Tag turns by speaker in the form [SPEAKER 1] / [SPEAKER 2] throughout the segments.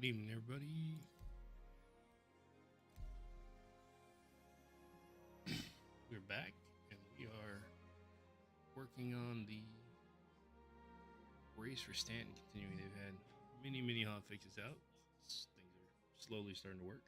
[SPEAKER 1] Good evening, everybody. We're back, and we are working on the race for Stanton continuing. They've had many hot fixes out. Things are slowly starting to work.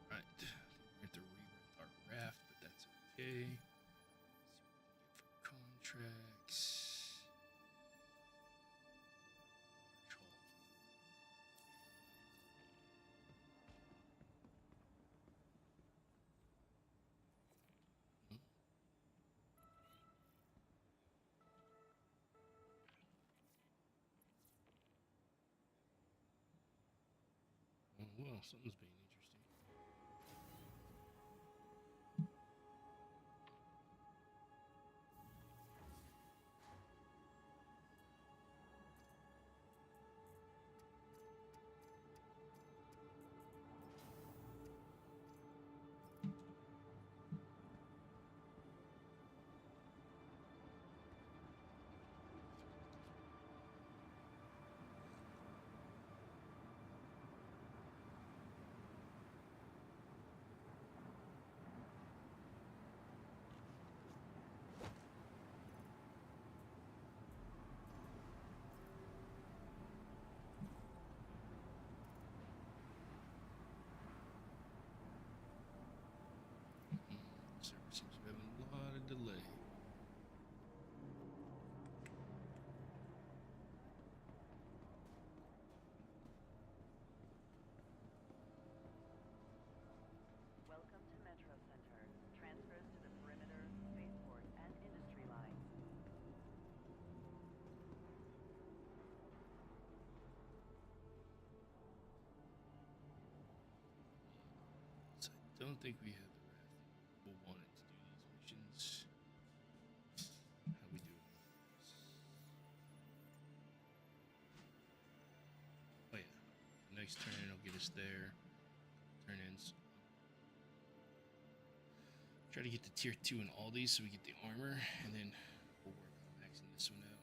[SPEAKER 1] Right, we have to re-rent our raft, but that's okay. Let's see what we can get for contracts. Control. Well, something's being interesting. Server seems to be having a lot of delay.
[SPEAKER 2] Welcome to Metro Center. Transfers to the perimeter, spaceport, and industry lines.
[SPEAKER 1] So I don't think we have the raft people wanted to do these missions. How we do it? Oh yeah, the next turn will get us there. Turn-ins. Try to get to tier 2 in all these so we get the armor, and then we'll work on maxing this one out.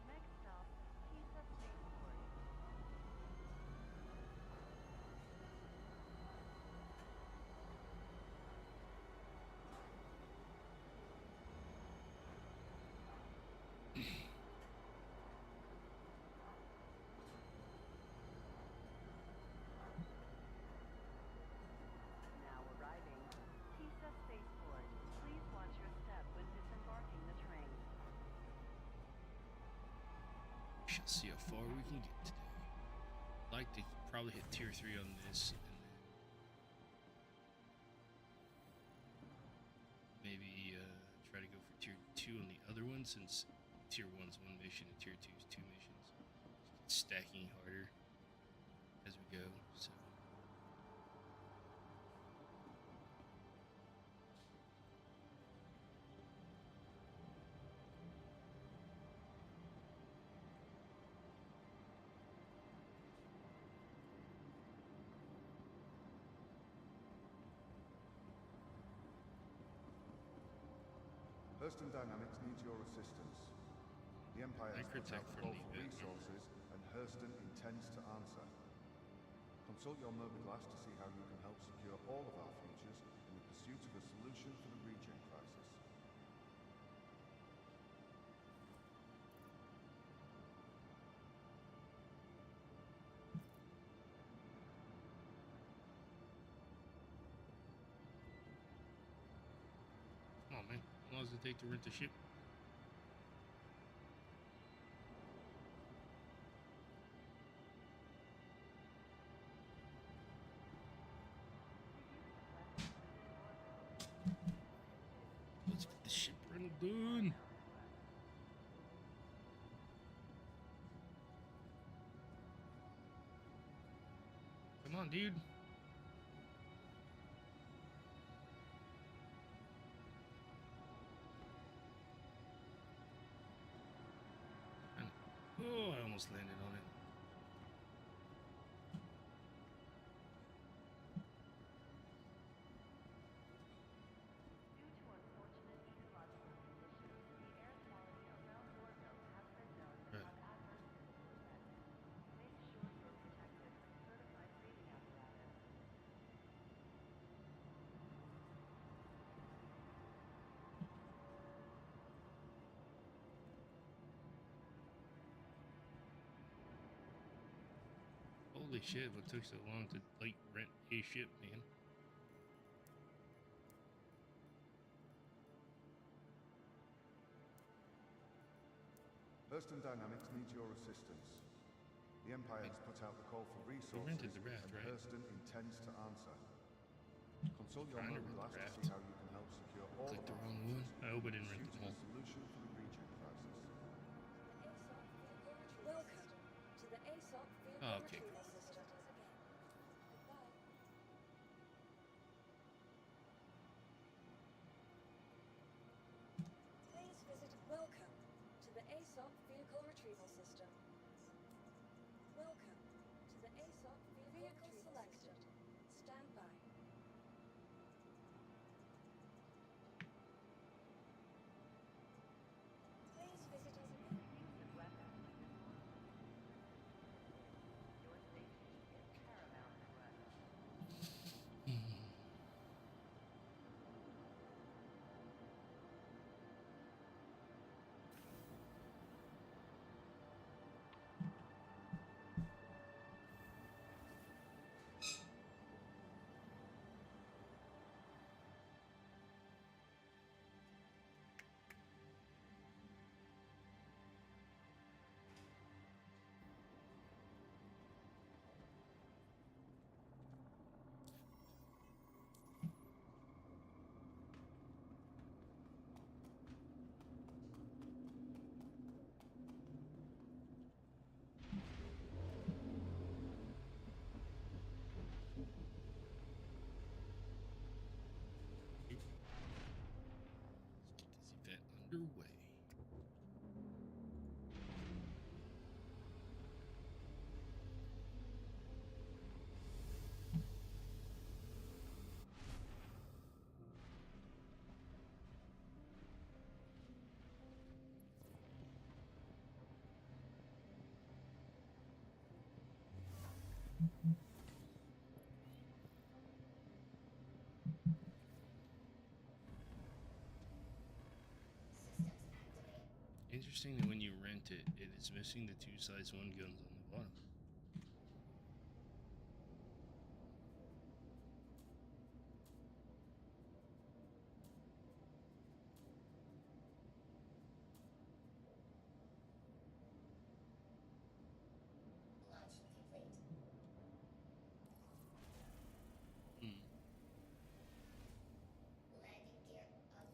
[SPEAKER 2] Next stop, Pisa Spaceport. Now arriving, Pisa Spaceport. Please watch your step when disembarking the train.
[SPEAKER 1] We shall see how far we can get today. I'd like to probably hit tier 3 on this, and then maybe try to go for tier 2 on the other one, since tier 1's one mission and tier 2 is 2 missions. It's stacking harder as we go, so.
[SPEAKER 3] Hurston Dynamics needs your assistance. The Empire has put out a call for resources, and Hurston intends to answer. Consult your Mobilglass to see how you can help secure all of our futures in the pursuit of a solution for the regen crisis.
[SPEAKER 1] Come on, man. How long does it take to rent a ship? Let's get the ship rental done. Come on, dude. Oh, I almost landed on it.
[SPEAKER 2] Due to unfortunate ecological conditions, the air quality around Yorville has been known to
[SPEAKER 1] Right.
[SPEAKER 2] have adverse physical effects. Make sure you're protected with certified breathing apparatus.
[SPEAKER 1] Holy shit, what took so long to like rent a ship, man?
[SPEAKER 3] Hurston Dynamics needs your assistance. The Empire has put out the call for resources,
[SPEAKER 1] rented the raft,
[SPEAKER 3] and
[SPEAKER 1] right?
[SPEAKER 3] Hurston intends to answer. Consult your
[SPEAKER 1] Trying to rent the
[SPEAKER 3] Mobilglass to
[SPEAKER 1] raft.
[SPEAKER 3] see how you can help secure all
[SPEAKER 1] Clicked
[SPEAKER 3] of
[SPEAKER 1] the
[SPEAKER 3] our
[SPEAKER 1] wrong
[SPEAKER 3] futures
[SPEAKER 1] one. I hope I
[SPEAKER 3] in
[SPEAKER 1] didn't rent
[SPEAKER 3] pursuit
[SPEAKER 1] them
[SPEAKER 3] of a
[SPEAKER 1] all.
[SPEAKER 3] solution for the regen crisis.
[SPEAKER 4] Welcome to the ASOP vehicle
[SPEAKER 1] Oh, okay,
[SPEAKER 4] retrieval
[SPEAKER 1] cool.
[SPEAKER 4] system. Goodbye. Please visit. Welcome to the ASOP vehicle retrieval system. Welcome to the ASOP vehicle selected. Stand by. Please visit us again.
[SPEAKER 2] Use of weapons is important. Your safety is paramount to us.
[SPEAKER 1] Let's get this event underway. Interesting that when you rent it, it is missing the 2 size 1 guns on the bottom.
[SPEAKER 5] Launch complete.
[SPEAKER 1] Hmm.
[SPEAKER 5] Landing gear up.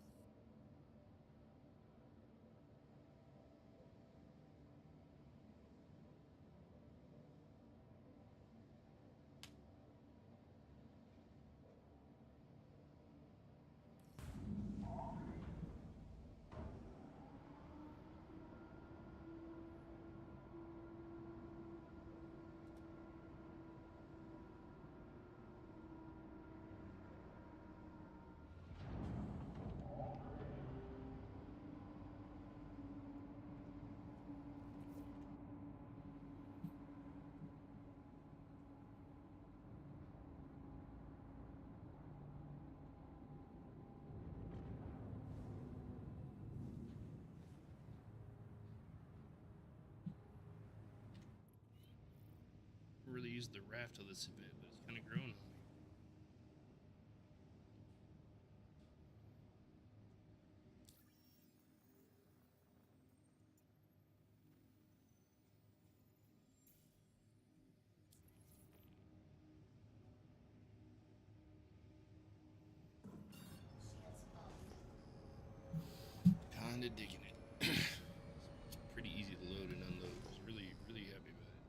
[SPEAKER 1] really used the raft till this event, but it's kind of growing on me. Kinda digging it. It's pretty easy to load and unload. I was really, really happy about it.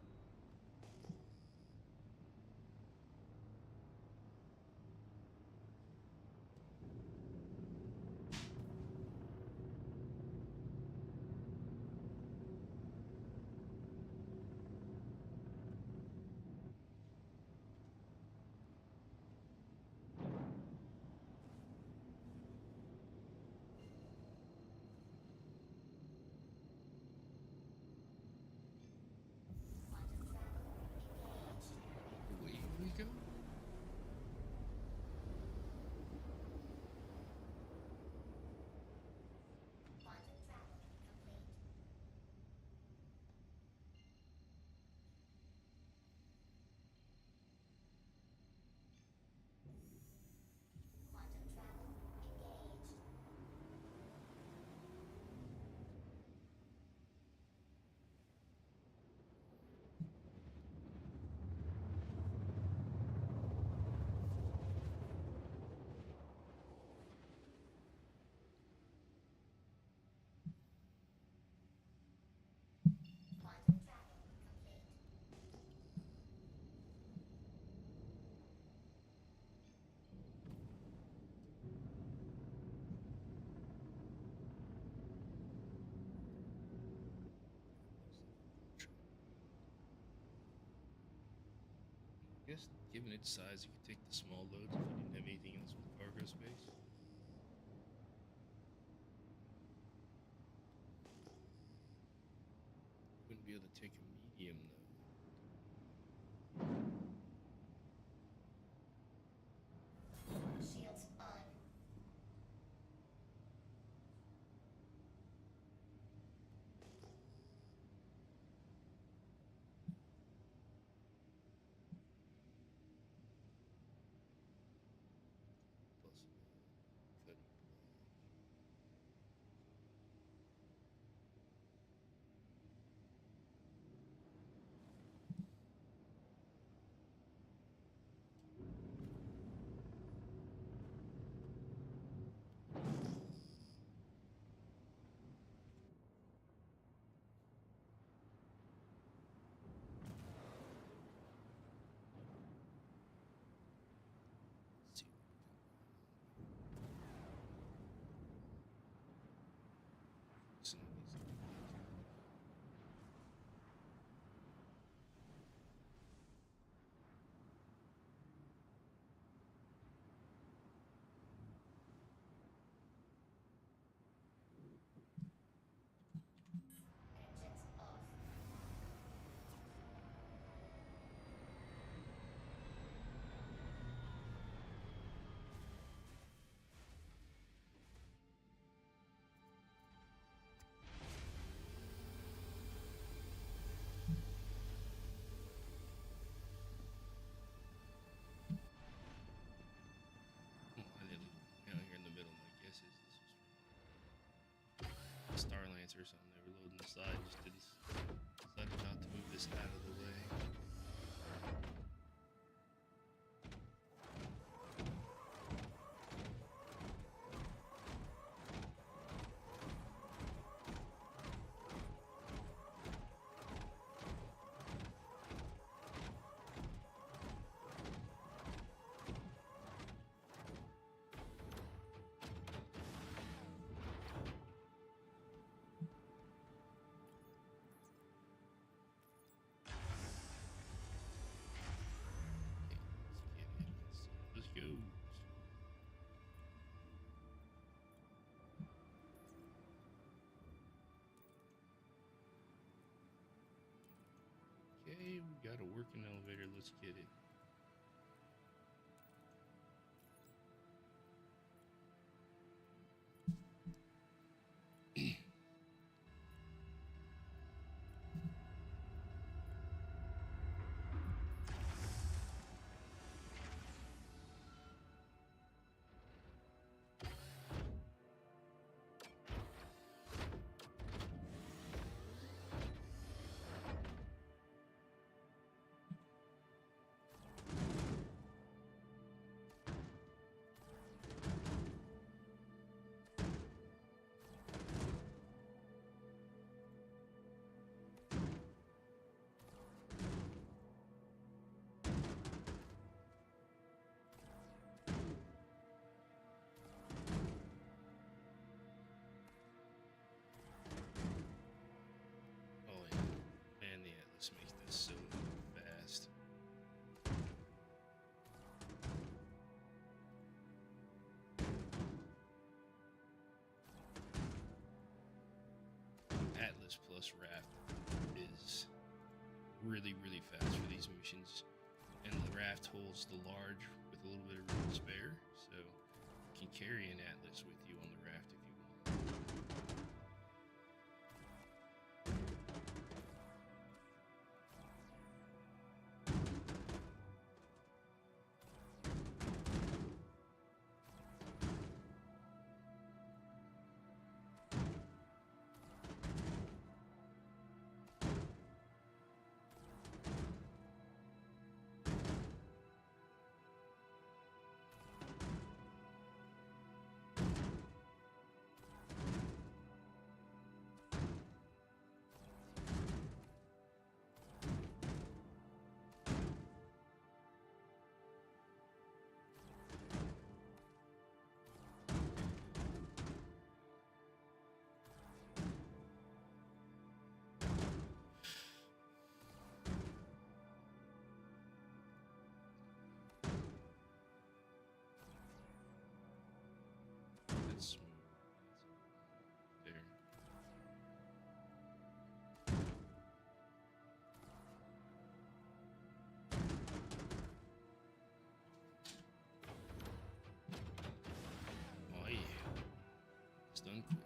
[SPEAKER 1] Away we go.
[SPEAKER 5] Quantum travel complete. Quantum travel engaged. Quantum travel complete.
[SPEAKER 1] I guess given its size, you could take the small loads if you didn't have anything else with cargo space. Wouldn't be able to take a medium though.
[SPEAKER 5] Shields on.
[SPEAKER 1] Plus, cutting plunge. Let's see. Some of these.
[SPEAKER 5] Engines off.
[SPEAKER 1] Oh, I didn't leave down here in the middle. My guess is this was Star Lancer or something. They were loading the side, just didn't decided not to move this out of the way. Let's go. Okay, we got a working elevator. Let's get it. plus raft is really, really fast for these missions. And the raft holds the large with a little bit of room to spare, so you can carry an Atlas with you on the raft if you want. That's smooth. There. Oh yeah. It's done quick.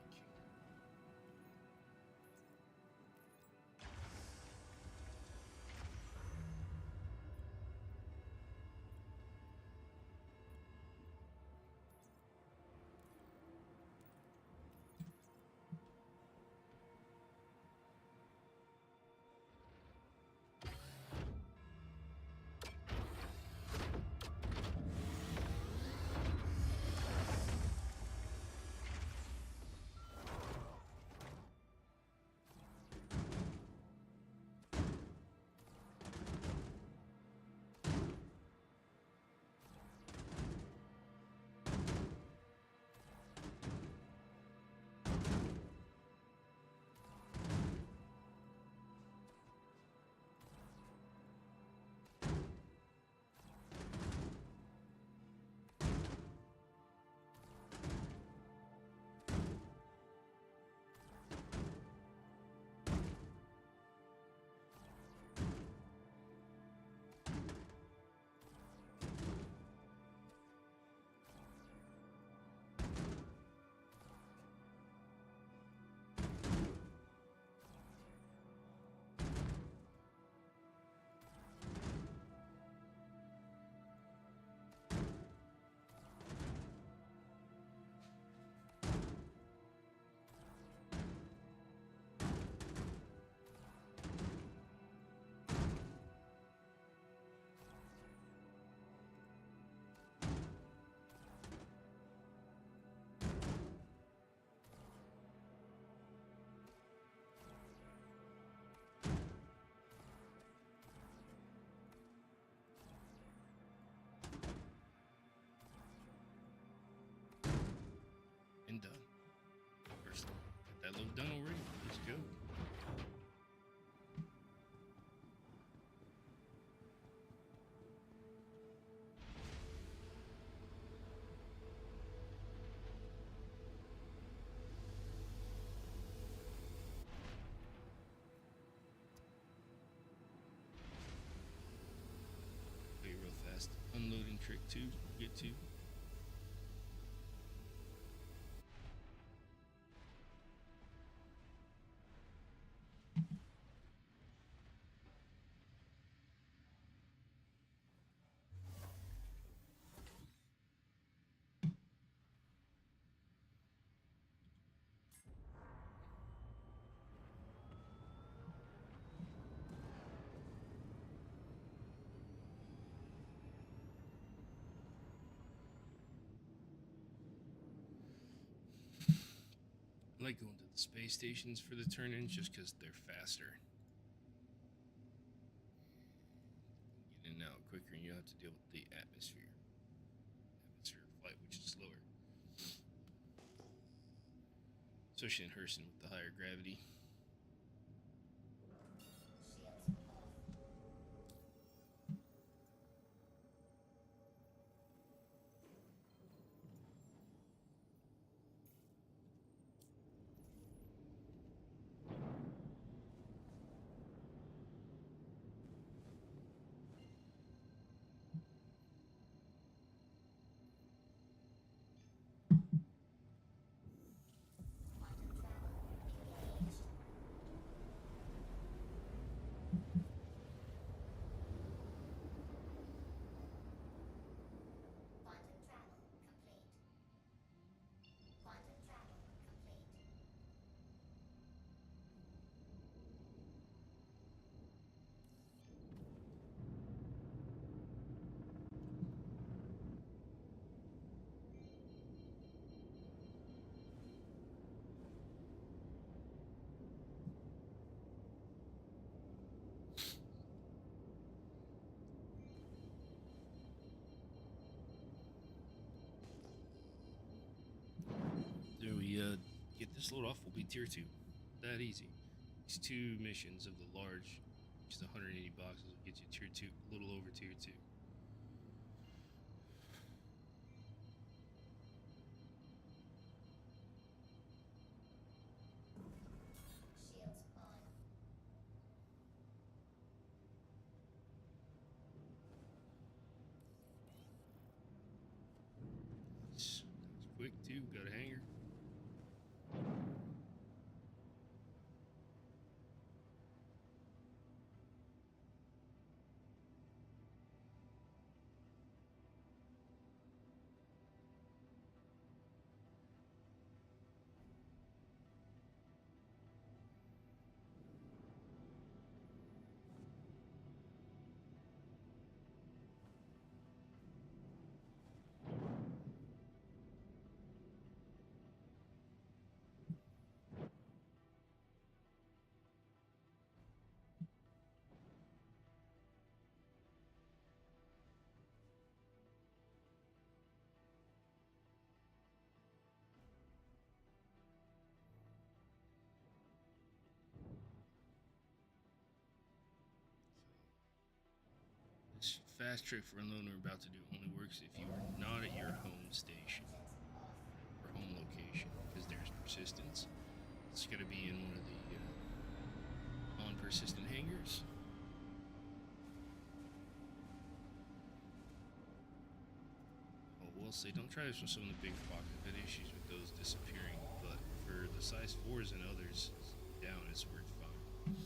[SPEAKER 1] And done. First, get that load done already. Let's go. Play real fast. Unloading trick 2. Get 2. I like going to the space stations for the turn-ins just because they're faster. Get in and out quicker, and you don't have to deal with the atmosphere. Atmosphere flight, which is slower. Especially in Hurston with the higher gravity.
[SPEAKER 5] Shields off.
[SPEAKER 1] Just load off. We'll be tier 2. That easy. These 2 missions of the large, just 180 boxes, will get you tier 2, a little over tier 2.
[SPEAKER 5] Shields on.
[SPEAKER 1] It's quick too. Got a hanger. This fast trick for unloading we're about to do only works if you are not at your home station or home location, because there's persistence. It's going to be in one of the non-persistent hangars. Oh, we'll say don't try this with some of the bigger boxes. I've had issues with those disappearing, but for the size 4s and others down, it's worked fine.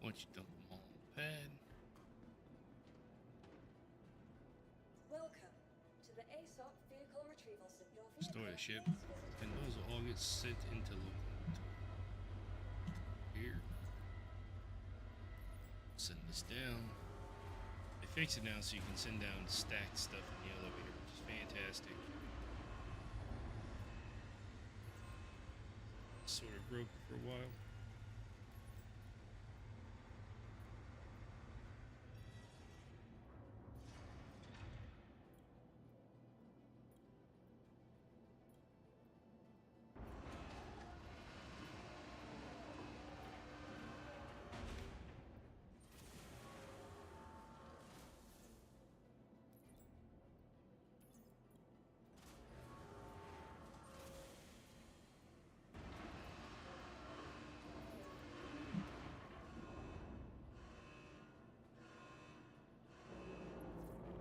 [SPEAKER 1] Once you dump them all on the pad,
[SPEAKER 4] Welcome to the ASOP Vehicle Retrieval System. Your
[SPEAKER 1] store the
[SPEAKER 4] vehicle
[SPEAKER 1] ship,
[SPEAKER 4] is visited.
[SPEAKER 1] and those will all get sent into local inventory. Here. Send this down. They fix it now so you can send down stacked stuff in the elevator, which is fantastic. Sort of broke for a while.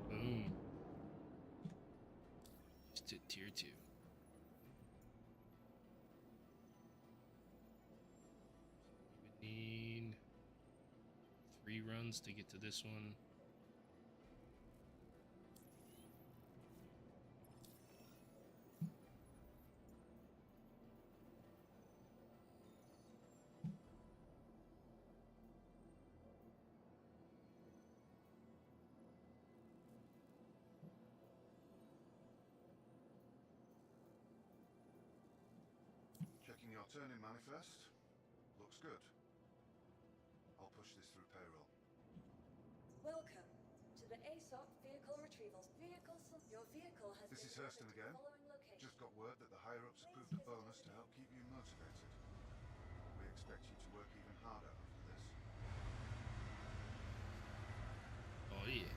[SPEAKER 1] Boom. Just hit tier 2. We would need 3 runs to get to this one.
[SPEAKER 3] Checking your turn-in manifest. Looks good. I'll push this through payroll.
[SPEAKER 4] Welcome to the ASOP Vehicle Retrieval. Your vehicle has
[SPEAKER 3] This
[SPEAKER 4] been
[SPEAKER 3] is Hurston
[SPEAKER 4] delivered to the
[SPEAKER 3] again.
[SPEAKER 4] following location.
[SPEAKER 3] Just got word that the higher-ups approved a bonus to help keep you motivated. We expect you to work even harder after this.
[SPEAKER 1] Oh yeah.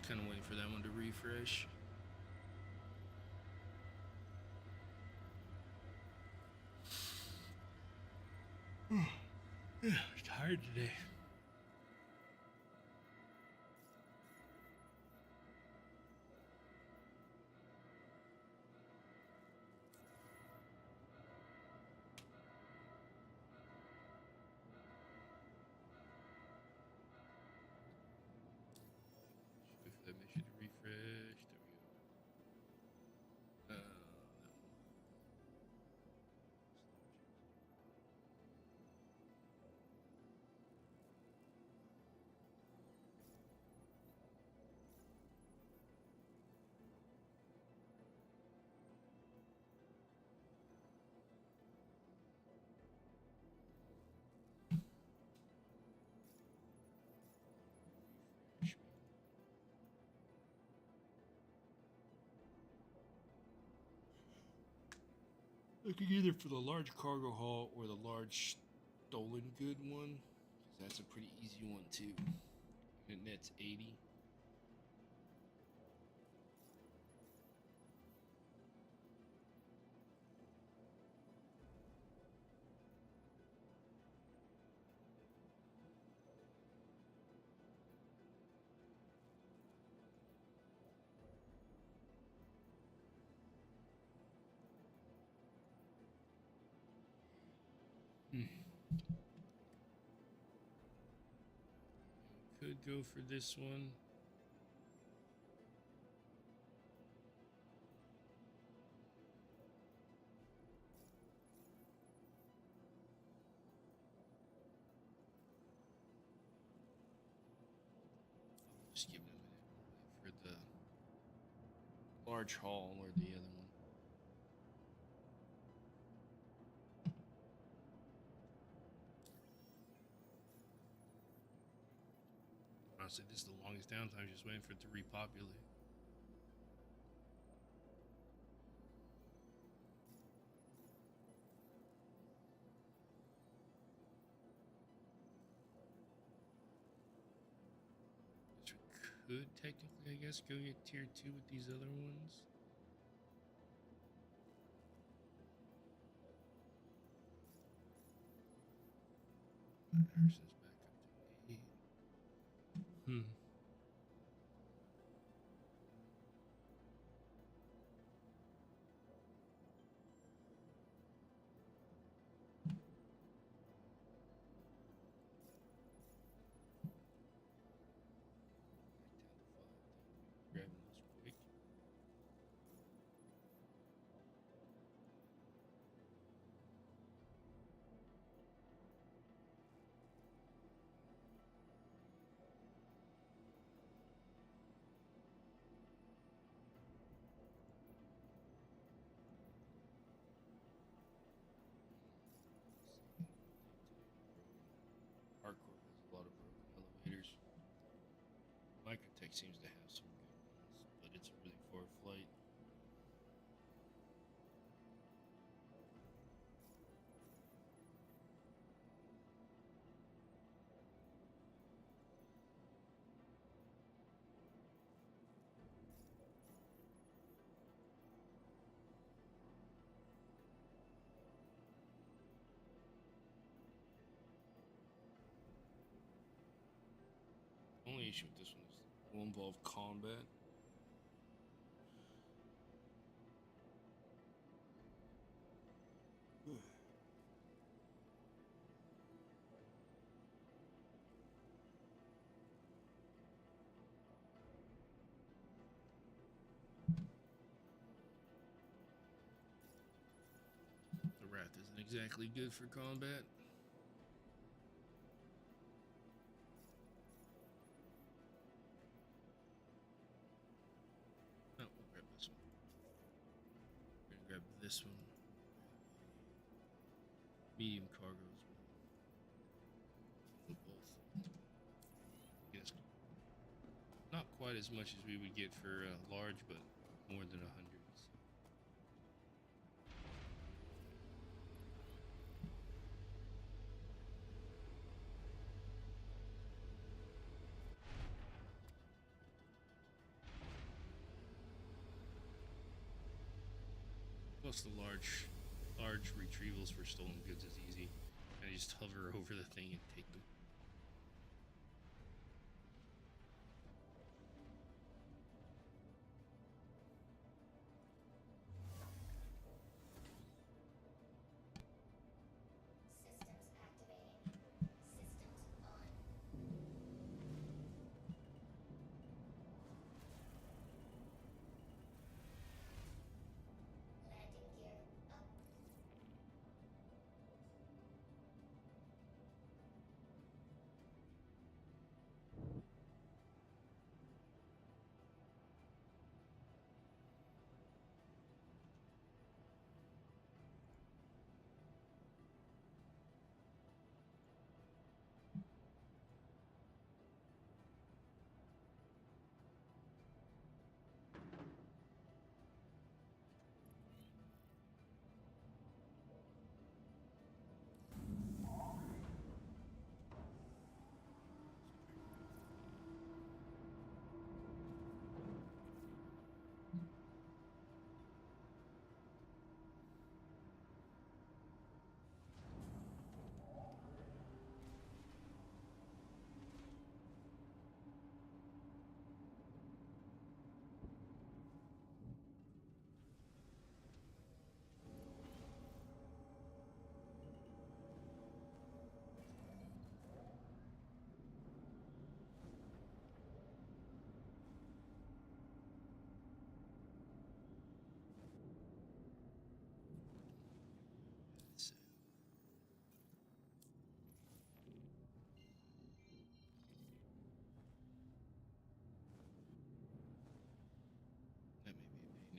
[SPEAKER 1] Kind of waiting for that one to refresh. Tired today. Looking either for the large cargo haul or the large stolen good one, because that's a pretty easy one too. It nets 80. Could go for this one. Just give it a minute for the large haul or the other one. Honestly, this is the longest downtime, just waiting for it to repopulate. Which we could technically, I guess, go get tier 2 with these other ones. Harrison's back up to 8. Grabbing those quick. Hardcore has a lot of broken elevators. Microtech seems to have some good ones, but it's a really far flight. Only issue with this one is it will involve combat. The Wrath isn't exactly good for combat. Oh, we'll grab this one. We're gonna grab this one. Medium cargo as well. Both. Yes. Not quite as much as we would get for large, but more than 100. Plus the large retrievals for stolen goods is easy. I just hover over the thing and take them.
[SPEAKER 5] Systems activating. Systems on. Landing gear up.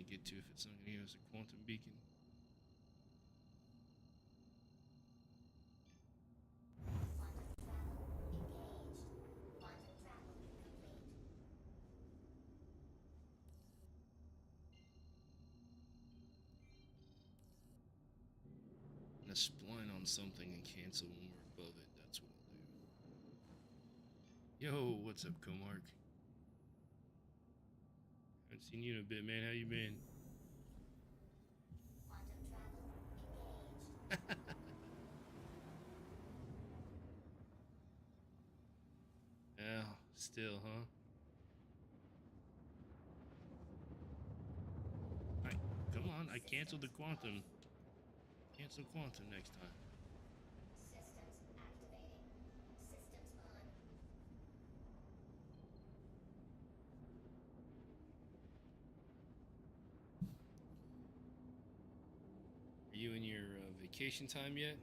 [SPEAKER 1] get to if it's not gonna give us a quantum beacon.
[SPEAKER 5] Quantum travel engaged. Quantum travel complete.
[SPEAKER 1] I'm gonna spline on something and cancel when we're above it. That's what I'll do. Yo, what's up, Comark? Haven't seen you in a bit, man. How you been?
[SPEAKER 5] Quantum travel engaged.
[SPEAKER 1] Yeah, still, huh? Come on, I canceled the quantum. Cancel quantum next time.
[SPEAKER 5] Systems activating. Systems on.
[SPEAKER 1] Are you in your vacation time yet?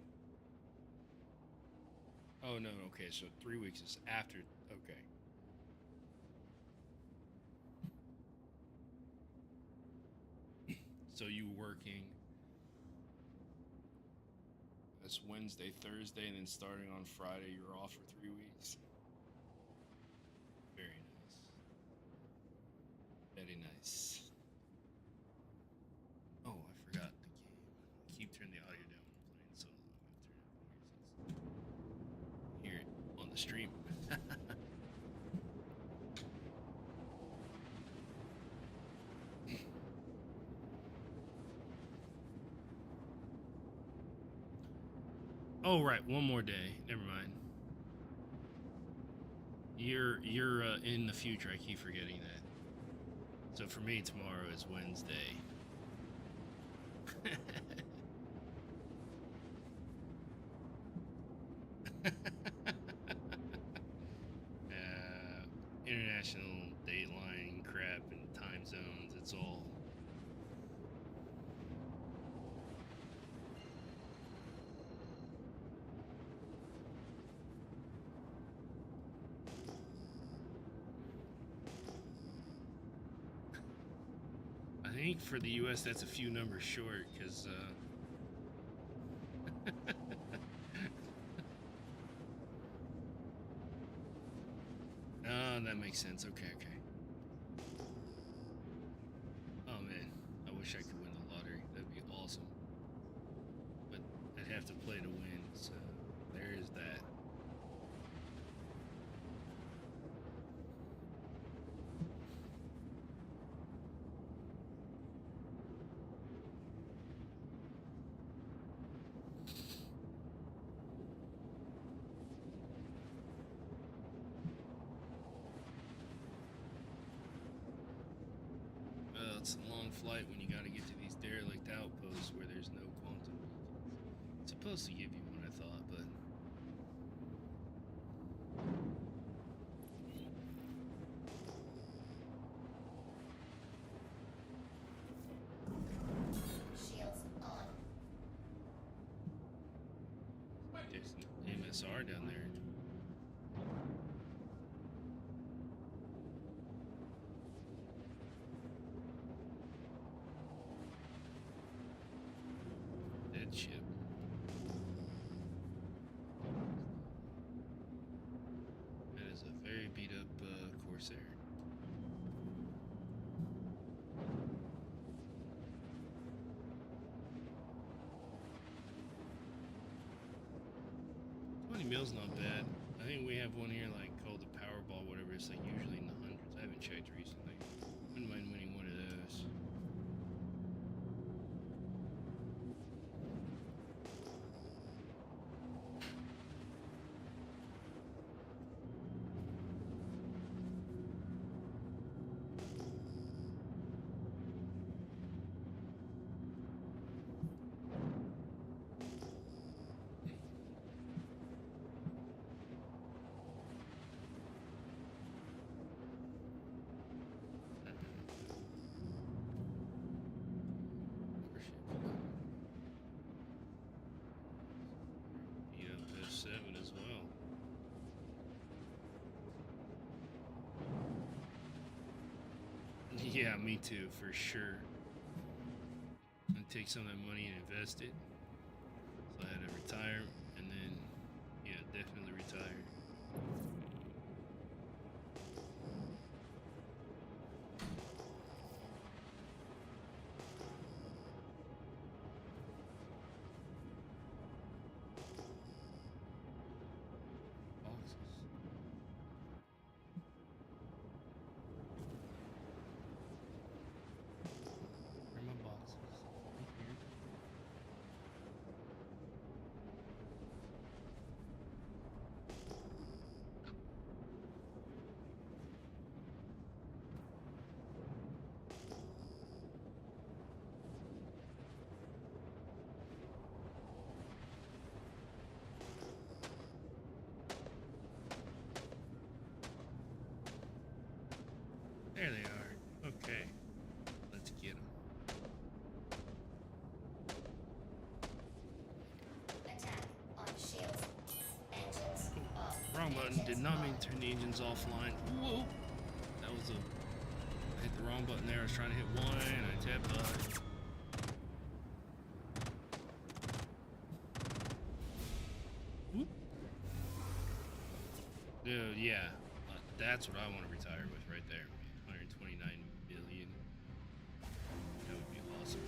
[SPEAKER 1] Oh no, okay, so 3 weeks is after. Okay. So you working this Wednesday, Thursday, and then starting on Friday, you're off for 3 weeks. Very nice. Very nice. Oh, I forgot the game. I keep turning the audio down when I'm playing solo. I'm gonna turn it up more since hear it on the stream. Oh right, one more day. Never mind. You're in the future. I keep forgetting that. So for me, tomorrow is Wednesday. International dateline crap and time zones. It's all. I think for the U.S. that's a few numbers short, because oh, that makes sense. Okay, okay. Oh man, I wish I could win the lottery. That'd be awesome. But I'd have to play to win, so there is that. Well, it's a long flight when you gotta get to these derelict outposts where there's no quantum beacons. It's supposed to give you one, I thought, but
[SPEAKER 5] Shields on.
[SPEAKER 1] there's an MSR down there. Dead ship. That is a very beat up Corsair. Mill's not bad. I think we have one here like called the Powerball, whatever. It's like usually in the hundreds. I haven't checked recently. Wouldn't mind winning one of those. Beat up F7 as well. Yeah, me too, for sure. take some of that money and invest it. So I had to retire and then, yeah, definitely retire. Boxes. Where are my boxes? Right here. There they are. Okay. Let's get them.
[SPEAKER 5] Attack on shields. Engines off.
[SPEAKER 1] Wrong button. Did not mean to turn the engines offline. Whoa. That was I hit the wrong button there. I was trying to hit one and I tapped I. Whoop. Dude, yeah. That's what I want to retire with right there. 129 billion. That would be awesome.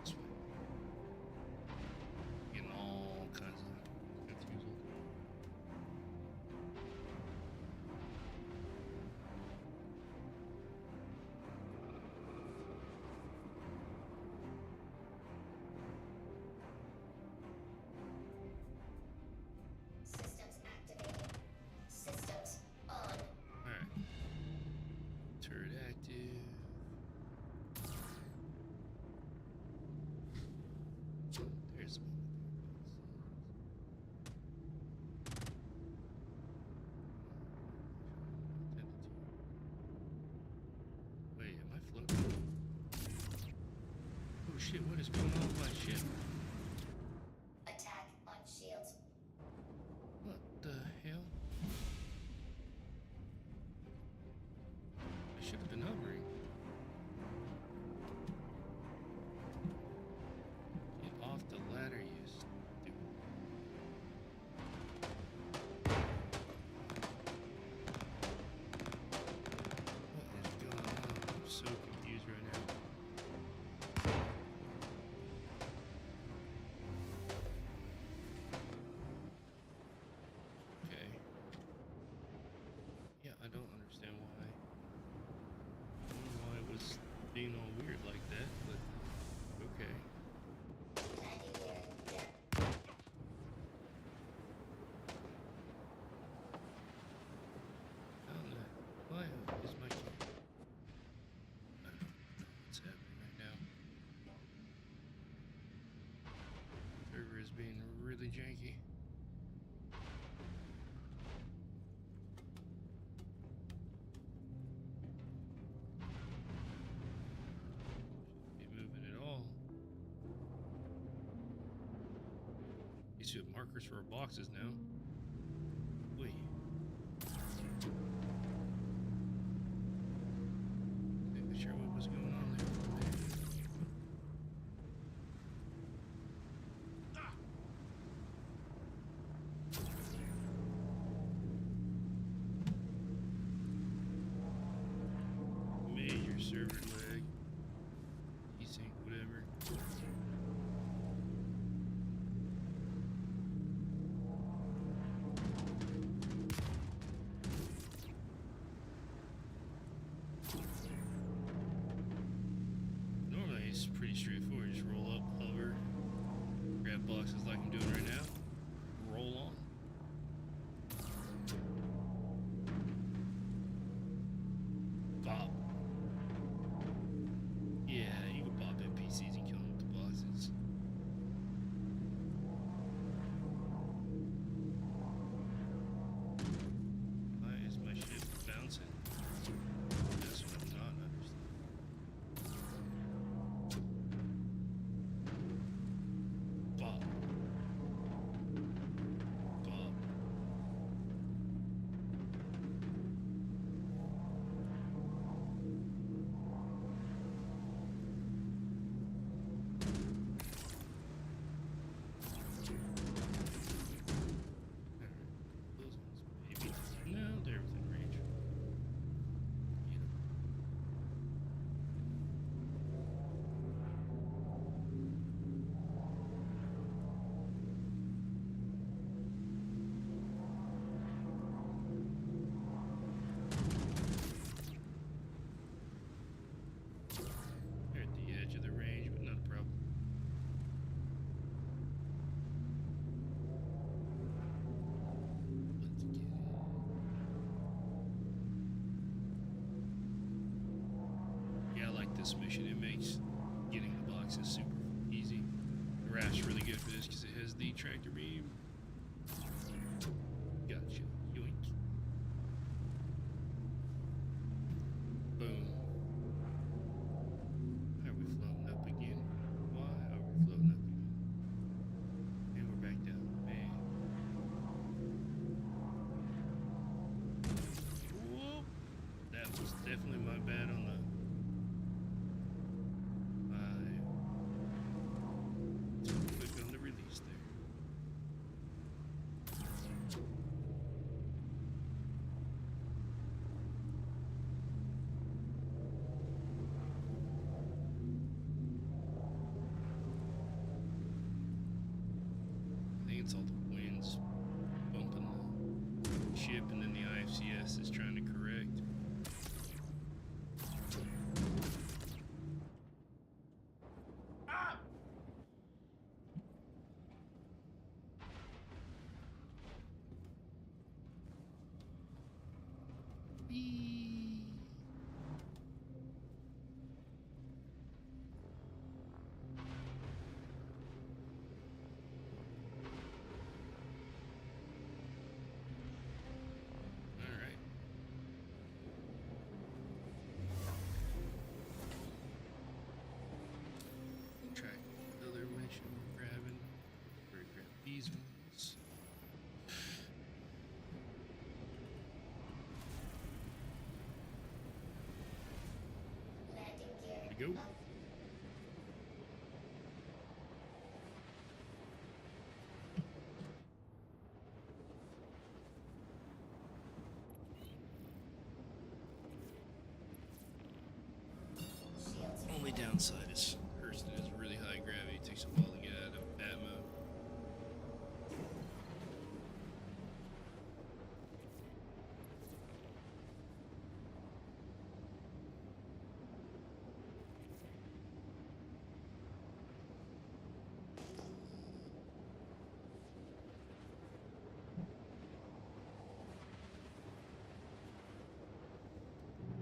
[SPEAKER 1] This way. Getting all kinds of confused.
[SPEAKER 5] Systems activated. Systems on.
[SPEAKER 1] Alright. Turret active. There's one. Wait, am I floating? Oh shit, what is going on with my ship?
[SPEAKER 5] Attack on shields.
[SPEAKER 1] What the hell? I should have been hovering. Get off the ladder, you stupid. What is going on? I'm so confused right now. Okay. Yeah, I don't understand why. I don't know why it was being all weird like that, but okay.
[SPEAKER 5] 90-year death.
[SPEAKER 1] How the why is my key? I don't know what's happening right now. Server is being really janky. Shouldn't be moving at all. These two have markers for our boxes now. Wait. Not sure what was going on there. Major server lag. Desync, whatever. Normally it's pretty straightforward. Just roll up, hover, grab boxes like I'm doing right now, roll on. Bop. Yeah, you can pop NPCs and kill them with the boxes. Why is my ship bouncing? That's what I'm not understanding. Bop. this mission. It makes getting the boxes super easy. The raft's really good for this because it has the tractor beam. Gotcha. Yoink. Boom. Why are we floating up again? Why are we floating up again? And we're back down. Man. Whoop. That was definitely my bad on the... Click on the release there. I think it's all the winds bumping the ship, and then the IFCS is trying to correct. Alright. Track another mission we're grabbing. We're gonna grab these ones.
[SPEAKER 5] Landing gear.
[SPEAKER 1] There we go.
[SPEAKER 5] up. Shields.
[SPEAKER 1] Only downside is Hurston is really high gravity. It takes a while to get out of bat mode.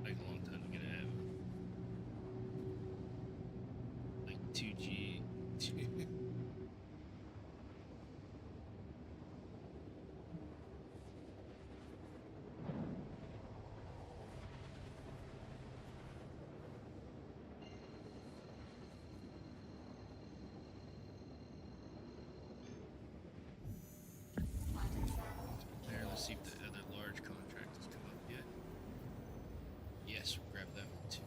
[SPEAKER 1] Take a long time to get out. Like 2G.
[SPEAKER 5] Quantum travel.
[SPEAKER 1] There, let's see if the other large contract has come up yet. Yes, we'll grab that one too.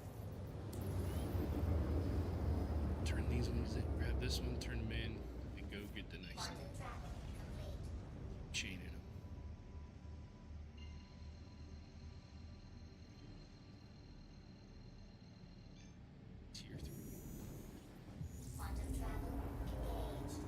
[SPEAKER 1] Turn these ones in, grab this one, turn them in, and go get the nice
[SPEAKER 5] Quantum travel complete.
[SPEAKER 1] chain in them. Tier 3.
[SPEAKER 5] Quantum travel engaged.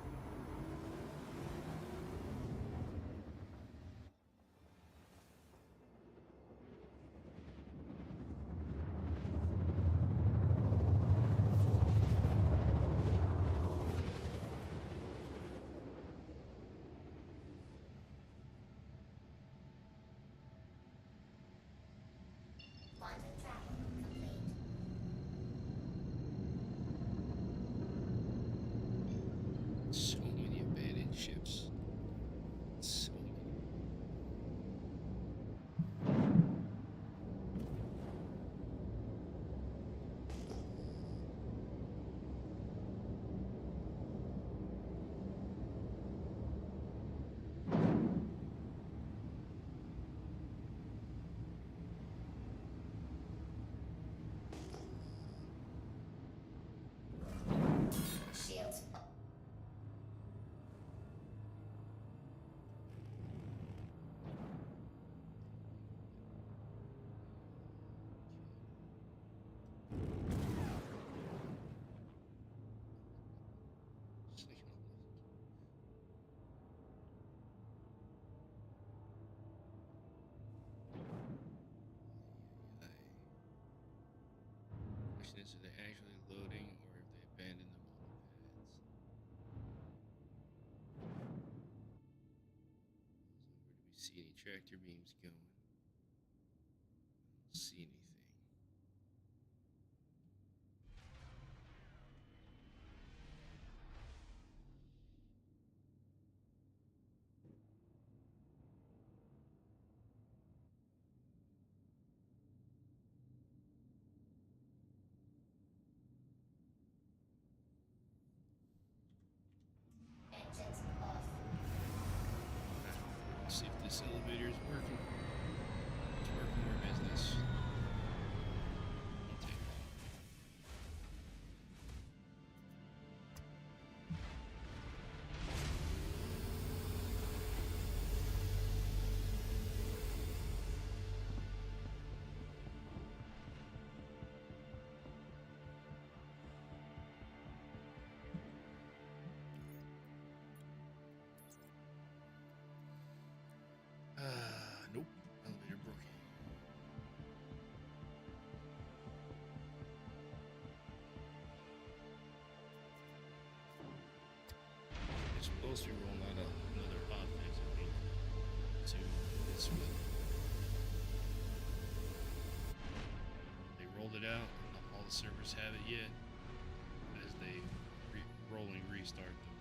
[SPEAKER 5] Quantum travel complete.
[SPEAKER 1] So many abandoned ships. So many.
[SPEAKER 5] Shields up.
[SPEAKER 1] Question is, are they actually loading or have they abandoned them on the pads? So where do we see any tractor beams going? I don't see anything. elevator's working. It's working more business. Won't take long. Nope. Elevator broken. It's supposed to be rolling out another hot fix, I think. To this one. They rolled it out. Not all the servers have it yet. As they rolling restart them.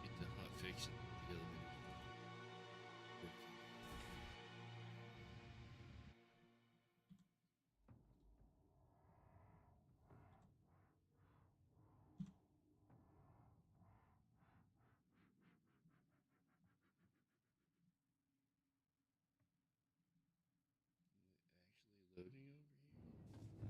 [SPEAKER 1] Get the hot fix and the elevator. Actually loading over here.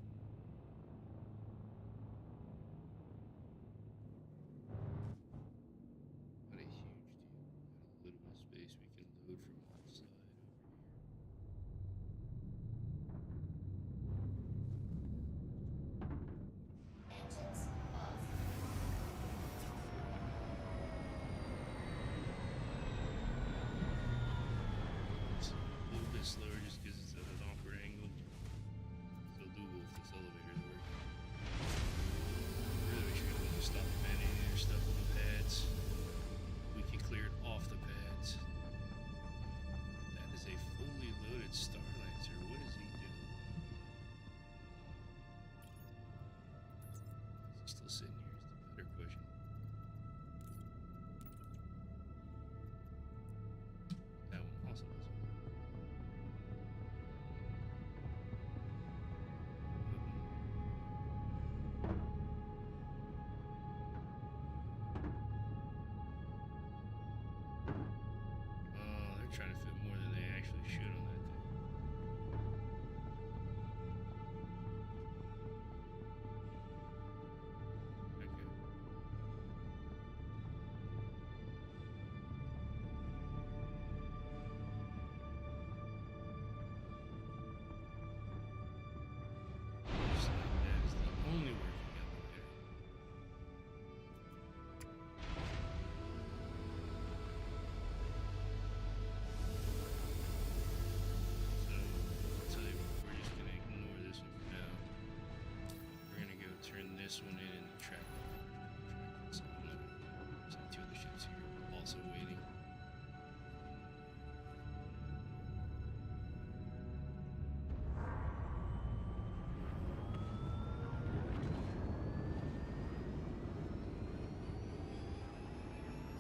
[SPEAKER 1] Not a huge deal. Got a little bit of space we can load from outside over here.
[SPEAKER 5] Engines off.
[SPEAKER 1] It's a little bit slower just because it's at an awkward angle. Still doable if this elevator is working. Really wish we could just stop abandoning their stuff on the pads. We can clear it off the pads. That is a fully loaded Starlancer. What is he doing? Is he still sitting here? Is the better question. That one also doesn't work. They're trying to fit more than they actually should on that thing. Okay. Looks like that is the only working elevator. So, I'll tell you what, we're just gonna ignore this one for now. We're gonna go turn this one in and track. So, look, there's like 2 other ships here, also waiting.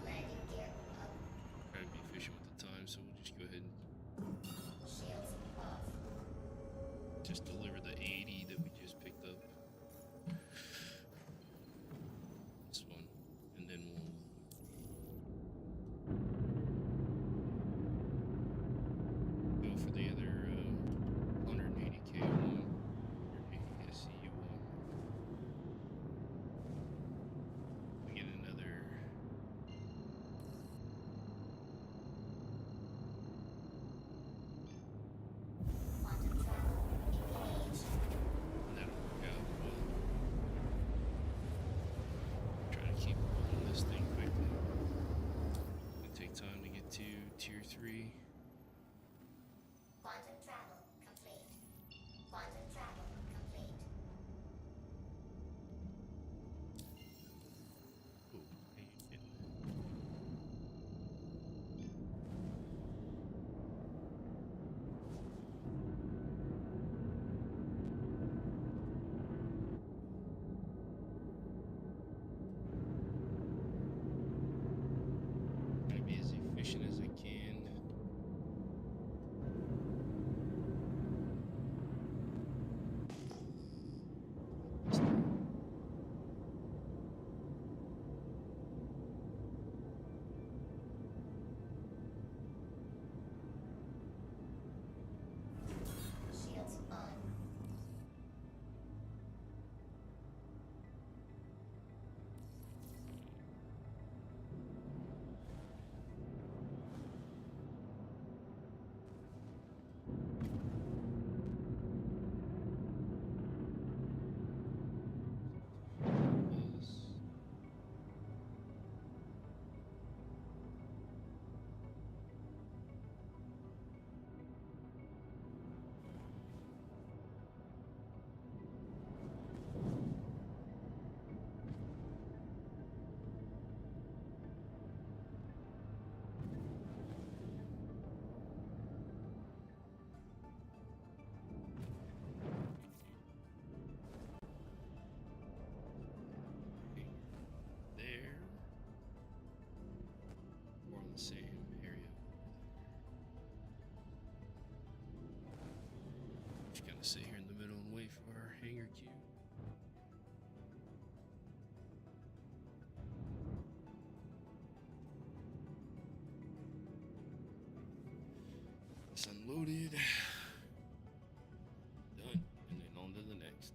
[SPEAKER 5] Landing gear up.
[SPEAKER 1] Try to be efficient with the time, so we'll just go ahead and
[SPEAKER 5] Shields off.
[SPEAKER 1] just deliver the 80 that we just picked up. This one, and then we'll go for the other 180K one, 180 SCU one. We get another.
[SPEAKER 5] Quantum travel engaged.
[SPEAKER 1] Sit here in the middle and wait for our hangar queue. It's unloaded. Done. And then on to the next.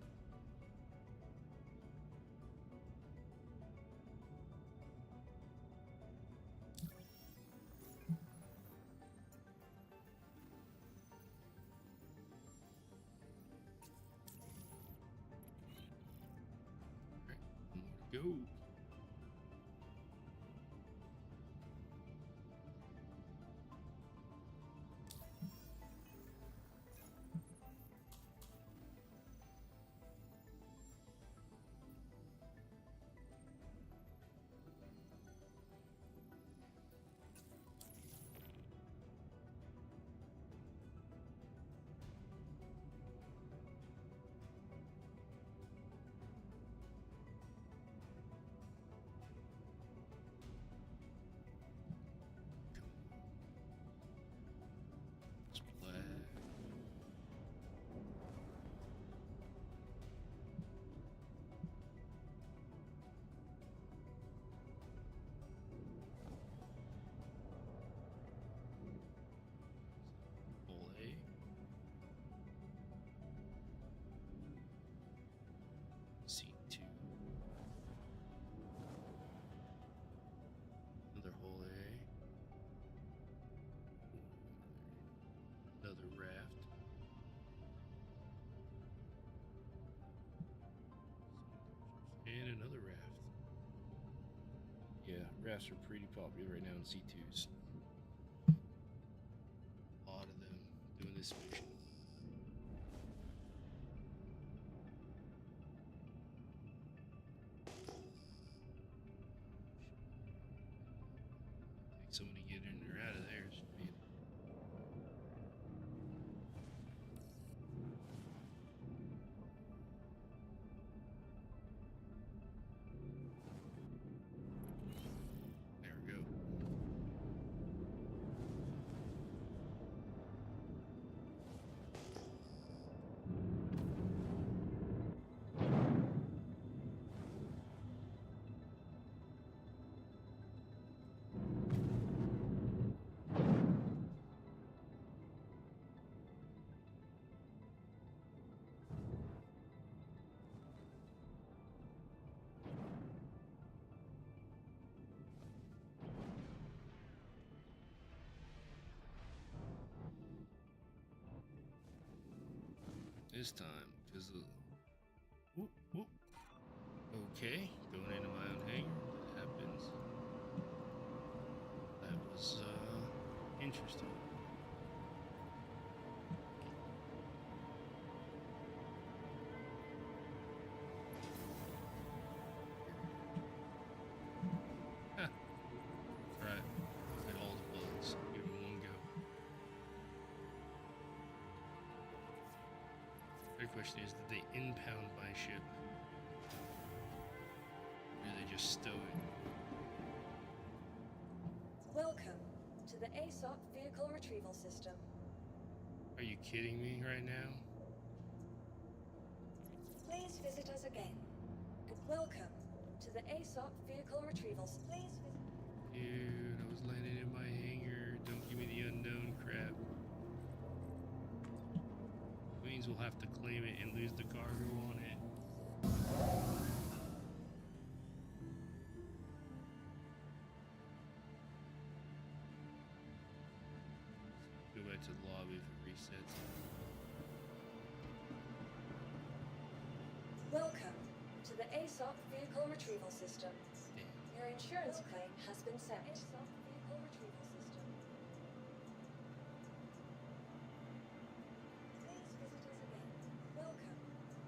[SPEAKER 1] Go. C2. Another hole A. Another raft. And another raft. Yeah, rafts are pretty popular right now in C2s. A lot of them doing this mission. Someone to get in or out of there. There we go. This time, because whoop, whoop. Okay, going into my own hangar. That happens. That was interesting. Huh. Right. Hit all the bullets. Give them one go. The question is, did they impound my ship? Or did they just stow it?
[SPEAKER 4] Welcome to the ASOP Vehicle Retrieval System.
[SPEAKER 1] Are you kidding me right now?
[SPEAKER 4] Please visit us again. Welcome to the ASOP Vehicle Retrieval System. Please visit.
[SPEAKER 1] Dude, I was landing in my hangar. Don't give me the unknown crap. Means we'll have to claim it and lose the cargo on it. Go back to the lobby if it resets.
[SPEAKER 4] Welcome to the ASOP Vehicle Retrieval System.
[SPEAKER 1] Damn.
[SPEAKER 4] Your insurance claim has been sent. ASOP Vehicle Retrieval System. Please visit us again. Welcome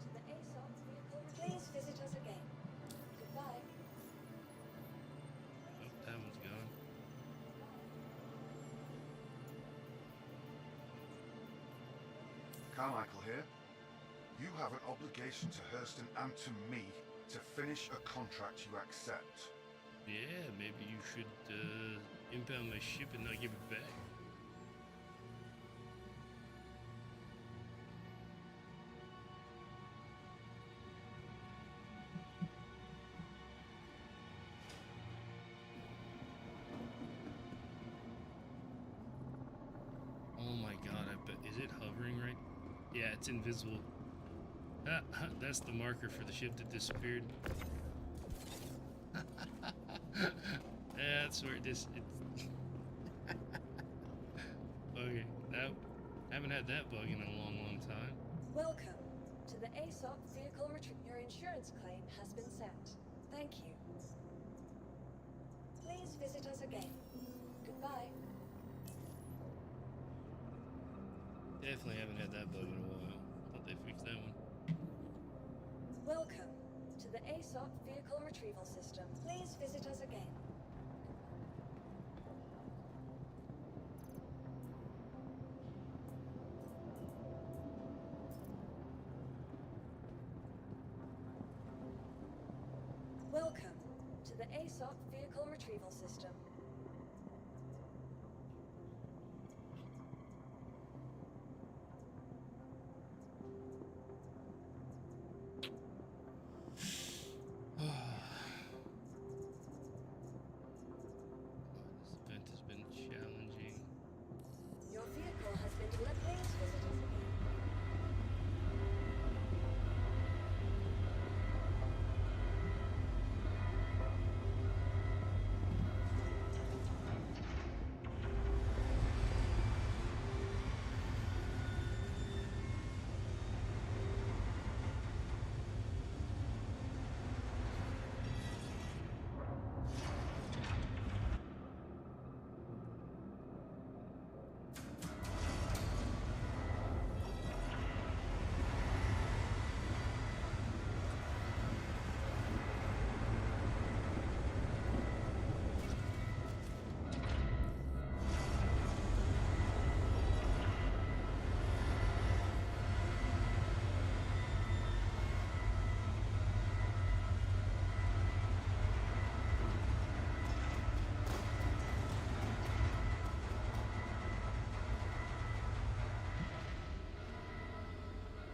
[SPEAKER 4] to the ASOP Vehicle Retrieval. Please visit us again. Goodbye.
[SPEAKER 1] Oh, that one's gone.
[SPEAKER 3] Carmichael here. You have an obligation to Hurston and to me to finish a contract you accept.
[SPEAKER 1] Yeah, maybe you should impound my ship and not give it back. Yeah, it's invisible. That's the marker for the ship that disappeared. That's where it's okay. Nope. Haven't had that bug in a long, long time.
[SPEAKER 4] Welcome to the ASOP vehicle retrieve. Your insurance claim has been sent. Thank you. Please visit us again. Goodbye.
[SPEAKER 1] Definitely haven't had that bug in a while. Thought they fixed that one.
[SPEAKER 4] Welcome to the ASOP vehicle retrieval system. Please visit us again. Welcome to the ASOP vehicle retrieval system.
[SPEAKER 1] This event has been challenging.
[SPEAKER 4] Your vehicle has been delivered. Please visit us again.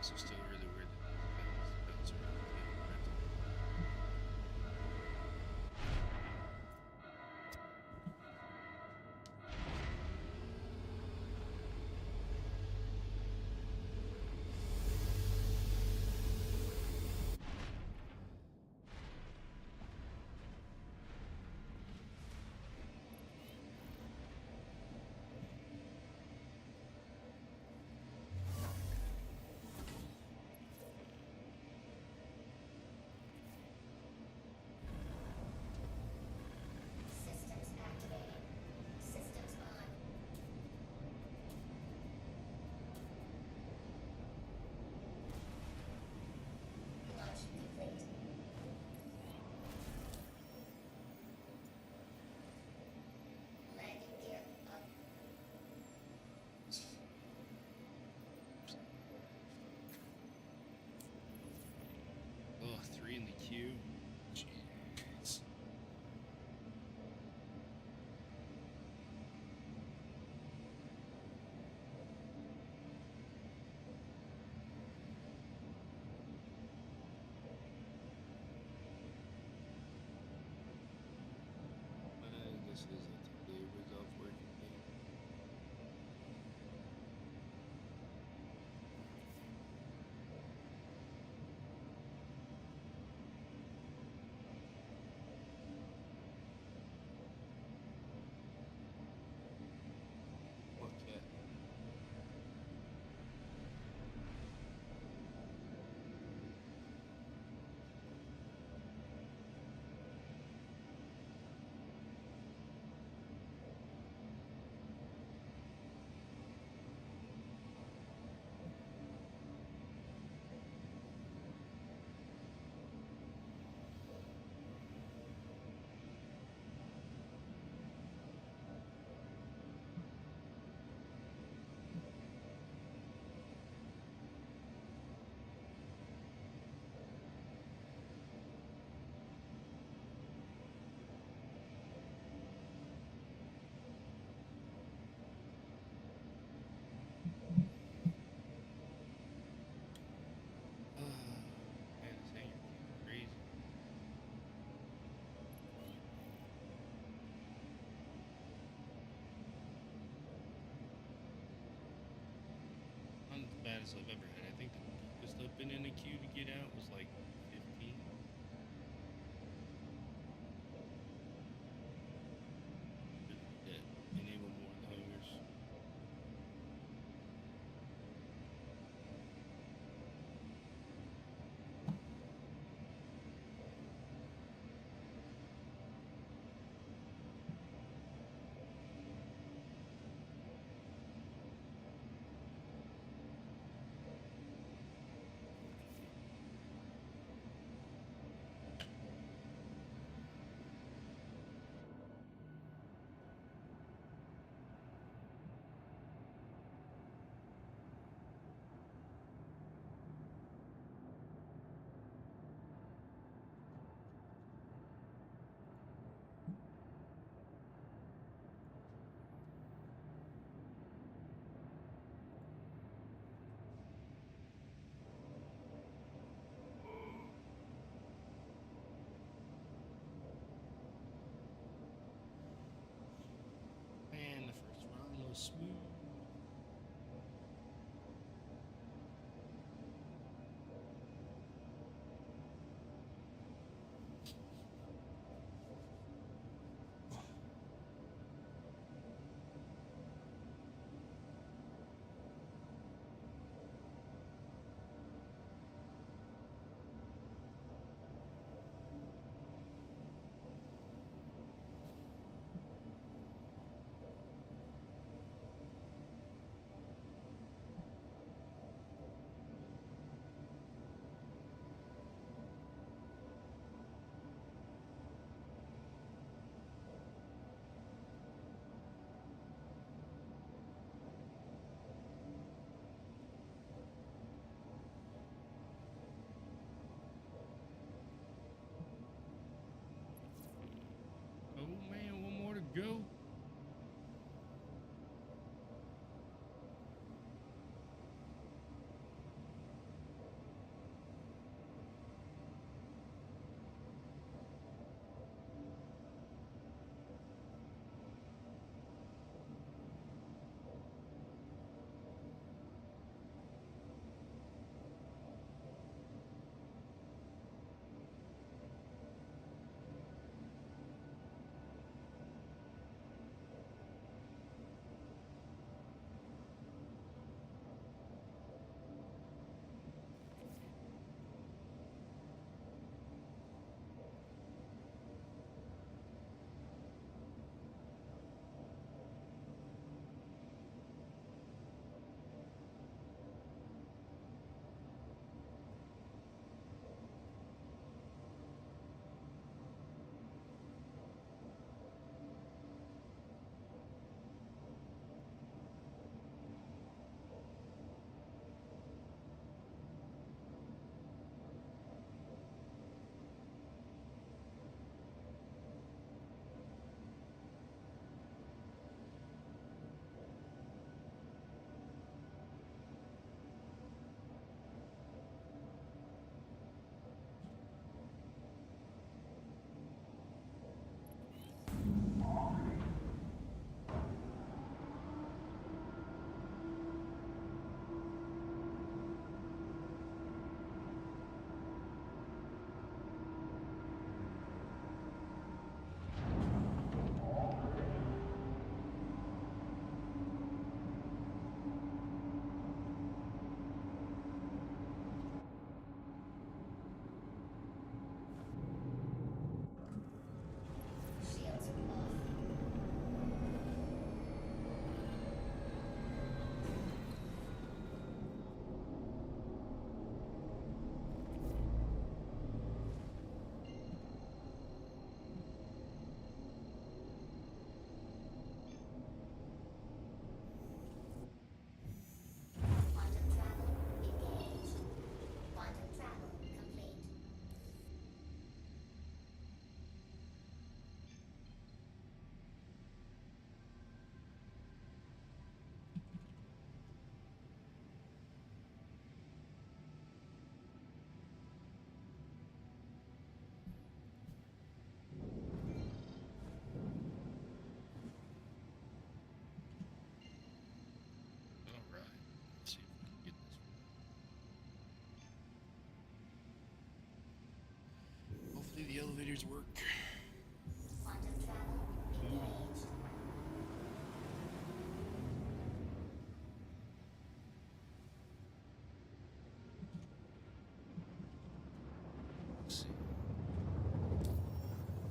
[SPEAKER 1] So still really weird that these events are implemented.
[SPEAKER 5] Systems activated. Systems on. Launch complete. Landing gear up.
[SPEAKER 1] Oh, 3 in the queue. Jeez. This is a today resolve working game. What cat? Man, this hangar is crazy. Not as bad as I've ever been in a queue to get out was like 15. That enable more of the hungers. tiers work.
[SPEAKER 5] Quantum travel engaged.
[SPEAKER 1] Let's see.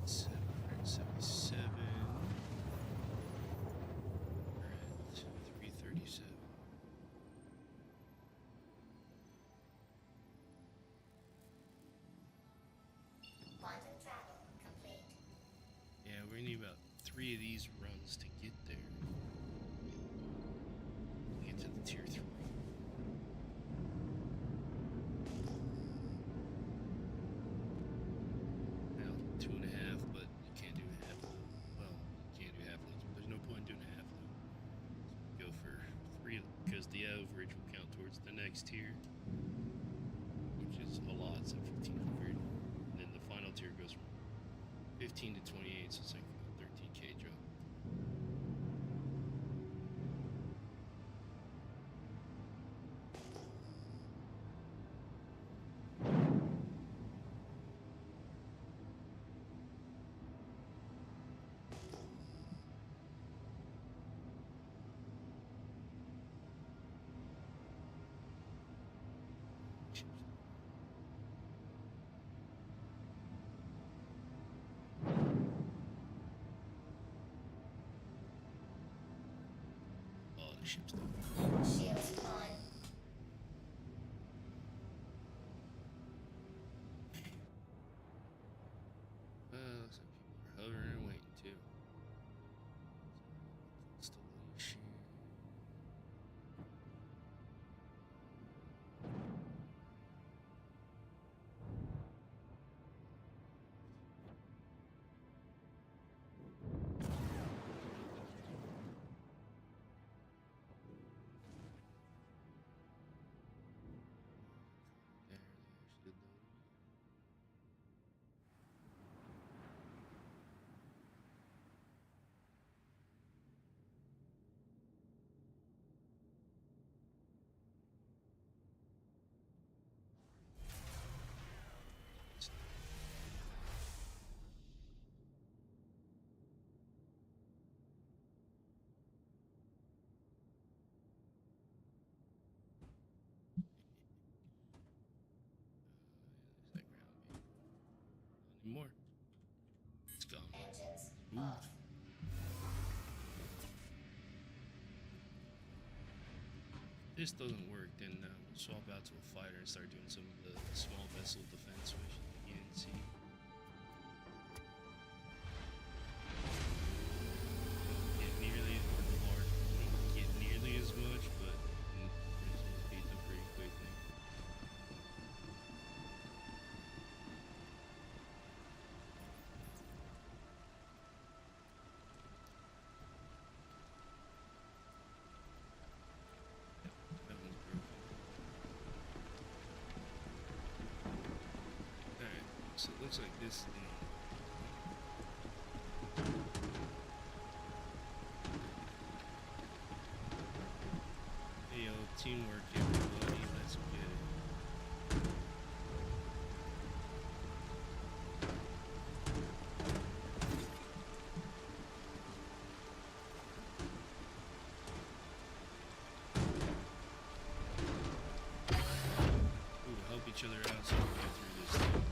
[SPEAKER 1] 777. We're at 337.
[SPEAKER 5] Quantum travel complete.
[SPEAKER 1] Yeah, we need about 3 of these runs to get there. Get to the tier 3. Now, 2.5, but you can't do half load. Well, you can't do half loads, but there's no point in doing a half load. So go for 3 because the average will count towards the next tier, which is a lot, so 1500. And then the final tier goes from 15 to 28, so it's like a 13k drop. Oh, the ship's done.
[SPEAKER 5] Shields on.
[SPEAKER 1] Looks like people are hovering and waiting too. Installation. There, they actually loaded. There's that ground beef. Not anymore. It's gone.
[SPEAKER 5] Engines
[SPEAKER 1] Ooh.
[SPEAKER 5] off.
[SPEAKER 1] If this doesn't work, then we'll swap out to a fighter and start doing some of the small vessel defense missions again. See. Get nearly large. Don't get nearly as much, but beat them pretty quickly. That one's broken. Alright, so it looks like this thing. Hey yo, teamwork everybody, let's get it. Ooh, help each other out so we can get through this thing.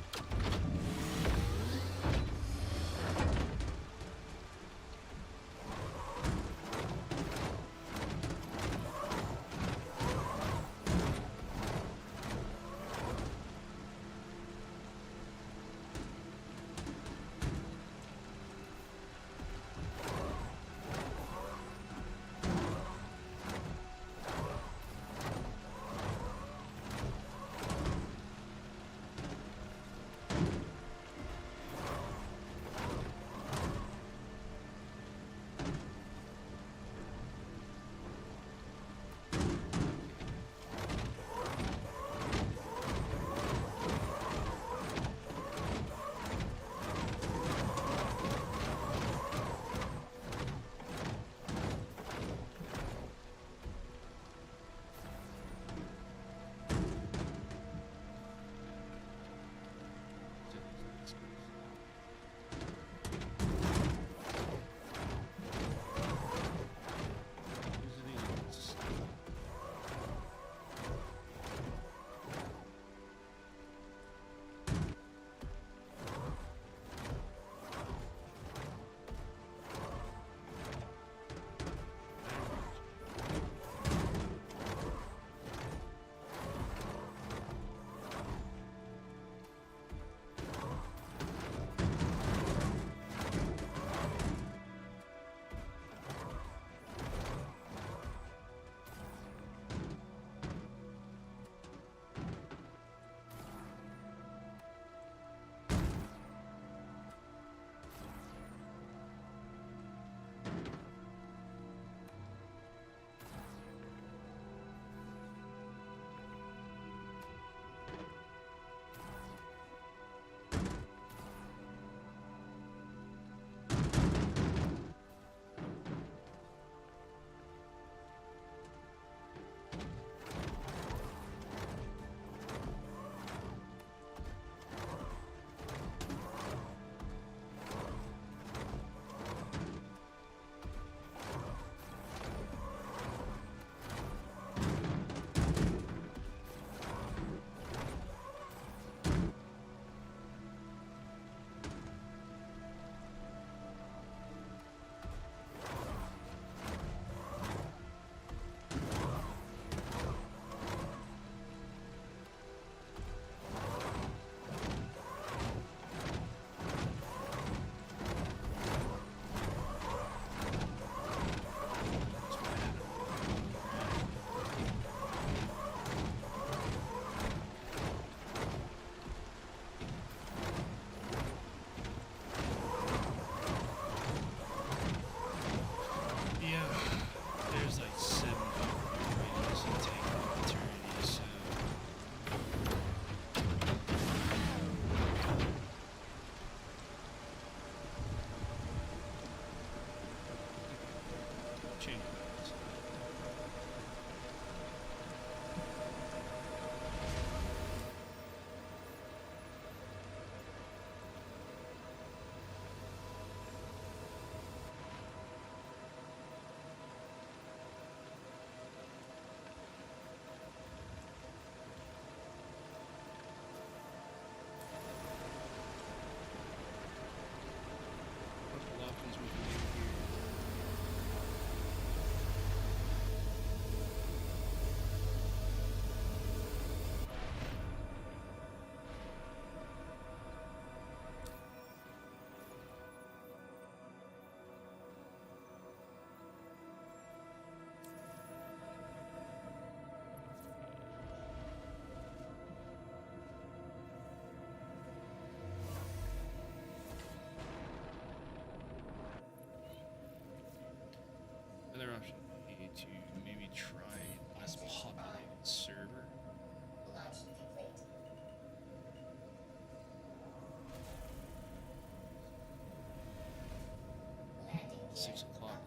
[SPEAKER 1] 6 o'clock.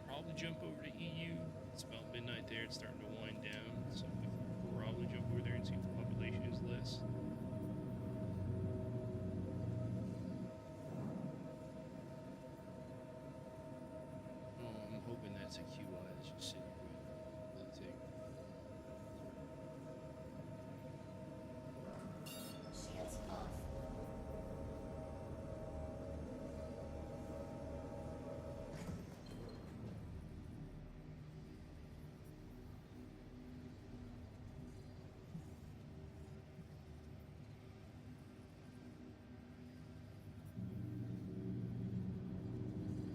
[SPEAKER 1] Probably jump over to EU. It's about midnight there. It's starting to wind down. So we'll probably jump over there and see if the population is less. Oh, I'm hoping that's a QI that's just sitting here waiting for the thing.
[SPEAKER 5] Shields off.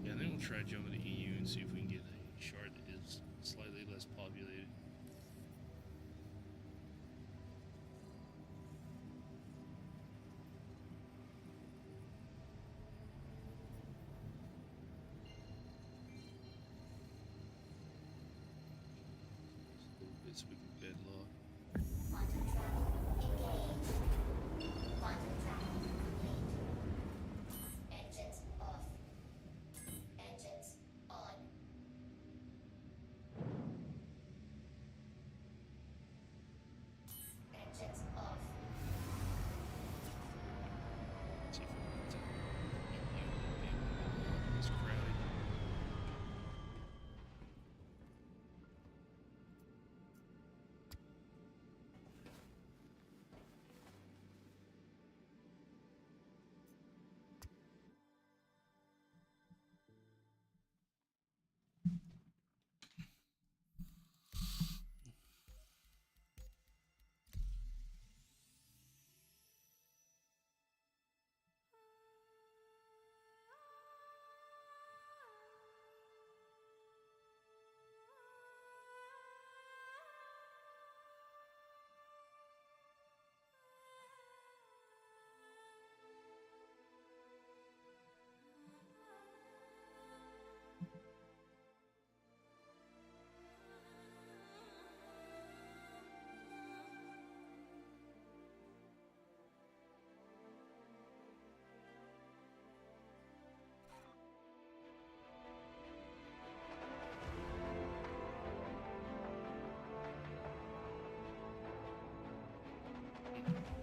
[SPEAKER 1] Yeah, then we'll try jumping to EU and see if we can get a shard that is slightly less populated. Just a little bit so we can bedlock.
[SPEAKER 5] Quantum travel engaged. Quantum travel complete. Engines off. Engines on. Engines off.
[SPEAKER 1] See if we can get to EU. It's crowded.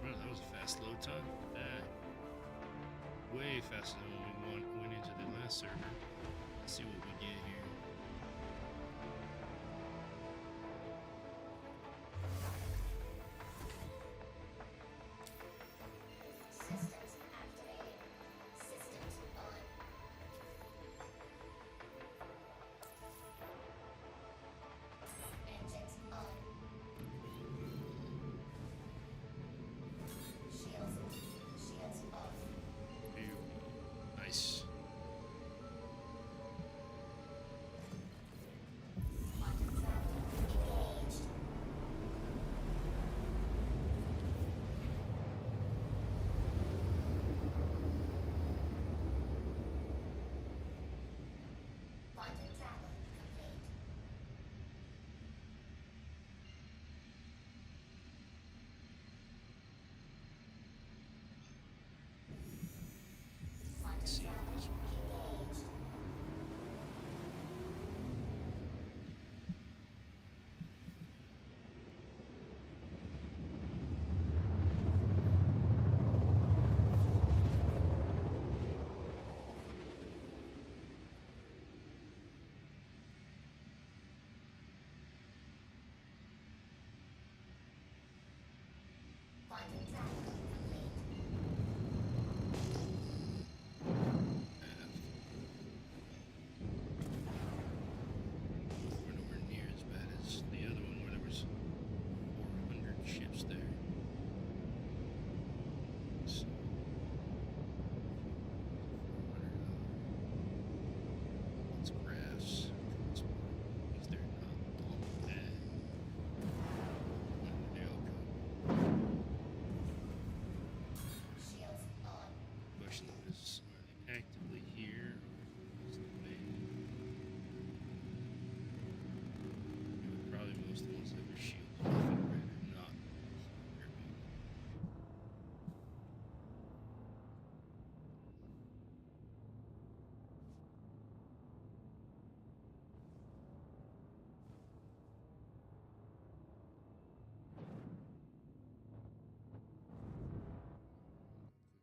[SPEAKER 1] Well, that was a fast load time. Way faster than when we went into the last server. Let's see what we get here.
[SPEAKER 5] Systems activated. Systems on. Engines on. Shields off.
[SPEAKER 1] Ew. Nice.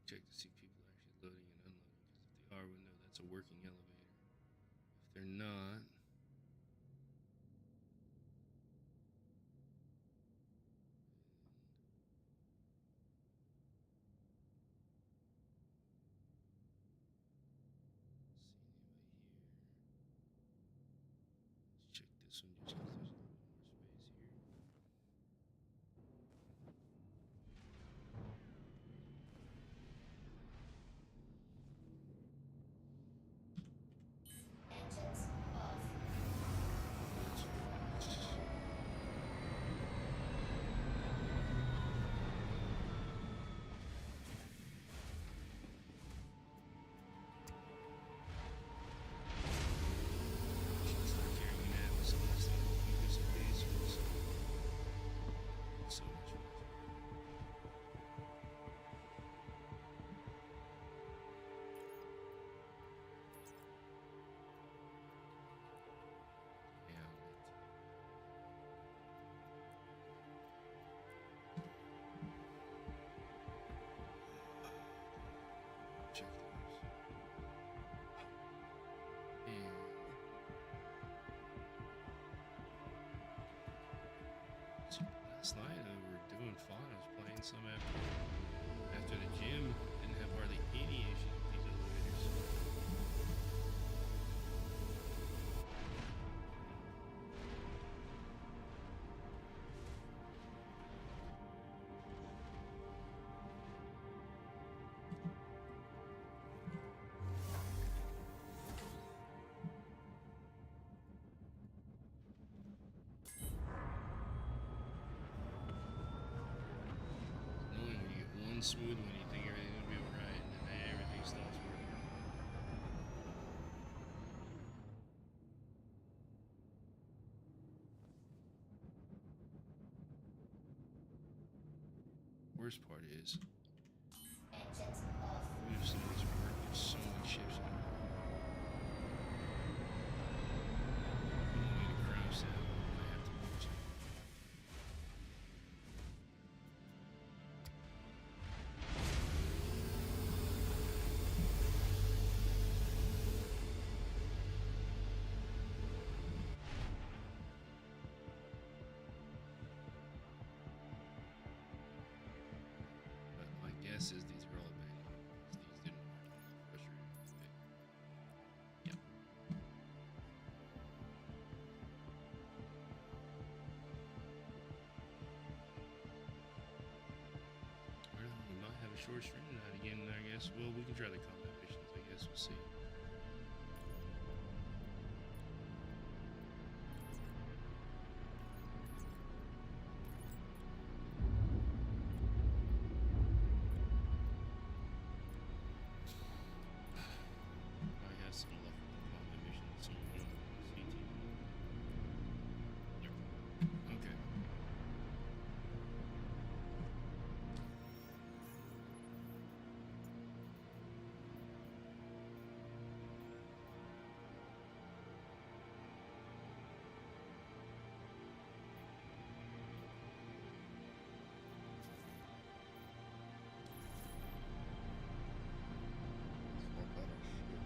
[SPEAKER 1] Check to see if people are actually loading and unloading. Because if they are, we'll know that's a working elevator. If they're not, let's check this one just because there's a little bit more space here.
[SPEAKER 5] Engines off.
[SPEAKER 1] Start carrying that with some of this stuff. Use some base ones. So much faster. Damn it. Check those. And see, last night we were doing fine. I was playing some after the gym. Didn't have hardly any issues with these elevators. Annoying when you get one smooth one, you think everything's gonna be alright, and then everything stops working. Worst part is,
[SPEAKER 5] Engines off.
[SPEAKER 1] we have some of this work. There's so many ships in there. We don't need to crouch down. I have to watch it. But my guess is these are all abandoned. These didn't work. Frustrating. Yep. Well, we might have a short stream tonight again, I guess. Well, we can try the combat missions, I guess. We'll see. I have some left with the combat mission. Some of them CT. Yep. Okay.
[SPEAKER 3] It's not that shit.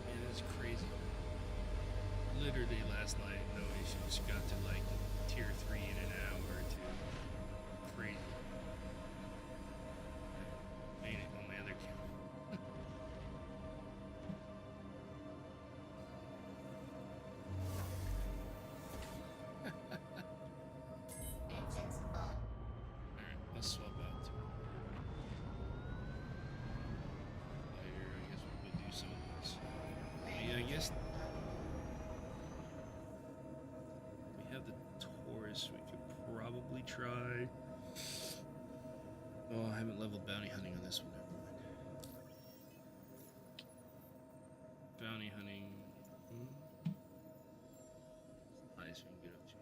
[SPEAKER 1] Man, that's crazy. Literally last night, no issues. Got to like tier 3 in an hour or two. Crazy. Made it on my other account.
[SPEAKER 5] Engines on.
[SPEAKER 1] Alright, let's swap out to lighter. I guess we'll go do some of this. Yeah, I guess we have the Taurus. We could probably try. Oh, I haven't leveled bounty hunting on this one. Never mind. Bounty hunting. Highest we can get up to.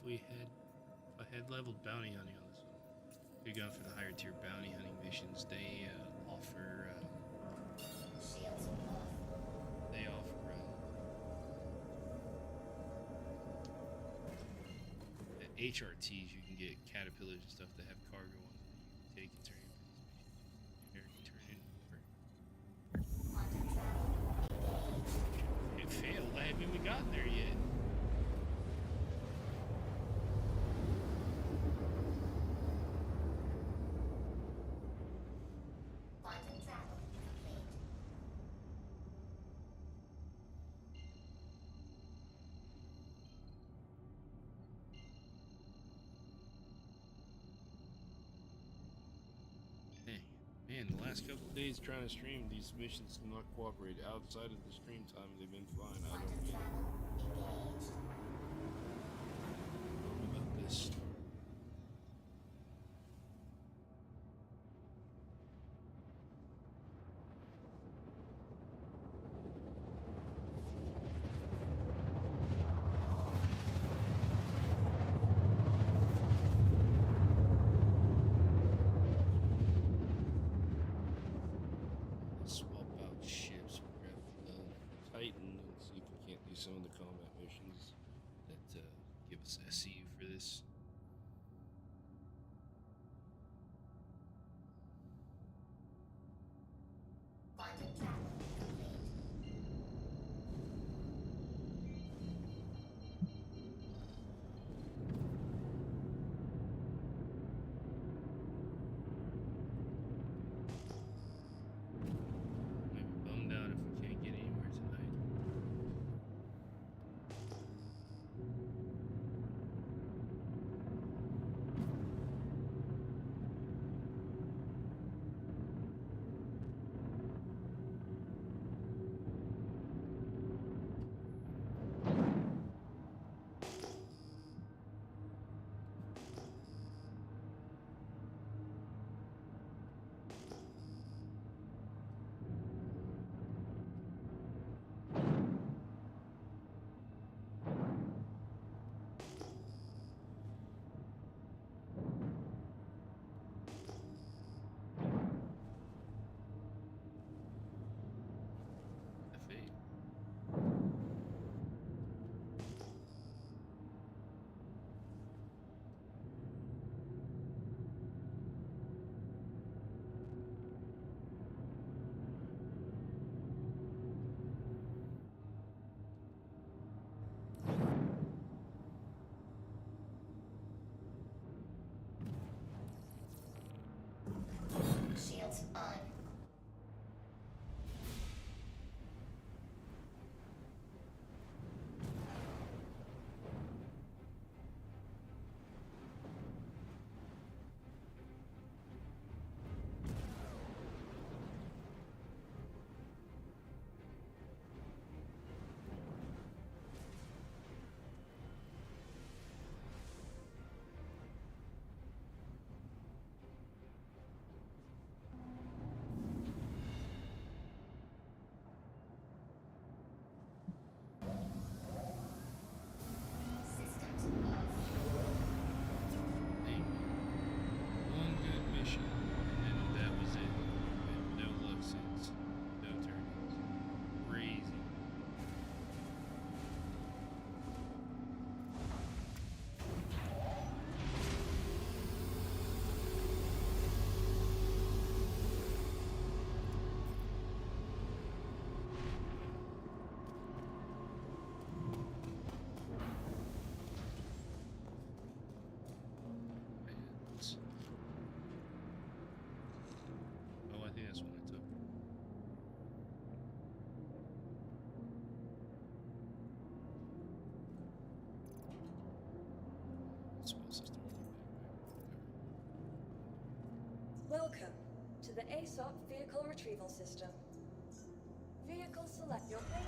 [SPEAKER 1] if I had leveled bounty hunting on this one, we've gone for the higher tier bounty hunting missions. They offer
[SPEAKER 5] Shields off.
[SPEAKER 1] at HRTs. You can get caterpillars and stuff that have cargo on them that you can take and turn in for these missions. Or turn in for.
[SPEAKER 5] Quantum travel engaged.
[SPEAKER 1] It failed. I haven't even gotten there yet.
[SPEAKER 5] Quantum travel complete.
[SPEAKER 1] Dang. Man, the last couple of days trying to stream, these missions do not cooperate. Outside of the stream time, they've been fine. I don't
[SPEAKER 5] Quantum
[SPEAKER 1] get
[SPEAKER 5] travel engaged.
[SPEAKER 1] about this. Swap out ships, grab Titan, and see if we can't do some of the combat missions that give us SCU for this.
[SPEAKER 5] Quantum travel complete.
[SPEAKER 1] Maybe bummed out if we can't get anywhere tonight. F8.
[SPEAKER 5] Shields on. Systems off.
[SPEAKER 1] Dang. One good mission, and then that was it. We have no luck since. No turn-ins. Crazy. Bands. Oh, I think that's one I took. Spell system.
[SPEAKER 4] Welcome to the ASOP Vehicle Retrieval System. Vehicle select your base.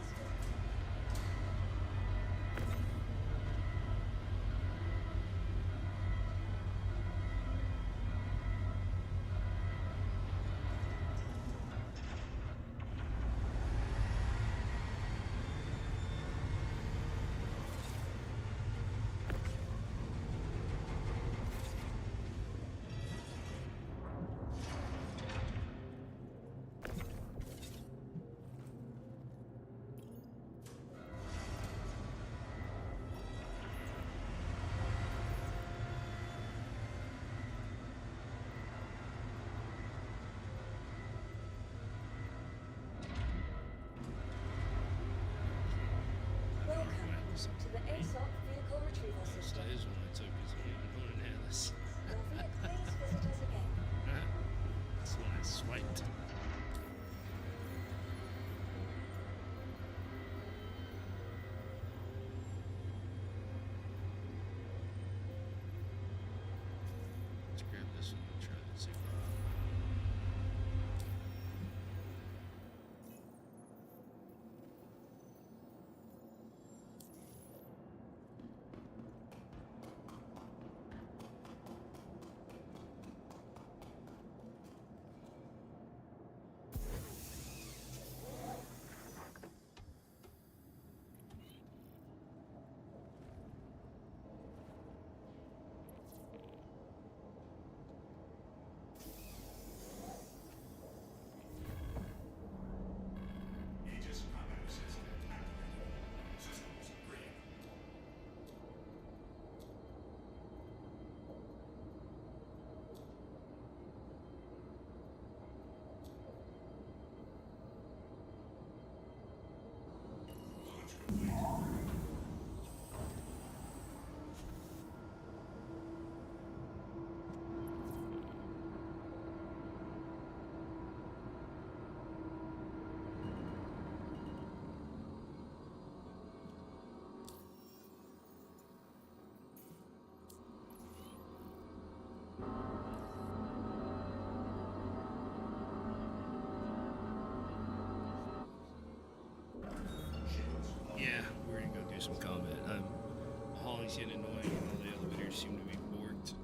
[SPEAKER 1] getting annoying and all the elevators seem to be borked.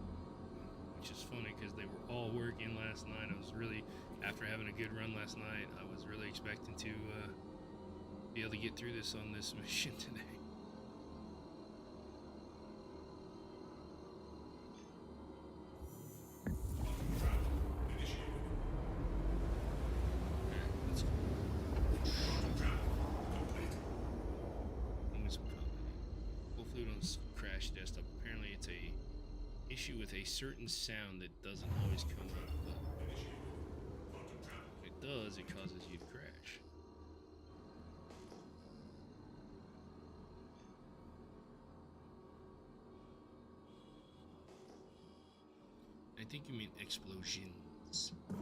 [SPEAKER 1] Which is funny because they were all working last night. I was really, after having a good run last night, I was really expecting to be able to get through this on this mission today. Let's go. I'm with some comedy. Hopefully we don't crash desktop. Apparently it's a issue with a certain sound that doesn't always come up, but when it does, it causes you to crash. I think you mean explosions. So we're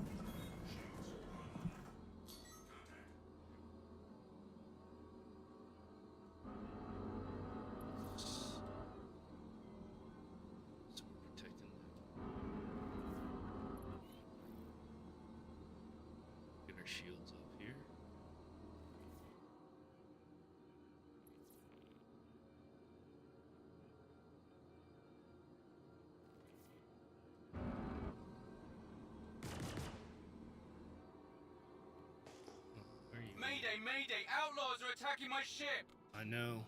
[SPEAKER 1] protecting that. Get our shields up here. Where are you?
[SPEAKER 6] Mayday, mayday! Outlaws are attacking my ship!
[SPEAKER 1] I know.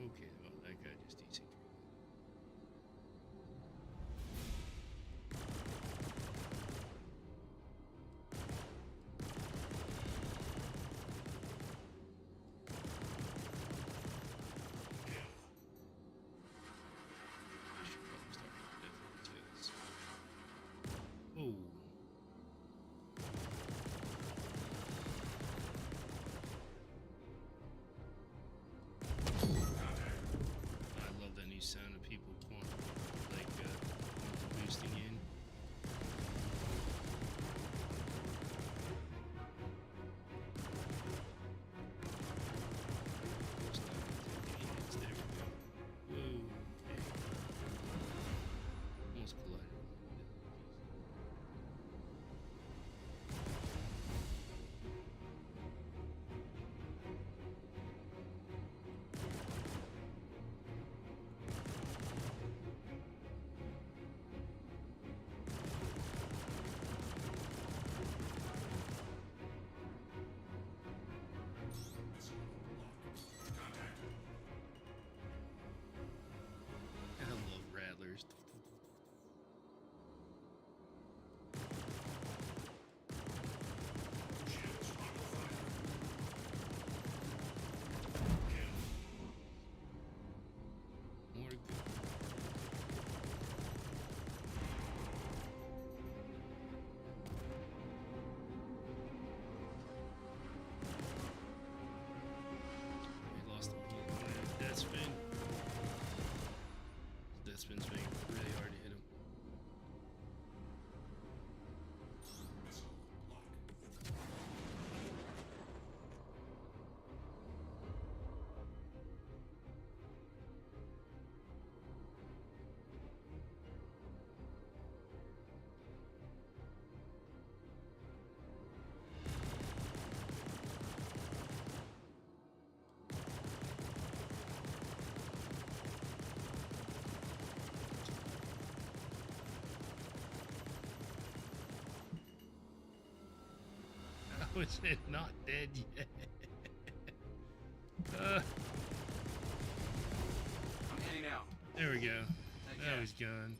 [SPEAKER 1] Okay, well, that guy just DC. Oh. I love that new sound of people boosting in. There we go. Whoa. Okay. Almost collided. I love rattlers. More to go. We lost the death spin. Death spin's being really hard to hit him. How is it not dead yet?
[SPEAKER 6] I'm heading out.
[SPEAKER 1] There we go.
[SPEAKER 6] Take
[SPEAKER 1] Now
[SPEAKER 6] care.
[SPEAKER 1] he's gone.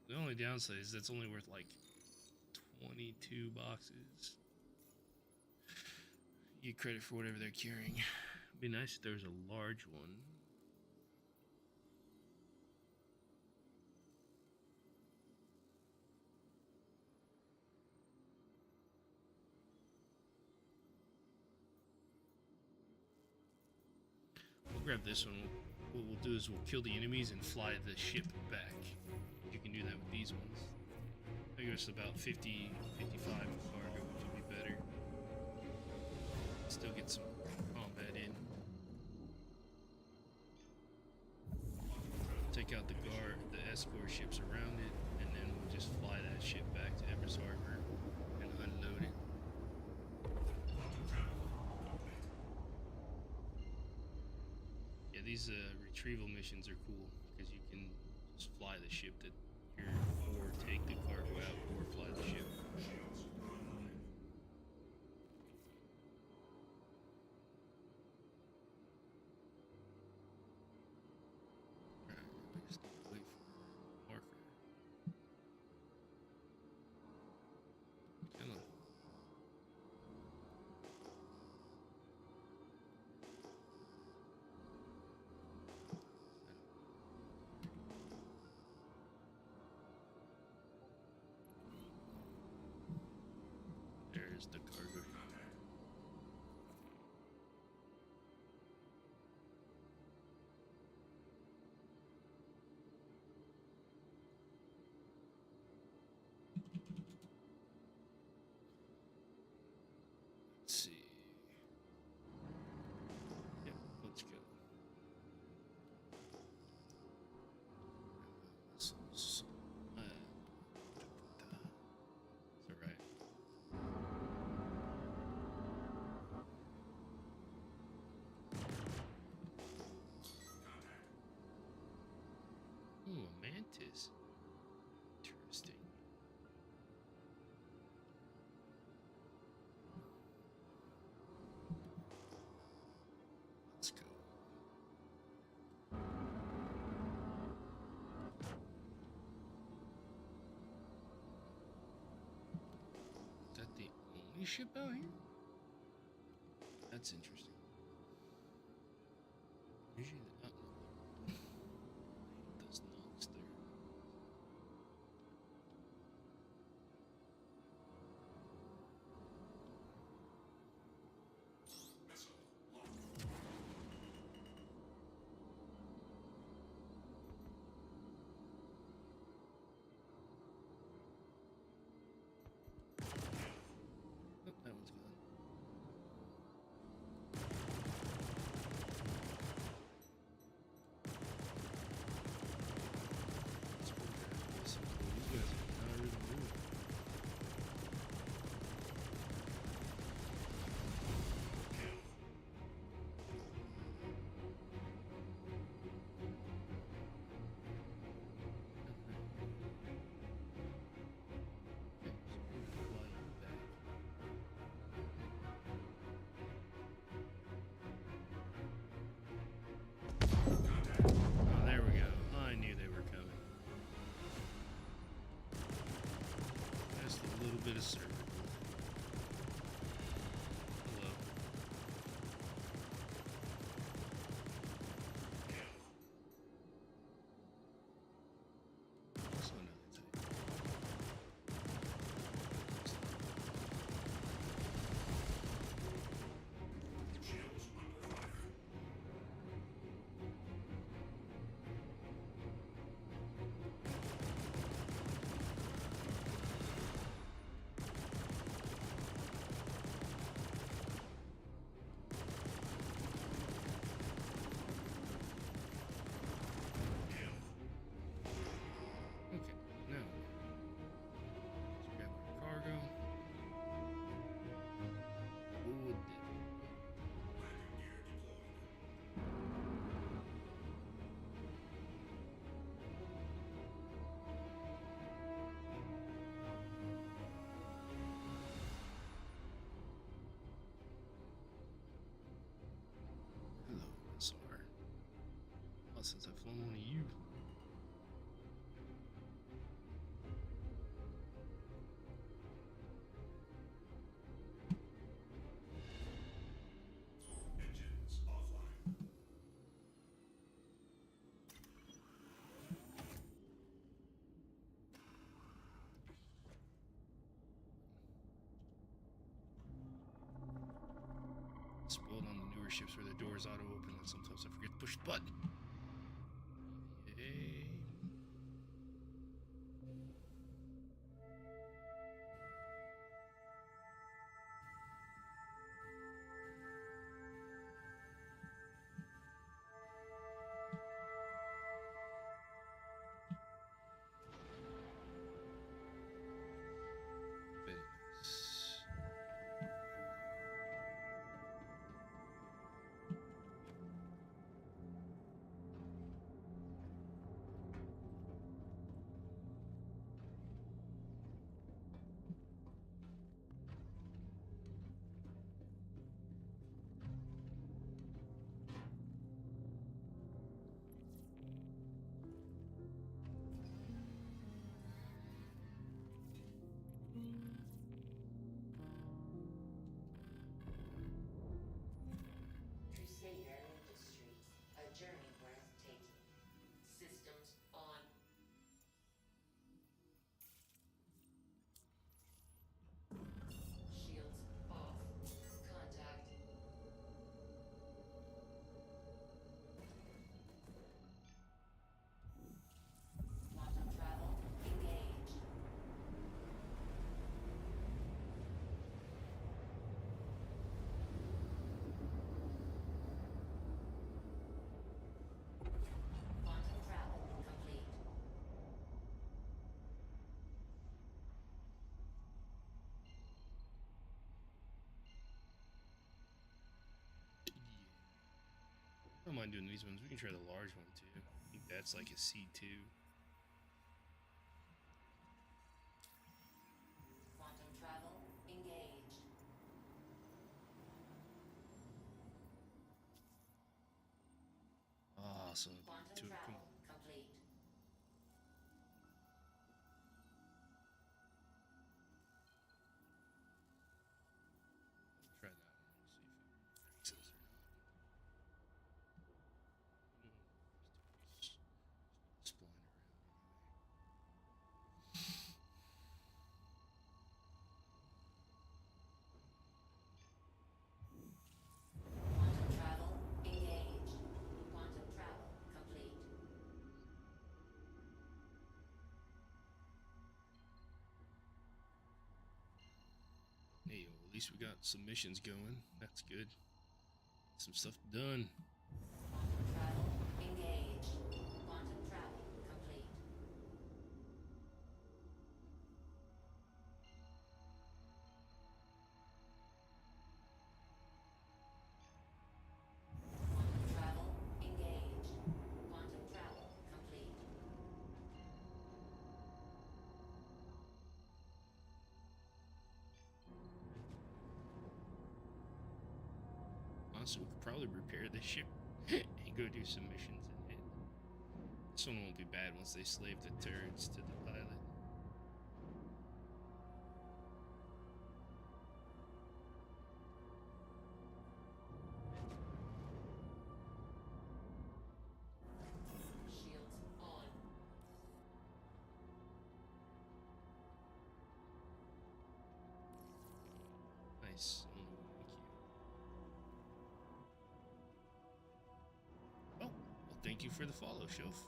[SPEAKER 1] The only downside is that's only worth like 22 boxes. You get credit for whatever they're carrying. It'd be nice if there was a large one. grab this one. What we'll do is we'll kill the enemies and fly the ship back. You can do that with these ones. I guess about 50, 55 cargo, which would be better. Still get some combat in. Take out the escort ships around it, and then we'll just fly that ship back to Everest Harbor and unload it. Yeah, these retrieval missions are cool because you can just fly the ship that you're, or take the cargo out, or fly the ship. Just wait for warfare. Come on. There's the cargo. Let's see. Yep, let's go. It's alright. Ooh, a mantis. Interesting. Let's go. Is that the only ship out here? That's interesting. Usually those knocks there. Oh, that one's gone. These guys are not really moving. Oh, there we go. I knew they were coming. Just a little bit of server. Hello. So another type. Okay, now let's grab our cargo. Ooh, hello, SR. Oh, since I've flown one of you. Spoiled on the newer newer ships where the doors auto open, and sometimes I forget to push the button. Yay. Very nice.
[SPEAKER 5] Crusader Industries, a journey worth taking. Systems on. Shields off. Contact. Quantum travel engaged. Quantum travel complete.
[SPEAKER 1] I don't mind doing these ones. We can try the large one too. I think that's like a C2.
[SPEAKER 5] Quantum travel engaged.
[SPEAKER 1] Awesome.
[SPEAKER 5] Quantum
[SPEAKER 1] Two, come
[SPEAKER 5] travel
[SPEAKER 1] on.
[SPEAKER 5] complete.
[SPEAKER 1] Try that one. We'll see if it fixes or not. Spline around anyway.
[SPEAKER 5] Quantum travel engaged. Quantum travel complete.
[SPEAKER 1] Hey, well, at least we got some missions going. That's good. Some stuff done.
[SPEAKER 5] Quantum travel engaged. Quantum travel complete. Quantum travel engaged. Quantum travel complete.
[SPEAKER 1] Honestly, we could probably repair this ship and go do some missions in it. This one won't be bad once they slave the turrets to the pilot.
[SPEAKER 5] Shields on.
[SPEAKER 1] Nice. Oh, thank you. Oh, well, thank you for the follow, Shelf.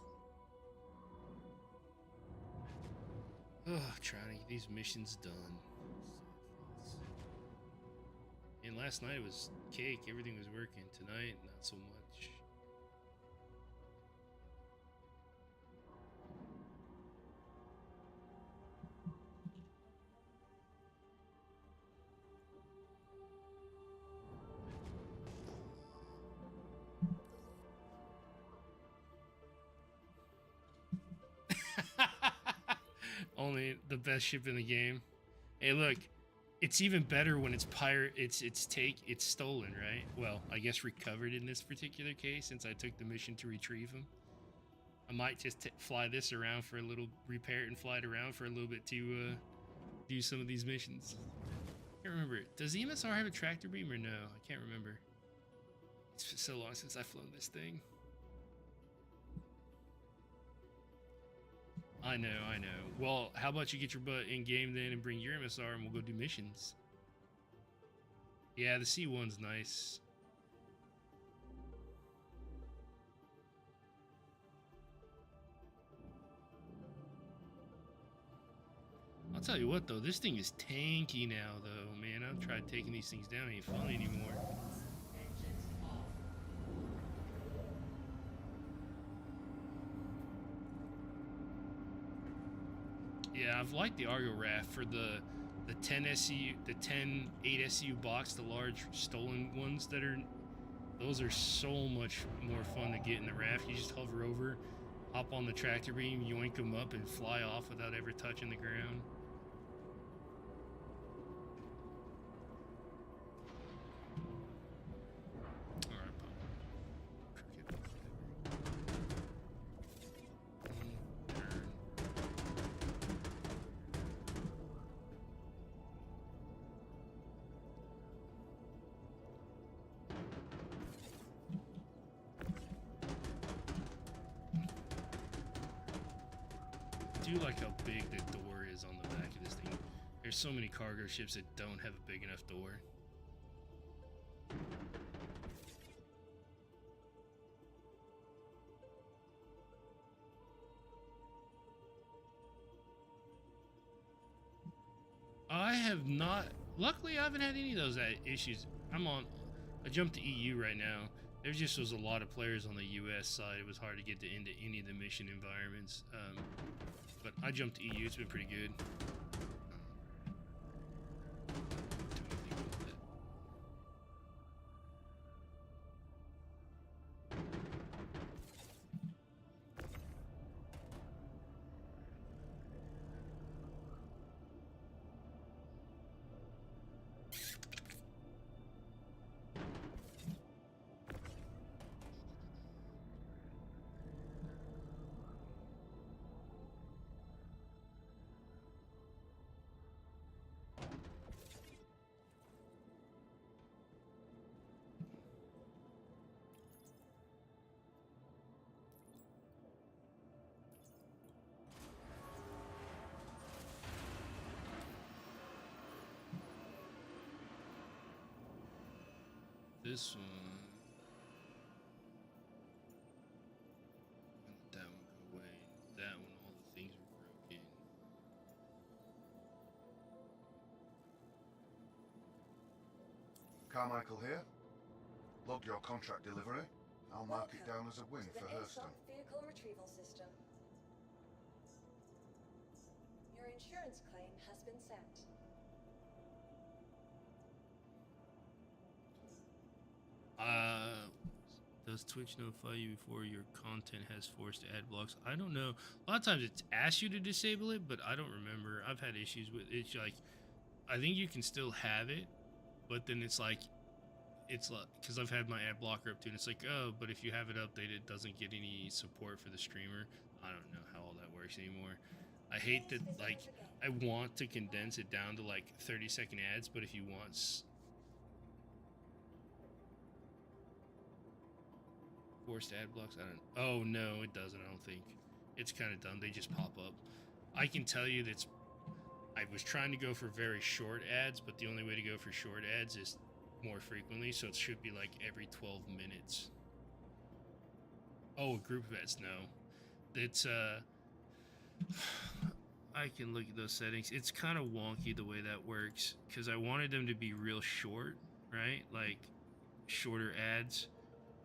[SPEAKER 1] Oh, trying to get these missions done. And last night was cake. Everything was working. Tonight, not so much. Only the best ship in the game. Hey, look, it's even better when it's pirate. It's stolen, right? Well, I guess recovered in this particular case, since I took the mission to retrieve them. I might just fly this around for a little, repair it and fly it around for a little bit to do some of these missions. I can't remember. Does the MSR have a tractor beam or no? I can't remember. It's been so long since I've flown this thing. I know. Well, how about you get your butt in game then and bring your MSR and we'll go do missions. Yeah, the C1's nice. I'll tell you what though, this thing is tanky now though, man. I've tried taking these things down, ain't fun anymore.
[SPEAKER 5] Engines off.
[SPEAKER 1] Yeah, I've liked the Argo Raft for the 10 SU, the 10 8 SU box, the large stolen ones that are, those are so much more fun to get in the raft. You just hover over, hop on the tractor beam, yoink them up, and fly off without ever touching the ground. Alright, Pop. Crooked, whatever. Turn. I do like how big the door is on the back of this thing. There's so many cargo ships that don't have a big enough door. I have not. Luckily, I haven't had any of those issues. I jumped to EU right now. There just was a lot of players on the US side. It was hard to get into any of the mission environments. But I jumped to EU. It's been pretty good. This one. Let that one go away. That one, all the things were broken.
[SPEAKER 3] Carmichael here. Logged your contract delivery. I'll mark it down as a win
[SPEAKER 4] to
[SPEAKER 3] for
[SPEAKER 4] the
[SPEAKER 3] Hurston.
[SPEAKER 4] ASOP vehicle retrieval system. Your insurance claim has been sent.
[SPEAKER 1] Does Twitch notify you before your content has forced ad blocks? I don't know. A lot of times it's asked you to disable it, but I don't remember. I've had issues with it. Like, I think you can still have it, but then it's like, because I've had my ad blocker up too, and it's like, oh, but if you have it updated, it doesn't get any support for the streamer. I don't know how all that works anymore. I hate that, like, I want to condense it down to like 30-second ads, but if you want forced ad blocks, I don't. Oh no, it doesn't. I don't think. It's kind of dumb. They just pop up. I can tell you that I was trying to go for very short ads, but the only way to go for short ads is more frequently, so it should be like every 12 minutes. Oh, group of ads, no. It's I can look at those settings. It's kind of wonky the way that works, because I wanted them to be real short, right? Like shorter ads,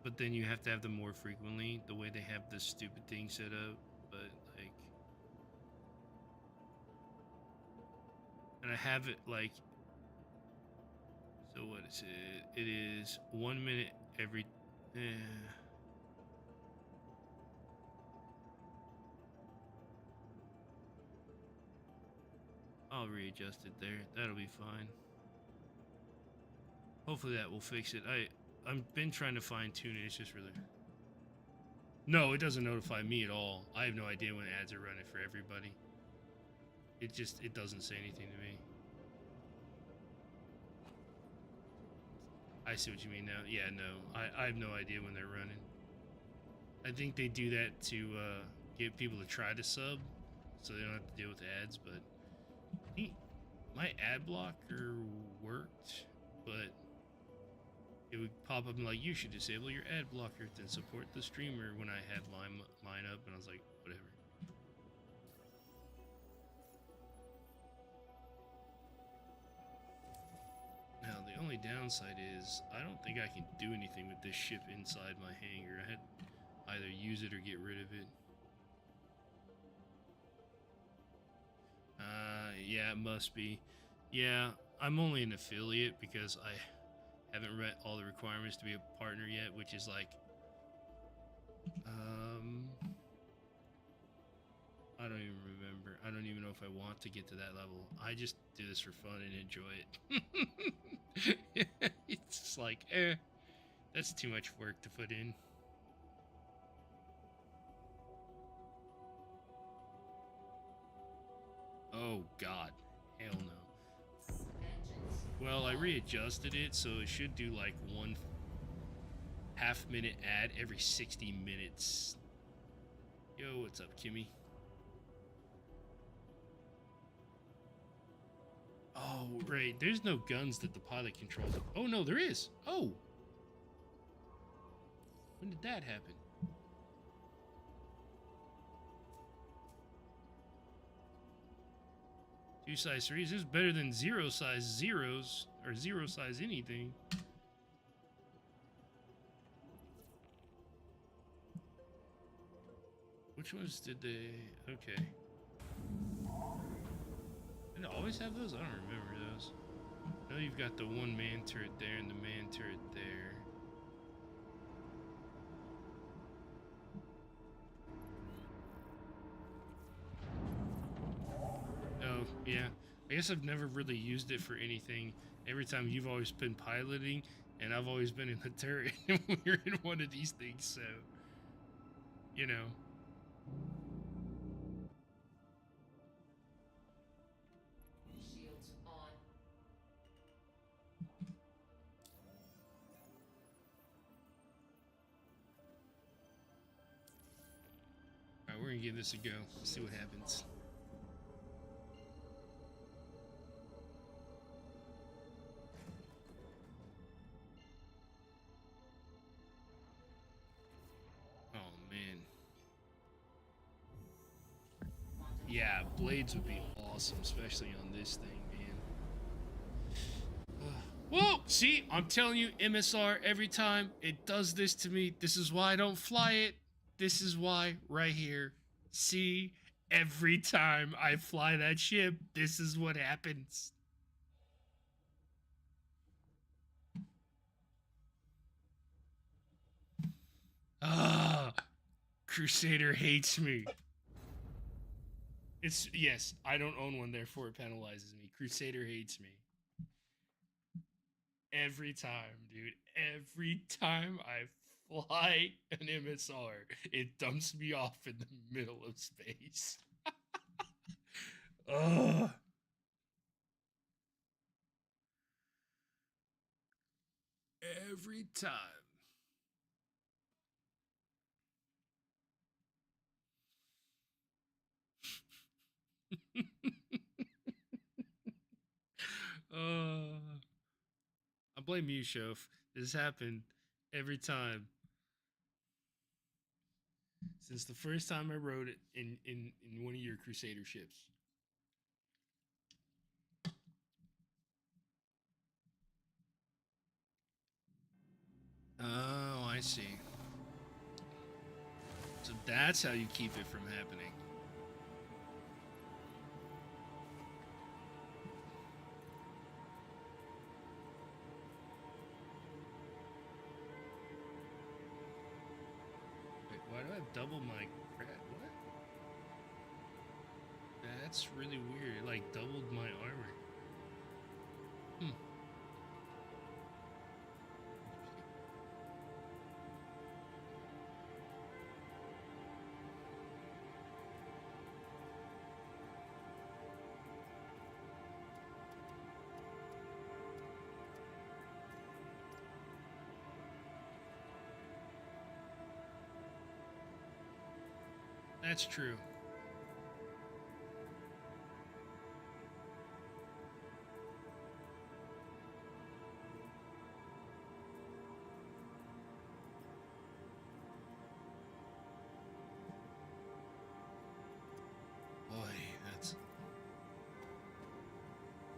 [SPEAKER 1] but then you have to have them more frequently, the way they have this stupid thing set up. But like, and I have it like, so what is it? It is 1 minute every. I'll readjust it there. That'll be fine. Hopefully that will fix it. I've been trying to fine tune it. It's just really. No, it doesn't notify me at all. I have no idea when ads are running for everybody. It doesn't say anything to me. I see what you mean now. Yeah, no, I have no idea when they're running. I think they do that to get people to try to sub, so they don't have to deal with ads. But my ad blocker worked, but it would pop up and like, you should disable your ad blocker, then support the streamer when I had mine up, and I was like, whatever. The only downside is I don't think I can do anything with this ship inside my hangar. I had either use it or get rid of it. Yeah, it must be. Yeah, I'm only an affiliate because I haven't met all the requirements to be a partner yet, which is like, I don't even remember. I don't even know if I want to get to that level. I just do this for fun and enjoy it. It's just like, that's too much work to put in. Oh God, hell no.
[SPEAKER 5] Engines.
[SPEAKER 1] Well, I readjusted it, so it should do like 1.5 minute ad every 60 minutes. Yo, what's up, Kimmy? Oh, right. There's no guns that the pilot controls. Oh, no, there is. Oh. When did that happen? Two size threes is better than zero size zeros or zero size anything. Which ones did they? Okay. Did it always have those? I don't remember those. I know you've got the one man turret there and the man turret there. Oh, yeah. I guess I've never really used it for anything. Every time you've always been piloting, and I've always been in the turret, and we're in one of these things, so... You know.
[SPEAKER 5] Shields on.
[SPEAKER 1] Alright, we're gonna give this a go. See what happens. Oh, man. Yeah, blades would be awesome, especially on this thing, man. Whoa! See, I'm telling you, MSR, every time it does this to me, this is why I don't fly it. This is why, right here. See, every time I fly that ship, this is what happens. Ah, Crusader hates me. It's, yes, I don't own one, therefore it penalizes me. Crusader hates me. Every time, dude. Every time I fly an MSR, it dumps me off in the middle of space. Ugh. Every time. I blame you, Shof. This happened every time. Since the first time I wrote it in one of your Crusader ships. Oh, I see. So that's how you keep it from happening. Wait, why do I have double my credit? What? That's really weird. It like doubled my armor. Hmm. That's true. Boy, that's...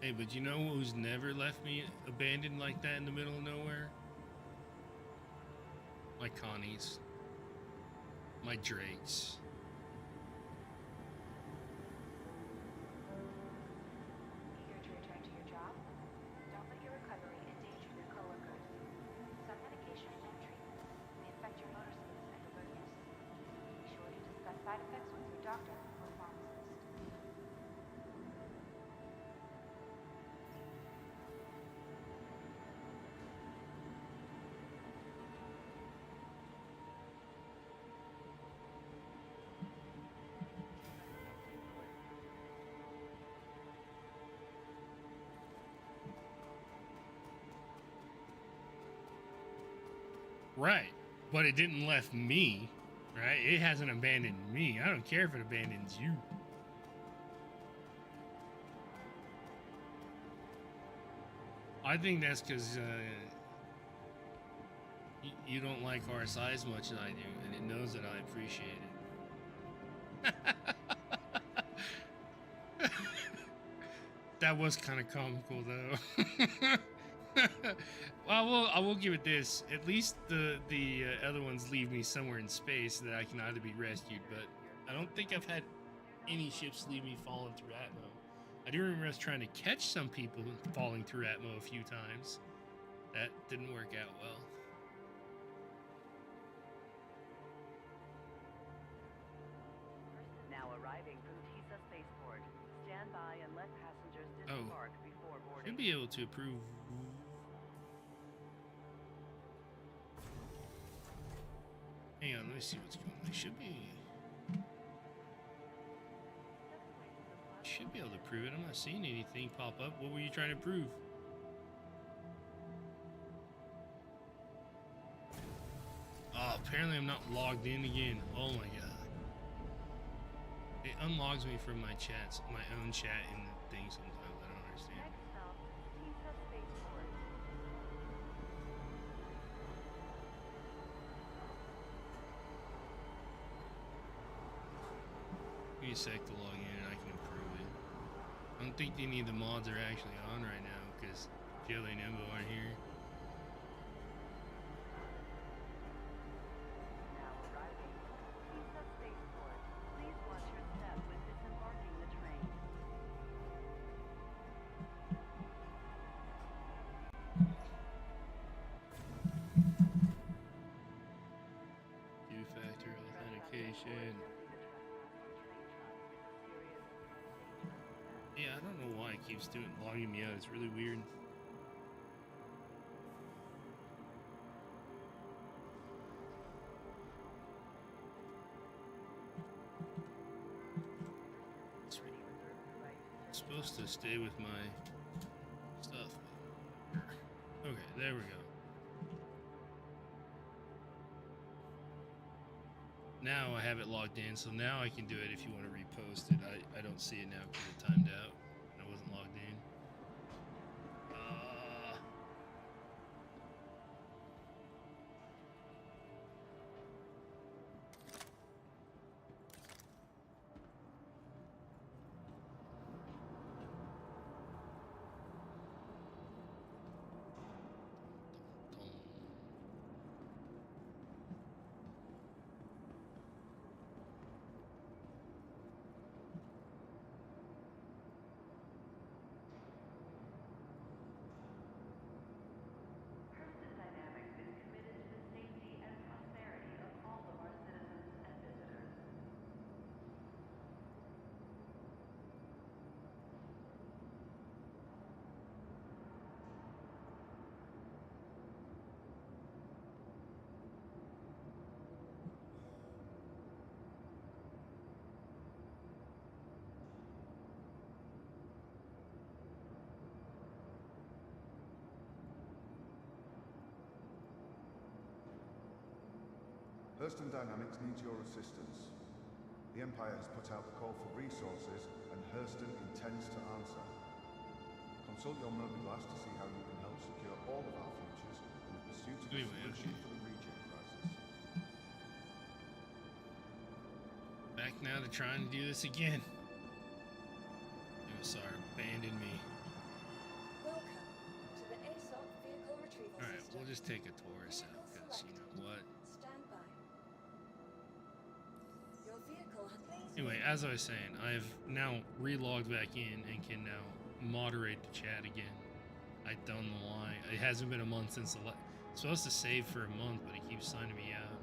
[SPEAKER 1] Hey, but you know who's never left me abandoned like that in the middle of nowhere? My Connies. My Drakes.
[SPEAKER 7] Eager to return to your job? Don't let your recovery endanger your coworkers. Some medications and treatments may affect your motor skills and alert use. Be sure to discuss side effects with your doctor or pharmacist.
[SPEAKER 1] Right. But it didn't left me. Right? It hasn't abandoned me. I don't care if it abandons you. I think that's because you don't like RSI as much as I do, and it knows that I appreciate it. That was kind of comical, though. Well, I will give it this. At least the other ones leave me somewhere in space that I can either be rescued, but I don't think I've had any ships leave me falling through Atmo. I do remember us trying to catch some people falling through Atmo a few times. That didn't work out well.
[SPEAKER 2] Now arriving from TISA Spaceport. Stand by and let passengers disembark before boarding.
[SPEAKER 1] Should be able to approve. Hang on, let me see what's going on. Should be able to prove it. I'm not seeing anything pop up. What were you trying to prove? Oh, apparently I'm not logged in again. Oh my god. It unlogs me from my chats, my own chat in the thing sometimes. I don't understand.
[SPEAKER 2] Next stop, TISA Spaceport.
[SPEAKER 1] Give me a sec to log in and I can improve it. I don't think any of the mods are actually on right now because Jelly and Embo aren't here.
[SPEAKER 2] Now arriving. TISA Spaceport. Please watch your step when disembarking the train.
[SPEAKER 1] Two-factor authentication. Yeah, I don't know why it keeps logging me out. It's really weird. It's supposed to stay with my stuff. Okay, there we go. Now I have it logged in, so now I can do it if you want to repost it. I don't see it now because it timed out. I wasn't logged in.
[SPEAKER 2] Hurston Dynamics is committed to the safety and prosperity of all of our citizens and visitors.
[SPEAKER 3] Hurston Dynamics needs your assistance. The Empire has put out the call for resources, and Hurston intends to answer. Consult your Murphy glass to see how you can help secure all of our futures in the pursuit of a solution for the reject crisis.
[SPEAKER 1] Back now to trying to do this again. Sorry, abandoned me. just take a Taurus out, because you know what?
[SPEAKER 4] Stand by. Your vehicle has
[SPEAKER 1] Anyway, as I was saying, I've now re-logged back in and can now moderate the chat again. I don't know why. It hasn't been a month since the supposed to save for a month, but it keeps signing me out.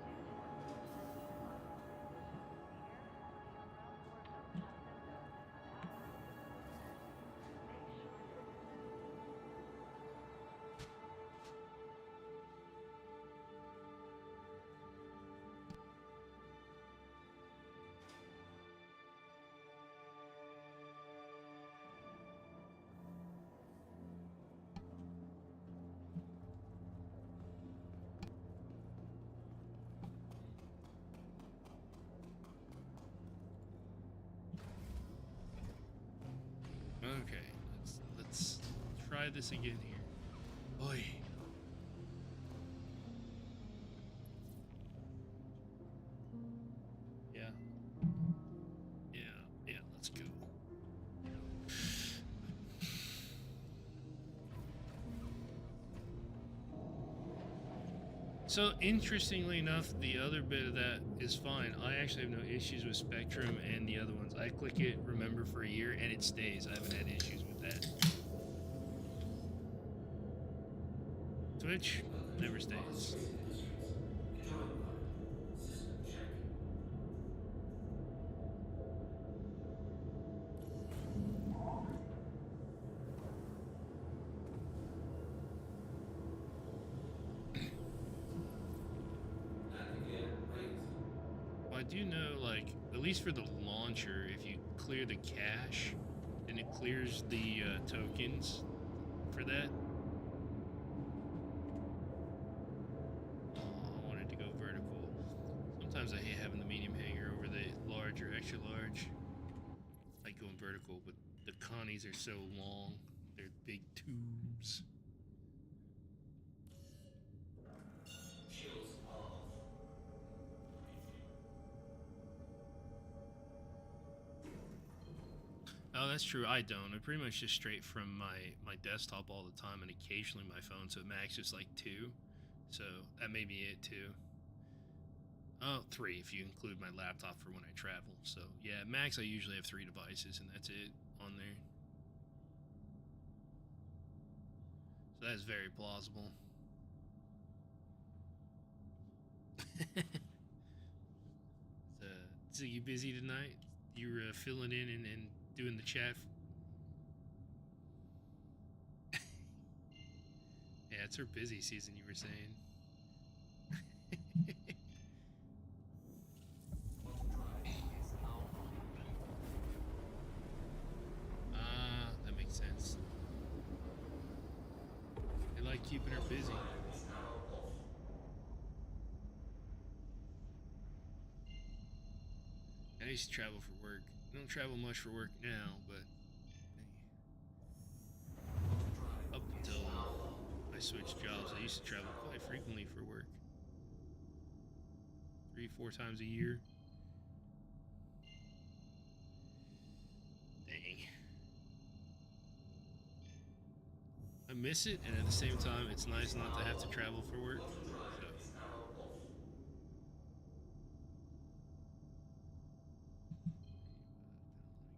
[SPEAKER 1] Okay, let's try this again here. Oi. Yeah. Yeah, let's go. So interestingly enough, the other bit of that is fine. I actually have no issues with Spectrum and the other ones. I click it, remember for a year, and it stays. I haven't had issues with that. Twitch never stays. I do know, like, at least for the launcher, if you clear the cache, then it clears the tokens for that. Oh, I wanted to go vertical. Sometimes I hate having the medium hanger over the large or extra large. I like going vertical, but the Connies are so long. They're big tubes. Oh, that's true. I don't. I pretty much just straight from my desktop all the time, and occasionally my phone. So max is like 2. So that may be it too. Oh, 3 if you include my laptop for when I travel. So yeah, max I usually have 3 devices, and that's it on there. So that's very plausible. So you busy tonight? You're filling in and doing the chat. Yeah, it's her busy season, you were saying. Ah, that makes sense. They like keeping her busy. I used to travel for work. I don't travel much for work now, but up until I switched jobs, I used to travel quite frequently for work. 3-4 times a year. Dang. I miss it, and at the same time, it's nice not to have to travel for work. So.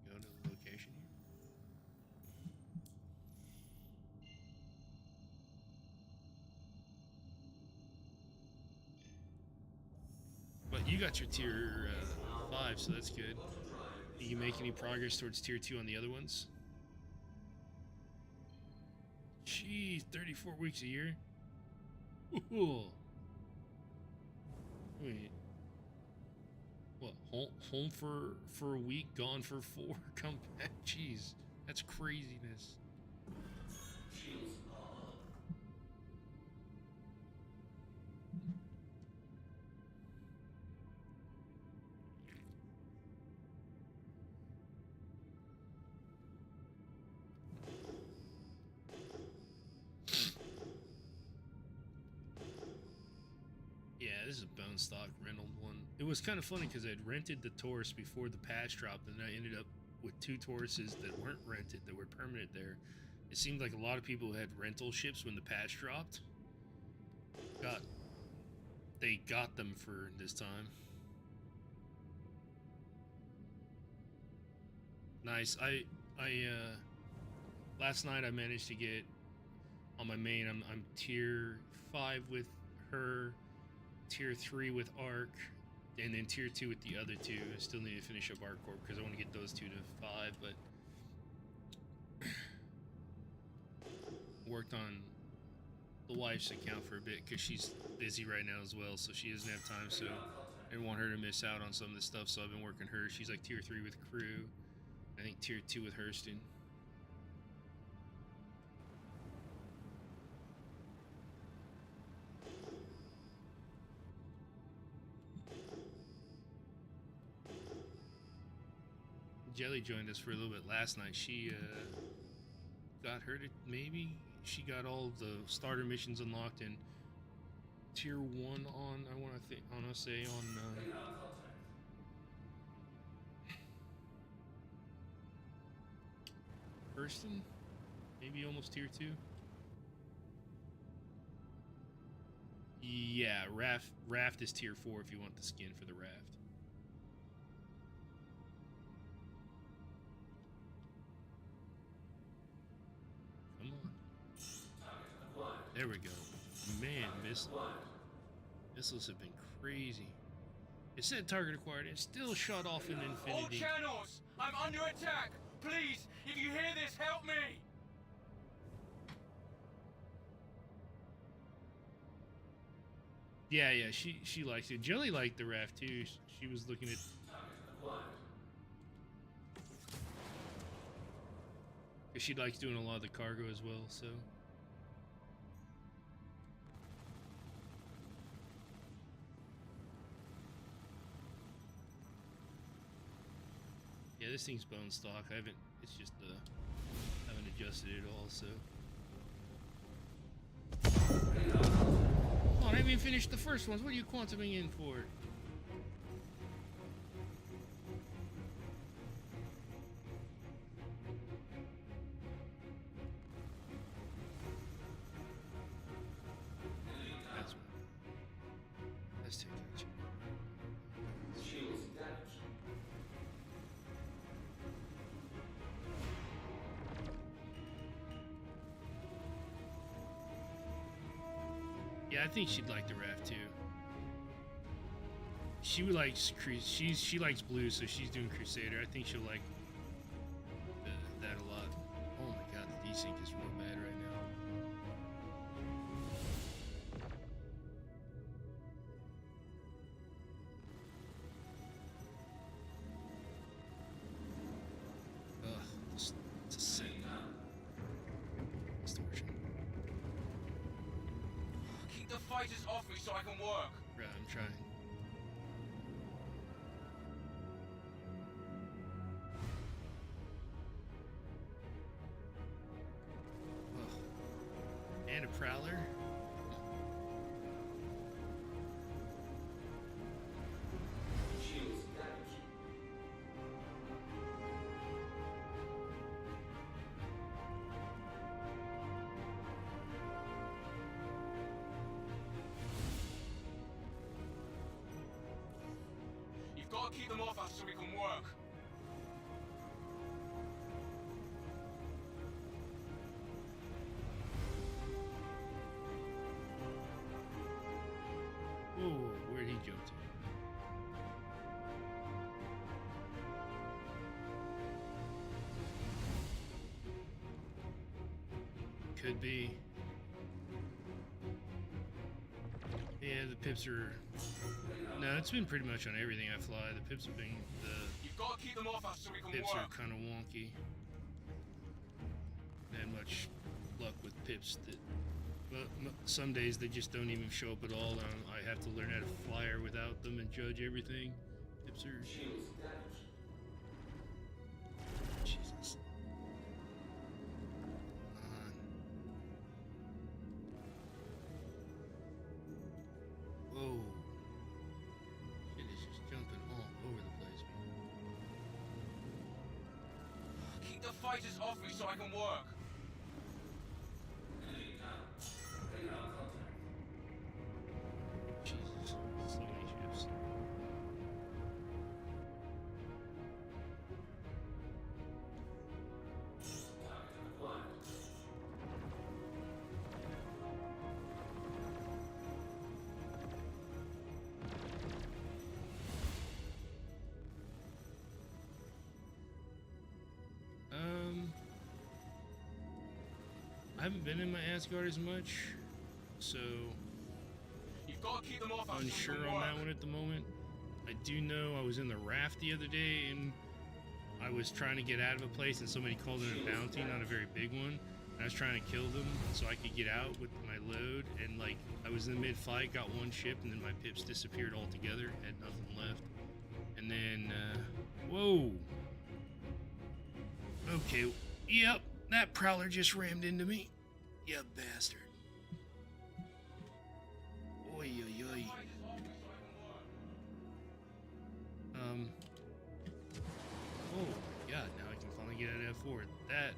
[SPEAKER 1] Go to the location here. But you got your tier 5, so that's good. Did you make any progress towards tier 2 on the other ones? Jeez, 34 weeks a year? Ooh. Wait. What? Home for a week, gone for 4, come back? Jeez, that's craziness. Yeah, this is a bone stock rental one. It was kind of funny because I'd rented the Taurus before the patch dropped, and I ended up with 2 Tauruses that weren't rented, that were permanent there. It seemed like a lot of people had rental ships when the patch dropped. they got them for this time. Nice. I last night I managed to get on my main. I'm tier 5 with her, tier 3 with Arc, and then tier 2 with the other two. I still need to finish up Arc Corp because I want to get those two to 5, but worked on the wife's account for a bit because she's busy right now as well, so she doesn't have time, so I didn't want her to miss out on some of this stuff, so I've been working her. She's like tier 3 with Crew, I think tier 2 with Hurston. Jelly joined us for a little bit last night. She got her to maybe she got all the starter missions unlocked in tier 1 on I want to say on Hurston, maybe almost tier 2. Yeah, Raft is tier 4 if you want the skin for the Raft. Come on. There we go. Man, missiles have been crazy. It said target acquired. It still shot off in
[SPEAKER 6] All
[SPEAKER 1] infinity.
[SPEAKER 6] channels! I'm under attack! Please, if you hear this, help me!
[SPEAKER 1] Yeah, she likes it. Jelly liked the Raft too. She was looking at. Cause she likes doing a lot of the cargo as well, so. Yeah, this thing's bone stock. It's just haven't adjusted it all, so. Oh, I haven't even finished the first ones. What are you quantuming in for? Let's take that. Yeah, I think she'd like the Raft too. She likes she likes blue, so she's doing Crusader. I think she'll like that a lot. Oh my god, the desync is real bad right now. Ugh, it's a sin. Distortion.
[SPEAKER 6] Keep the fighters off me so I can work.
[SPEAKER 1] Right, I'm trying. Ugh. And a Prowler.
[SPEAKER 6] You've got to keep them off us so we can work.
[SPEAKER 1] Whoa, where'd he jump to? Could be. Yeah, the pips are. No, it's been pretty much on everything I fly. The pips have been.
[SPEAKER 6] You've got to keep them off us so we
[SPEAKER 1] The
[SPEAKER 6] can
[SPEAKER 1] pips are
[SPEAKER 6] work.
[SPEAKER 1] kind of wonky. Not had much luck with pips. But some days they just don't even show up at all. I have to learn how to flyer without them and judge everything. Pips are. Jesus. Come on. Whoa. Shit is just jumping all over the place, man.
[SPEAKER 6] Keep the fighters off me so I can work.
[SPEAKER 1] haven't been in my Asgard as much, so
[SPEAKER 6] You've got to keep them off us.
[SPEAKER 1] unsure on that one at the moment. I do know I was in the raft the other day and I was trying to get out of a place and somebody called in a bounty, not a very big one. And I was trying to kill them so I could get out with my load, and like I was in the mid-fight, got one ship, and then my pips disappeared altogether, had nothing left. And then, whoa. Okay, yep, that prowler just rammed into me. You bastard. Oi, oi, oi. Oh my god, now I can finally get out of F4. That.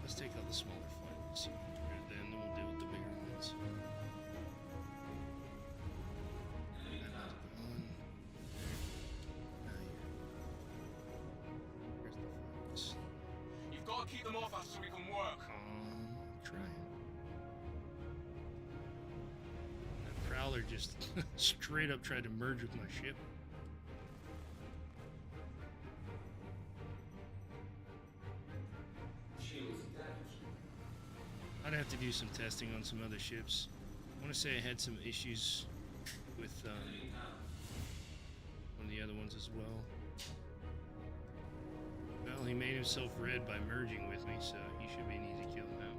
[SPEAKER 1] Let's take out the smaller fights. And then we'll deal with the bigger ones. That one's gone. There. Now you're. Where's the fights?
[SPEAKER 6] You've got to keep them off us so we can work.
[SPEAKER 1] Trying. That prowler just straight up tried to merge with my ship. I'd have to do some testing on some other ships. I want to say I had some issues with one of the other ones as well. Well, he made himself red by merging with me, so he should be an easy kill now.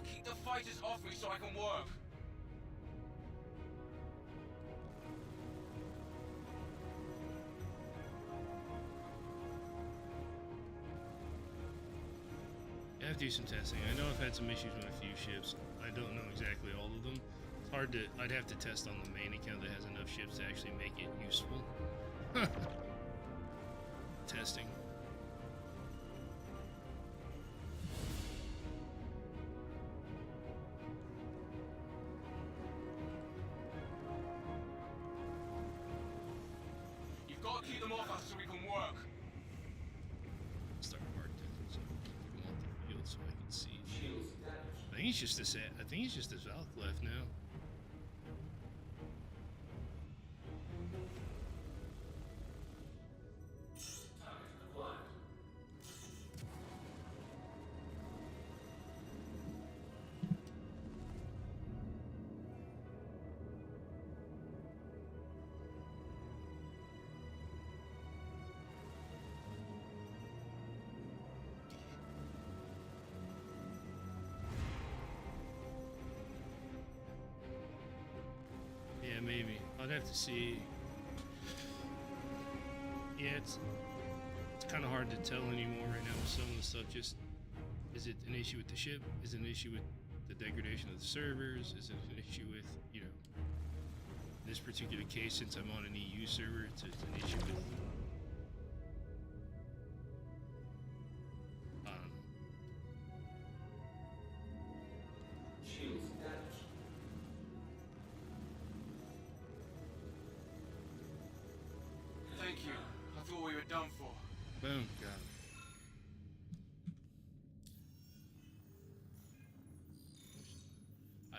[SPEAKER 6] Keep the fighters off me so I can work.
[SPEAKER 1] I have to do some testing. I know I've had some issues with a few ships. I don't know exactly all of them. It's hard to... I'd have to test on the main account that has enough ships to actually make it useful. Testing.
[SPEAKER 6] You've got to keep them off us so we can work.
[SPEAKER 1] Start mark testing so I can off the field so I can see. I think it's just this. I think it's just this Valk left now. Yeah, maybe. I'd have to see. Yeah, it's kind of hard to tell anymore right now with some of the stuff. Just, is it an issue with the ship? Is it an issue with the degradation of the servers? Is it an issue with, you know, in this particular case, since I'm on an EU server, it's an issue with, I don't know.
[SPEAKER 6] Thank you. I thought we were done for.
[SPEAKER 1] Boom, got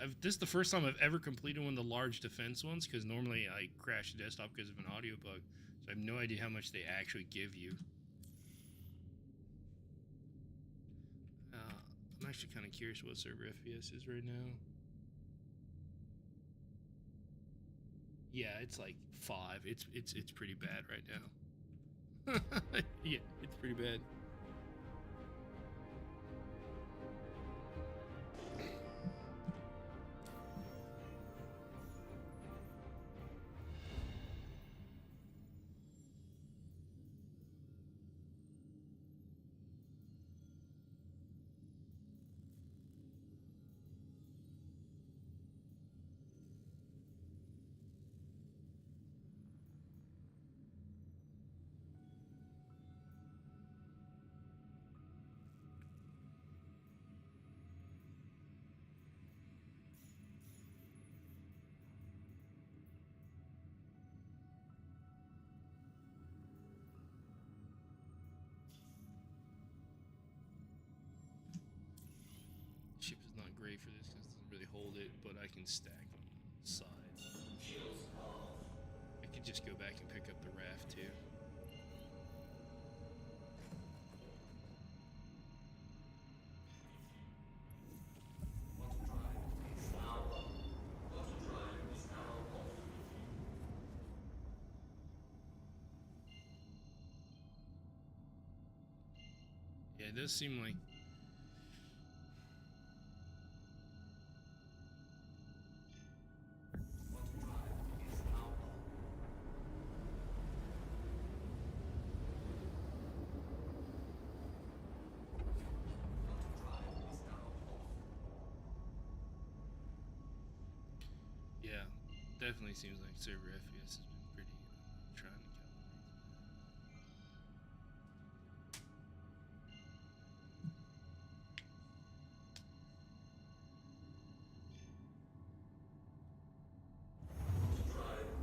[SPEAKER 1] it. This is the first time I've ever completed one of the large defense ones, because normally I crash the desktop because of an audio bug. So I have no idea how much they actually give you. I'm actually kind of curious what server FPS is right now. Yeah, it's like 5. It's pretty bad right now. Yeah, it's pretty bad. Ship is not great for this because it doesn't really hold it, but I can stack on the side. I could just go back and pick up the raft too. Yeah, it does seem like yeah, definitely seems like server FPS has been pretty trying to calibrate.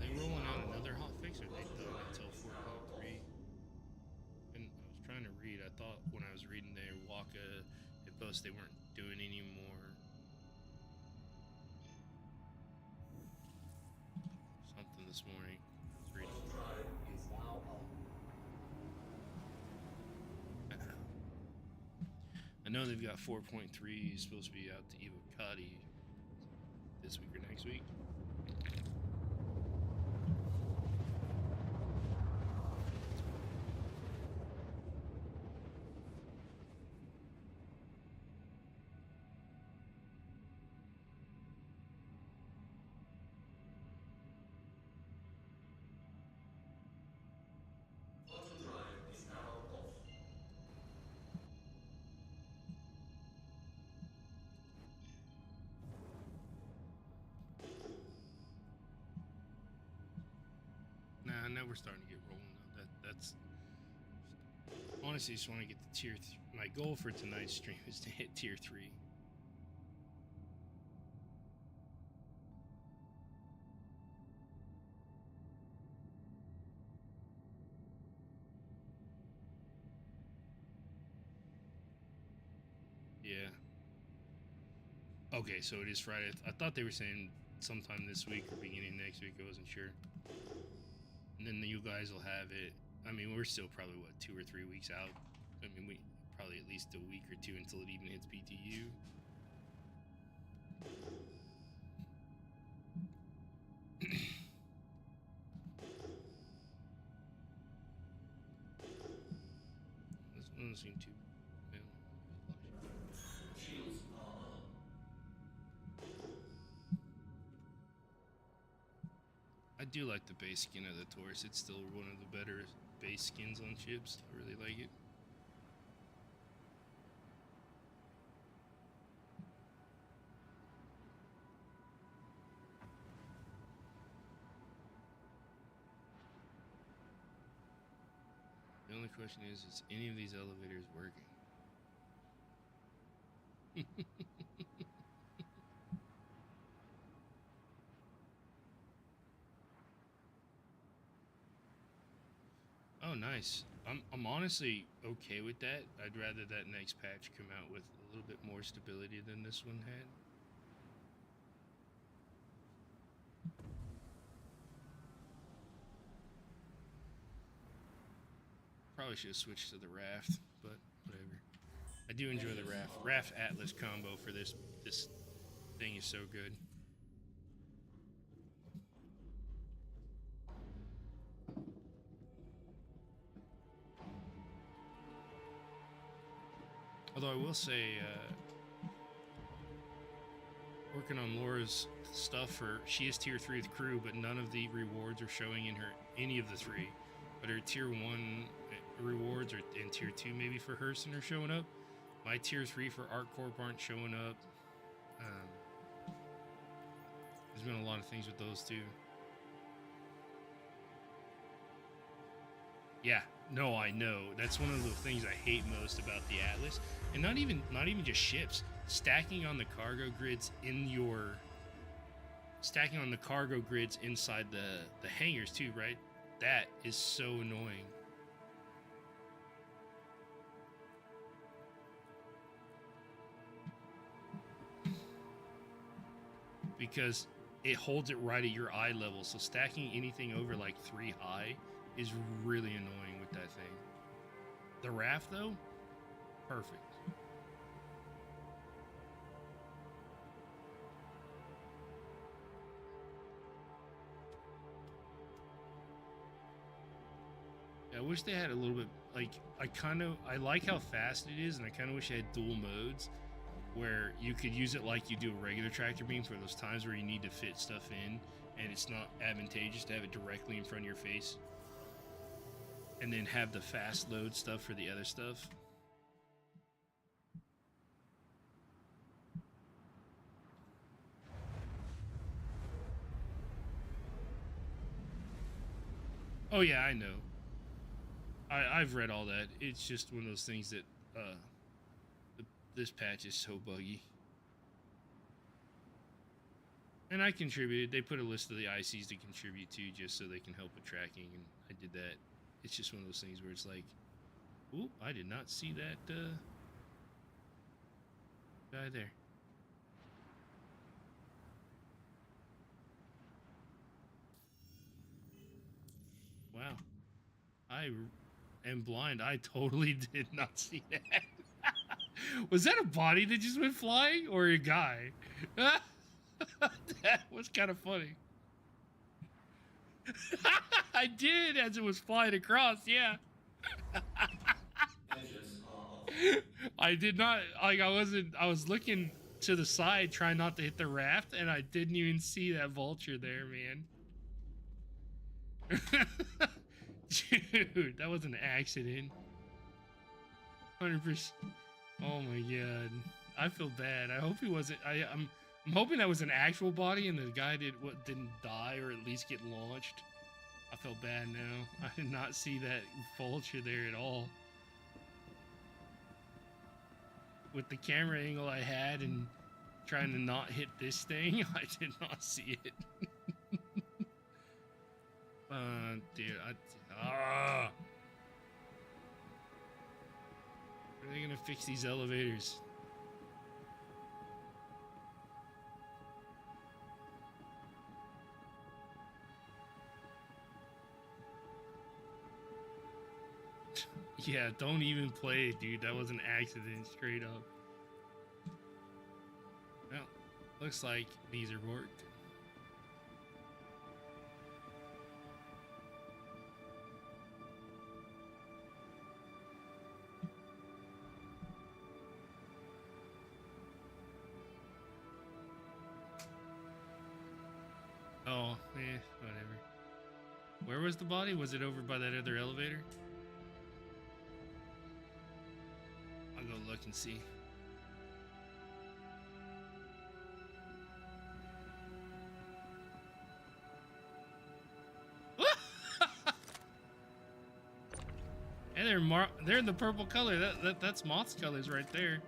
[SPEAKER 1] They rolling out another hotfix, or they done until 4.3? And I was trying to read. I thought when I was reading there, Waka had posted they weren't doing any more something this morning. I was reading. I know they've got 4.3 supposed to be out to Evo Cuddy this week or next week. Nah, now we're starting to get rolling though. That's honestly just want to get the tier. My goal for tonight's stream is to hit tier 3. Yeah. Okay, so it is Friday. I thought they were saying sometime this week or beginning next week. I wasn't sure. And then you guys will have it. I mean, we're still probably, what, 2 or 3 weeks out? I mean, we probably at least a week or two until it even hits BTU. This one doesn't seem too... I do like the base skin of the Taurus. It's still one of the better base skins on ships. I really like it. The only question is any of these elevators working? Oh, nice. I'm honestly okay with that. I'd rather that next patch come out with a little bit more stability than this one had. Probably should have switched to the raft, but whatever. I do enjoy the raft. Raft Atlas combo for this thing is so good. Although I will say, working on Laura's stuff she is tier 3 with crew, but none of the rewards are showing in her any of the 3. But her tier 1 rewards are in tier 2 maybe for Hurston are showing up. My tier 3 for ArcCorp aren't showing up. There's been a lot of things with those too. Yeah, no, I know. That's one of the things I hate most about the Atlas. And not even just ships. Stacking on the cargo grids stacking on the cargo grids inside the hangars too, right? That is so annoying. Because it holds it right at your eye level. So stacking anything over like 3 high is really annoying with that thing. The raft though, perfect. I wish they had a little bit, like, I like how fast it is, and I kind of wish it had dual modes where you could use it like you do a regular tractor beam for those times where you need to fit stuff in and it's not advantageous to have it directly in front of your face, and then have the fast load stuff for the other stuff. Oh yeah, I know. I've read all that. It's just one of those things that this patch is so buggy. And I contributed. They put a list of the ICs to contribute to just so they can help with tracking, and I did that. It's just one of those things where it's like, ooh, I did not see that guy there. Wow. I am blind. I totally did not see that. Was that a body that just went flying or a guy? That was kind of funny. I did as it was flying across, yeah. I did not, like, I was looking to the side trying not to hit the raft, and I didn't even see that vulture there, man. Dude, that was an accident. 100%. Oh my god. I feel bad. I hope he wasn't. I'm hoping that was an actual body and the guy didn't die or at least get launched. I feel bad now. I did not see that vulture there at all. With the camera angle I had and trying to not hit this thing, I did not see it. Dude, are they gonna fix these elevators? Yeah, don't even play it, dude. That was an accident, straight up. Well, looks like these are worked. Oh, whatever. Where was the body? Was it over by that other elevator? I'll go look and see. And they're in the purple color. That's Moth's colors right there.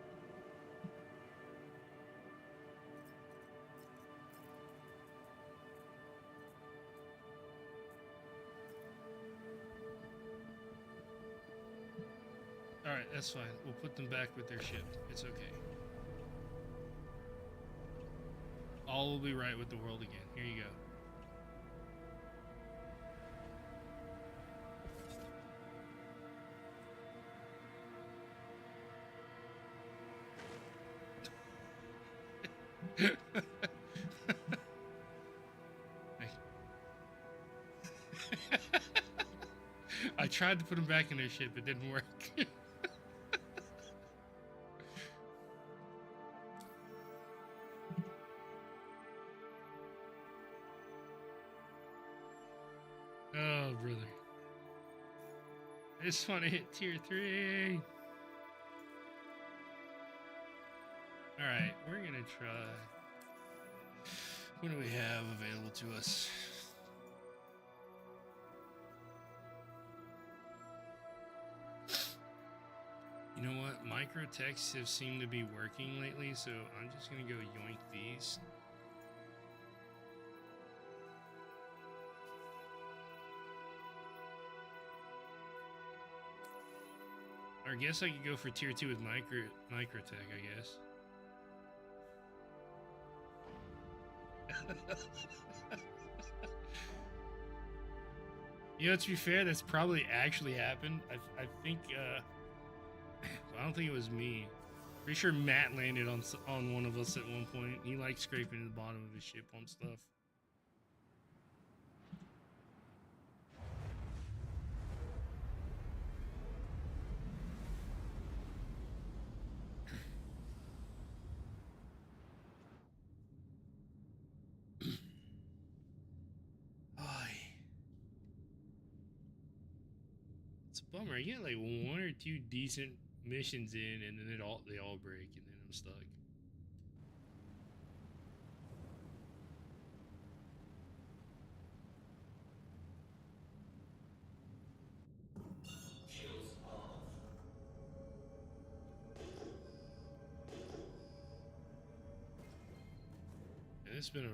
[SPEAKER 1] Alright, that's fine. We'll put them back with their ship. It's okay. All will be right with the world again. Here you go. I tried to put them back in their ship. It didn't work. Oh, brother. I just want to hit tier 3. Alright, we're gonna try. What do we have available to us? You know what? Micro texts have seemed to be working lately, so I'm just gonna go yoink these. Or I guess I could go for tier 2 with microtech, I guess. You know, to be fair, that's probably actually happened. I think, I don't think it was me. Pretty sure Matt landed on one of us at one point. He liked scraping the bottom of his ship on stuff. It's a bummer. I get like one or two decent missions in, and then they all break, and then I'm stuck. And it's been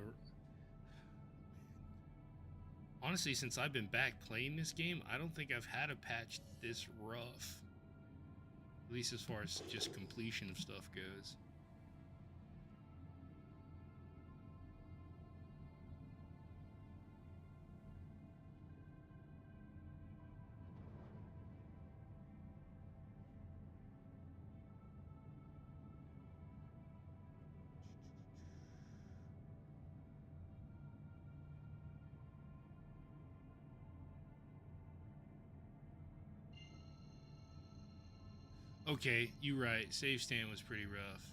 [SPEAKER 1] honestly, since I've been back playing this game, I don't think I've had a patch this rough. At least as far as just completion of stuff goes. Okay, you're right. Save stand was pretty rough.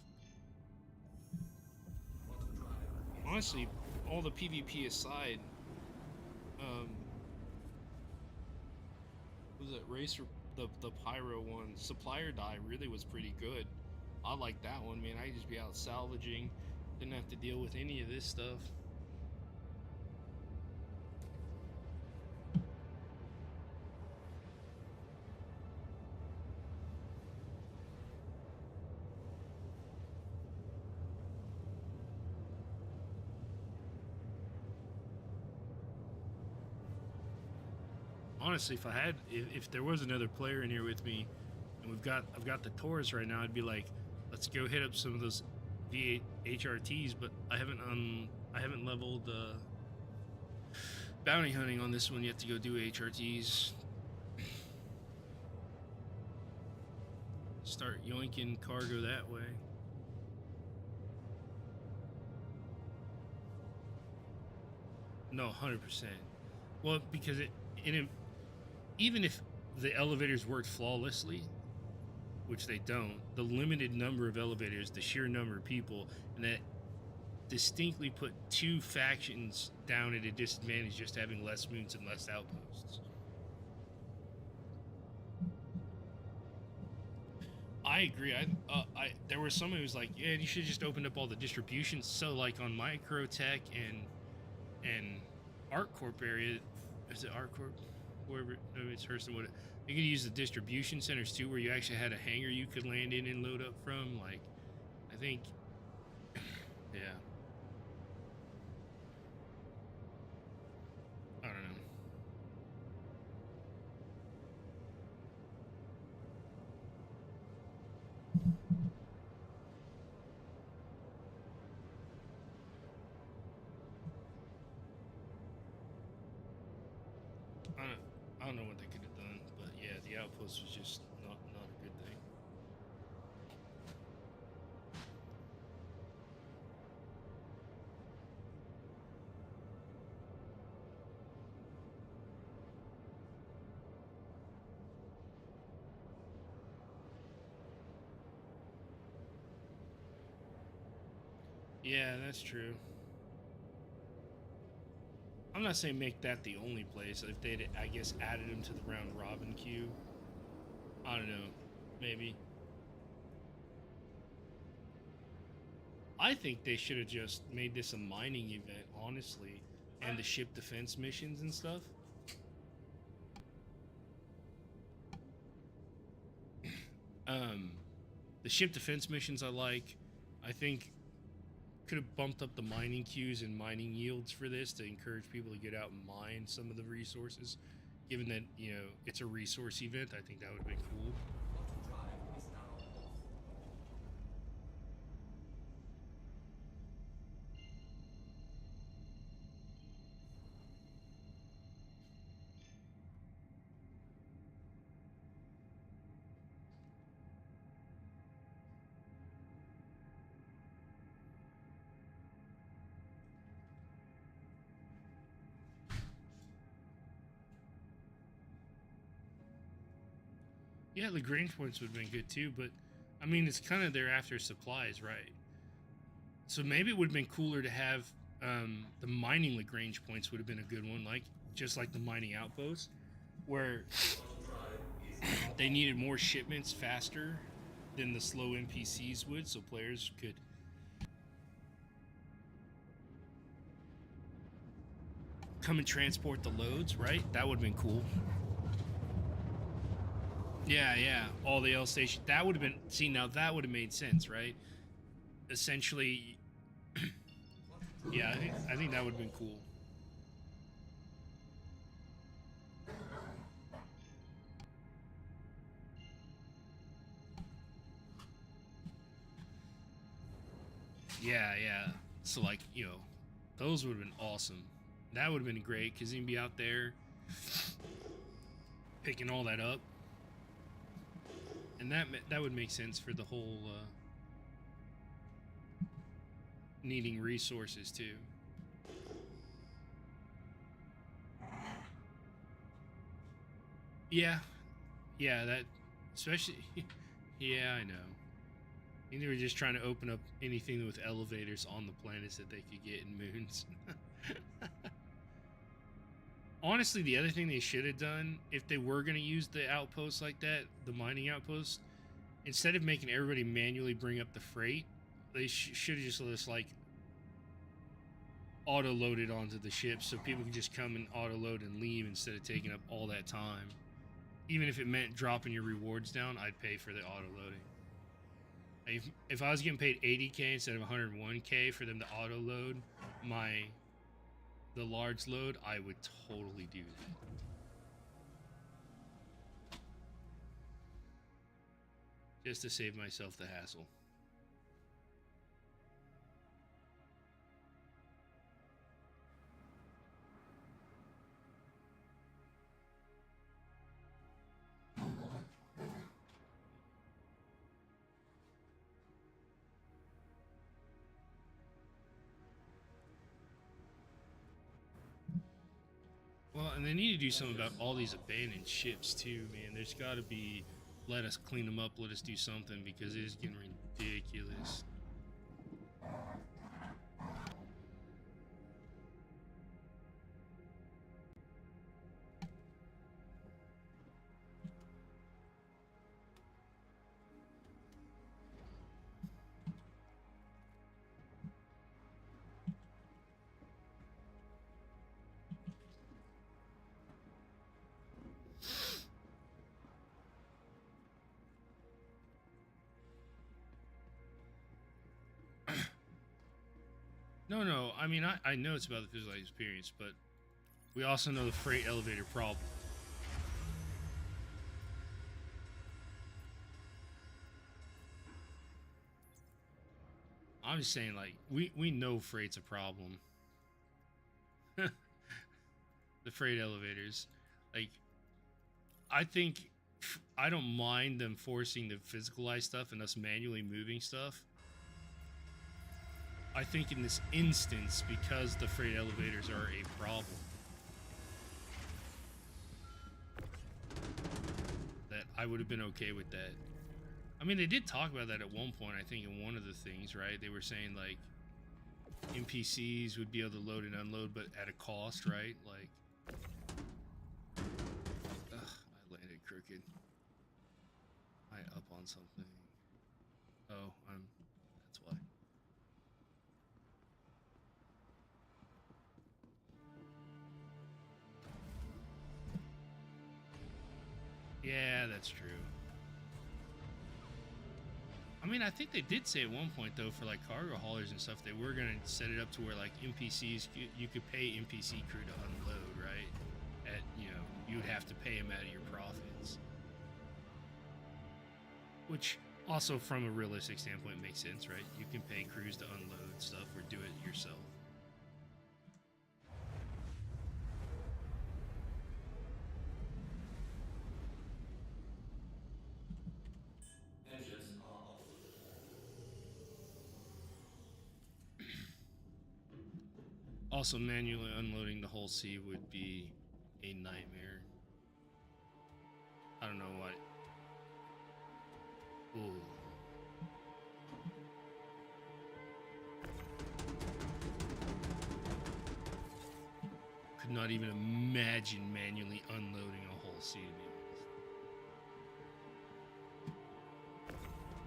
[SPEAKER 1] Honestly, all the PvP aside, was it Racer, the Pyro one, Supplier Die really was pretty good. I like that one, man. I'd just be out salvaging, didn't have to deal with any of this stuff. Honestly, if there was another player in here with me, and I've got the Taurus right now, I'd be like, let's go hit up some of those V8 HRTs. But I haven't leveled bounty hunting on this one yet to go do HRTs. Start yoinking cargo that way. No, 100%. Well, because even if the elevators worked flawlessly, which they don't, the limited number of elevators, the sheer number of people, and that distinctly put two factions down at a disadvantage just having less moons and less outposts. I agree. There was someone who was like, yeah, you should just open up all the distributions. So like on Microtech and ArcCorp area, is it ArcCorp? Whoever, no, it's Hurston. What you could use the distribution centers too, where you actually had a hangar you could land in and load up from. Like, I think, yeah. I don't know. I don't know what they could have done, but yeah, the outpost was just not a good thing. Yeah, that's true. I'm not saying make that the only place. If they'd, I guess, added them to the round robin queue, I don't know, maybe. I think they should have just made this a mining event, honestly, and the ship defense missions and stuff. The ship defense missions I like. I think could have bumped up the mining queues and mining yields for this to encourage people to get out and mine some of the resources. Given that, you know, it's a resource event, I think that would have been cool. Yeah, Lagrange points would have been good too, but I mean, it's kind of there after supplies, right? So maybe it would have been cooler to have the mining Lagrange points would have been a good one, like just like the mining outpost, where they needed more shipments faster than the slow NPCs would, so players could come and transport the loads, right? That would have been cool. Yeah, all the L station. That would have been, see, now that would have made sense, right? Essentially, yeah, I think that would have been cool. Yeah. So like, you know, those would have been awesome. That would have been great because you'd be out there picking all that up, and that would make sense for the whole needing resources too. Yeah, that especially. Yeah, I know. I think they were just trying to open up anything with elevators on the planets that they could get in moons. Honestly, the other thing they should have done, if they were going to use the outpost like that, the mining outpost, instead of making everybody manually bring up the freight, they should have just let us, like, auto-load it onto the ship so people could just come and auto-load and leave instead of taking up all that time. Even if it meant dropping your rewards down, I'd pay for the auto-loading. If I was getting paid 80k instead of 101k for them to auto-load the large load, I would totally do that. Just to save myself the hassle. Well, and they need to do something about all these abandoned ships too, man. There's got to be, let us clean them up, let us do something, because it is getting ridiculous. No, I mean, I know it's about the physical experience, but we also know the freight elevator problem. I'm just saying, like, we know freight's a problem. The freight elevators. Like, I think, I don't mind them forcing the physicalized stuff and us manually moving stuff. I think in this instance, because the freight elevators are a problem, that I would have been okay with that. I mean, they did talk about that at one point, I think, in one of the things, right? They were saying, like, NPCs would be able to load and unload, but at a cost, right? Like, ugh, I landed crooked. I up on something. Oh, that's why. Yeah, that's true. I mean, I think they did say at one point, though, for like cargo haulers and stuff, they were going to set it up to where like NPCs, you could pay NPC crew to unload, right? At, you know, you would have to pay them out of your profits. Which also, from a realistic standpoint, makes sense, right? You can pay crews to unload stuff or do it yourself. Also, manually unloading the whole sea would be a nightmare. I don't know what. not even imagine manually unloading a whole sea, to be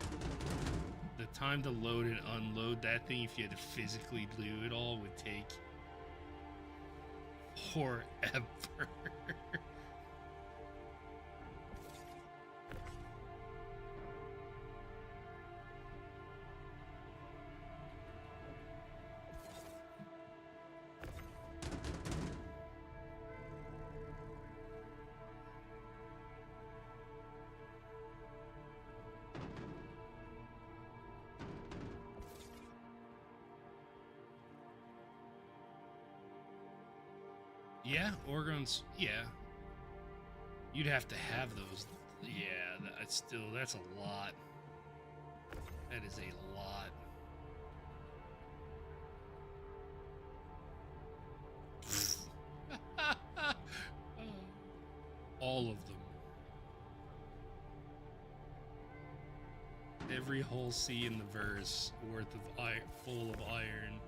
[SPEAKER 1] honest. The time to load and unload that thing, if you had to physically do it all, would take forever. Yeah, organs. Yeah, you'd have to have those. Yeah, that's a lot. That is a lot. All of them. Every whole sea in the verse worth of iron, full of iron.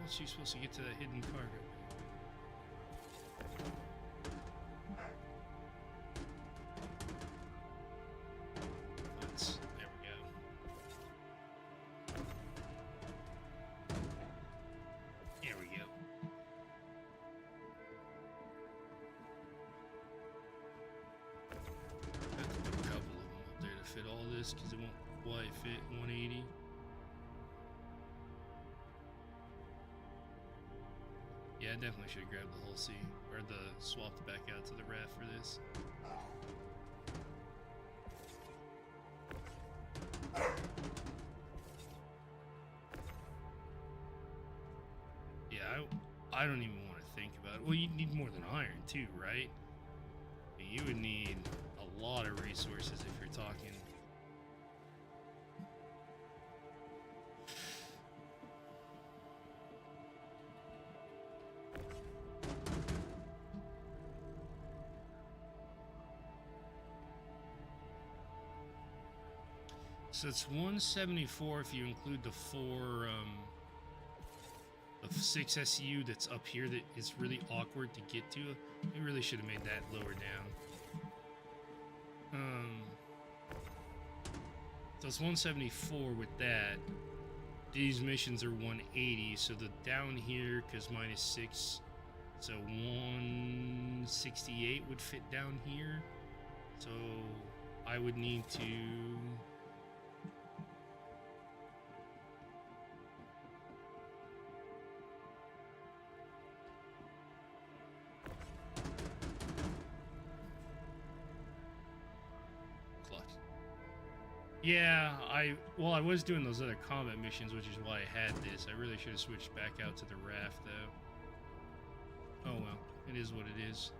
[SPEAKER 1] She's supposed to get to that hidden cargo. There we go. There we go. Have to put a couple of them up there to fit all this because it won't quite fit 180. Yeah, I definitely should have grabbed the whole sea, or swapped back out to the raft for this. Yeah, I don't even want to think about it. Well, you need more than iron too, right? I mean, you would need a lot of resources if you're talking. So it's 174 if you include the the 6 SU that's up here that is really awkward to get to. We really should have made that lower down. So it's 174 with that. These missions are 180, so the down here, because minus 6, so 168 would fit down here. So I would need to... Yeah, I was doing those other combat missions, which is why I had this. I really should have switched back out to the raft, though. Oh well, it is what it is.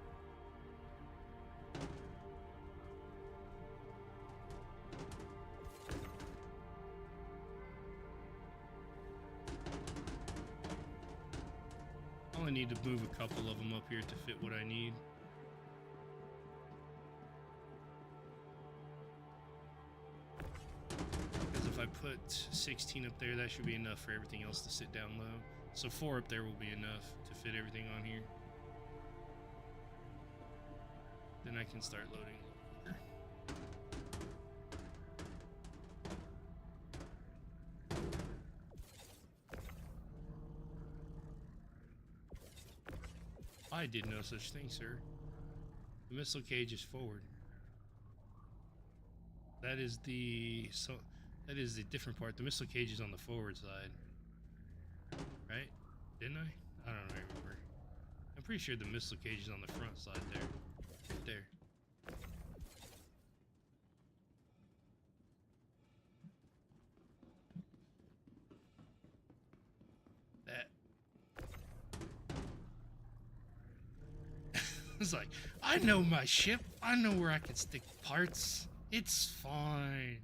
[SPEAKER 1] I only need to move a couple of them up here to fit what I need. I put 16 up there, that should be enough for everything else to sit down low. So 4 up there will be enough to fit everything on here. Then I can start loading a little quicker. I did no such thing, sir. The missile cage is forward. That is the different part. The missile cage is on the forward side. Right? Didn't I? I don't remember. I'm pretty sure the missile cage is on the front side there. Right there. It's like, I know my ship. I know where I can stick parts. It's fine.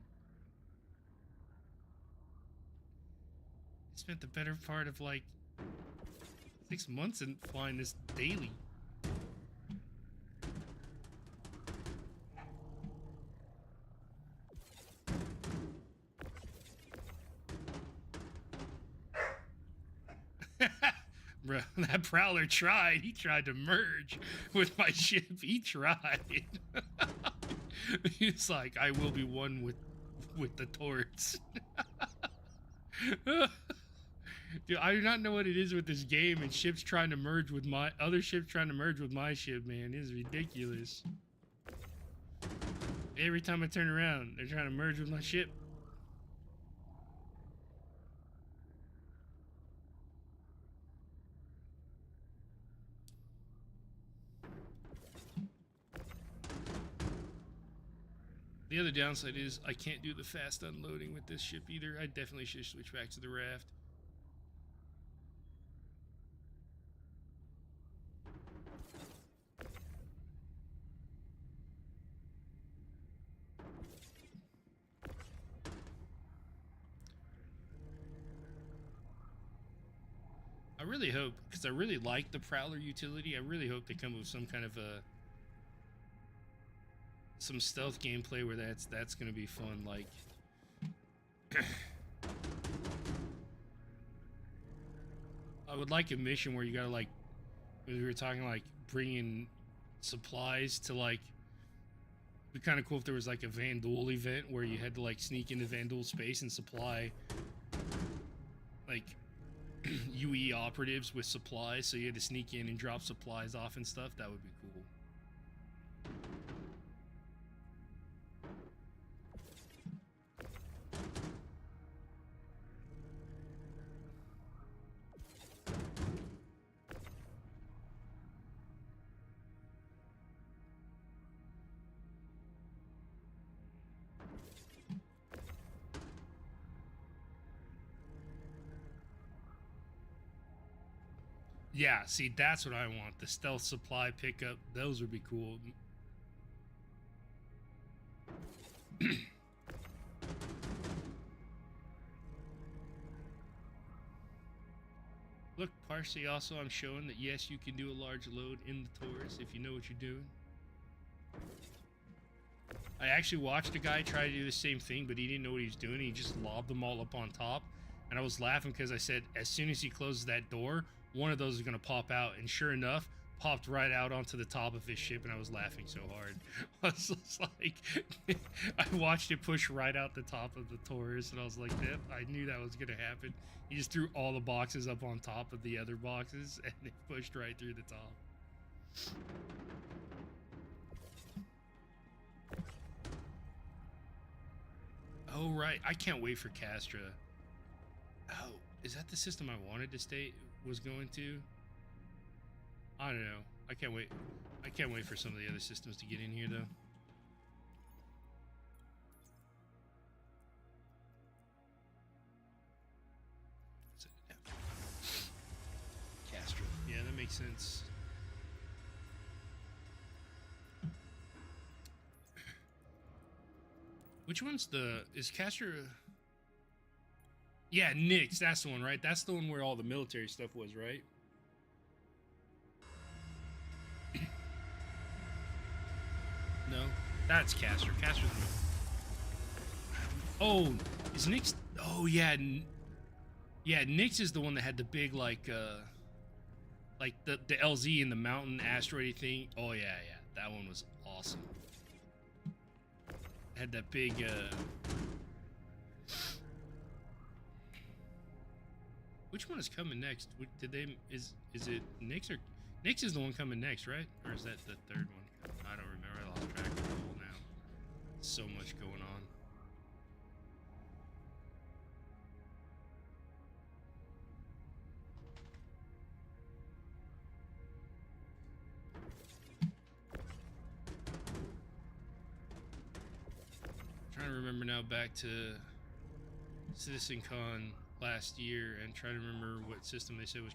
[SPEAKER 1] I spent the better part of like 6 months in flying this daily. Bro, that Prowler tried. He tried to merge with my ship. He tried. He's like, I will be one with the turrets. Dude, I do not know what it is with this game and ships trying to merge with my other ships trying to merge with my ship, man. It is ridiculous. Every time I turn around, they're trying to merge with my ship. The other downside is I can't do the fast unloading with this ship either. I definitely should switch back to the raft. I really hope, because I really like the Prowler utility, I really hope they come up with some kind of some stealth gameplay where that's gonna be fun. Like I would like a mission where you gotta, like, we were talking, like bringing supplies to, like, it'd be kind of cool if there was like a Vandal event where you had to like sneak into Vandal space and supply like UE operatives with supplies, so you had to sneak in and drop supplies off and stuff. That would be cool. Yeah, see, that's what I want. The stealth supply pickup, those would be cool. Look, partially also I'm showing that yes, you can do a large load in the Taurus if you know what you're doing. I actually watched a guy try to do the same thing, but he didn't know what he was doing. He just lobbed them all up on top. And I was laughing because I said, as soon as he closes that door, one of those is going to pop out. And sure enough, popped right out onto the top of his ship, and I was laughing so hard. I was just like, I watched it push right out the top of the Taurus, and I was like, yep, I knew that was going to happen. He just threw all the boxes up on top of the other boxes, and it pushed right through the top. Oh, right. I can't wait for Castra. Oh, is that the system I wanted to was going to? I don't know. I can't wait. I can't wait for some of the other systems to get in here, though. Castra. Yeah, that makes sense. Which one's is Castra? Yeah, Nyx, that's the one, right? That's the one where all the military stuff was, right? No, that's Castra. Castra's the... Oh, is Nyx... Oh, yeah. Yeah, Nyx is the one that had the big, like the LZ in the mountain asteroid thing. Oh, yeah, yeah. That one was awesome. Had that big, Which one is coming next? Did they... Is it Nyx or... Nyx is the one coming next, right? Or is that the third one? I don't remember. I lost track of it all now. So much going on. Trying to remember now back to CitizenCon last year and trying to remember what system they said was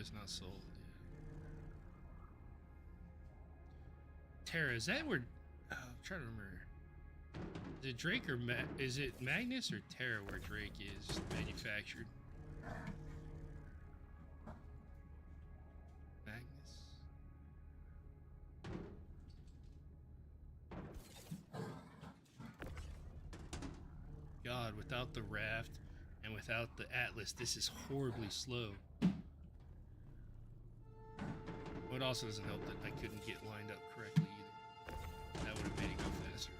[SPEAKER 1] is not sold. Terra, is that where? I'm trying to remember. Is it Drake or is it Magnus or Terra where Drake is manufactured? Magnus. God, without the raft and without the Atlas, this is horribly slow. What also doesn't help that I couldn't get lined up correctly either. That would have made it go faster.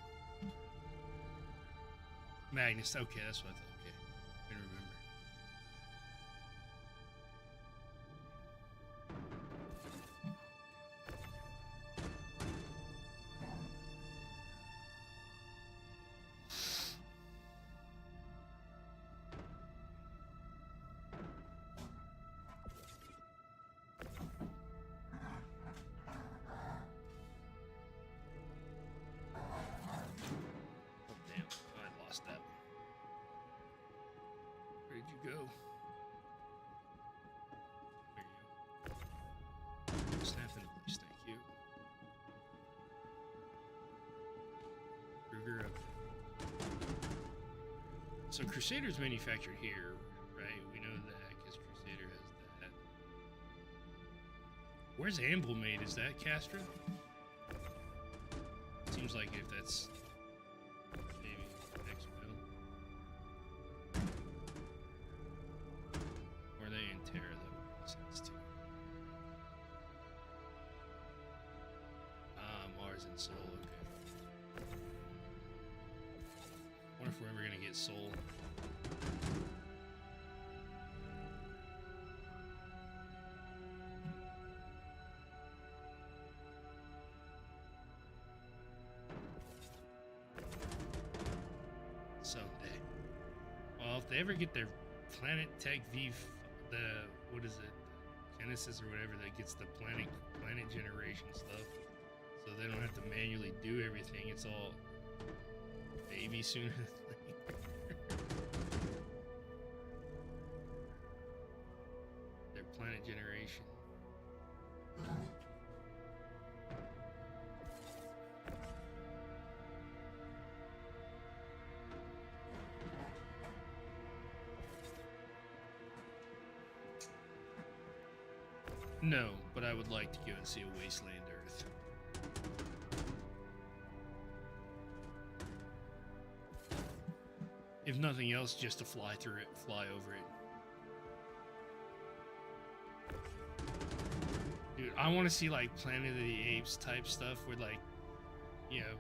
[SPEAKER 1] Magnus, okay, that's what I thought. Okay, I can remember. Oh, damn, I lost that one. Where'd you go? There you go. Snap into place, thank you. Kruger, okay. So Crusader's manufactured here, right? We know that because Crusader has that. Where's Amble made? Is that Castra? Seems like if that's maybe next middle. Or are they in Terra? That would make sense too. Ah, Mars and Sol, okay. Wonder if we're ever gonna get Sol. Someday. Well, if they ever get their Planet Tech V, what is it, Genesis or whatever, that gets the planet generation stuff, so they don't have to manually do everything. It's all maybe sooner than later. Their planet generation. No, but I would like to go and see a wasteland Earth. If nothing else, just to fly through it, fly over it. Dude, I want to see like Planet of the Apes type stuff where like, you know,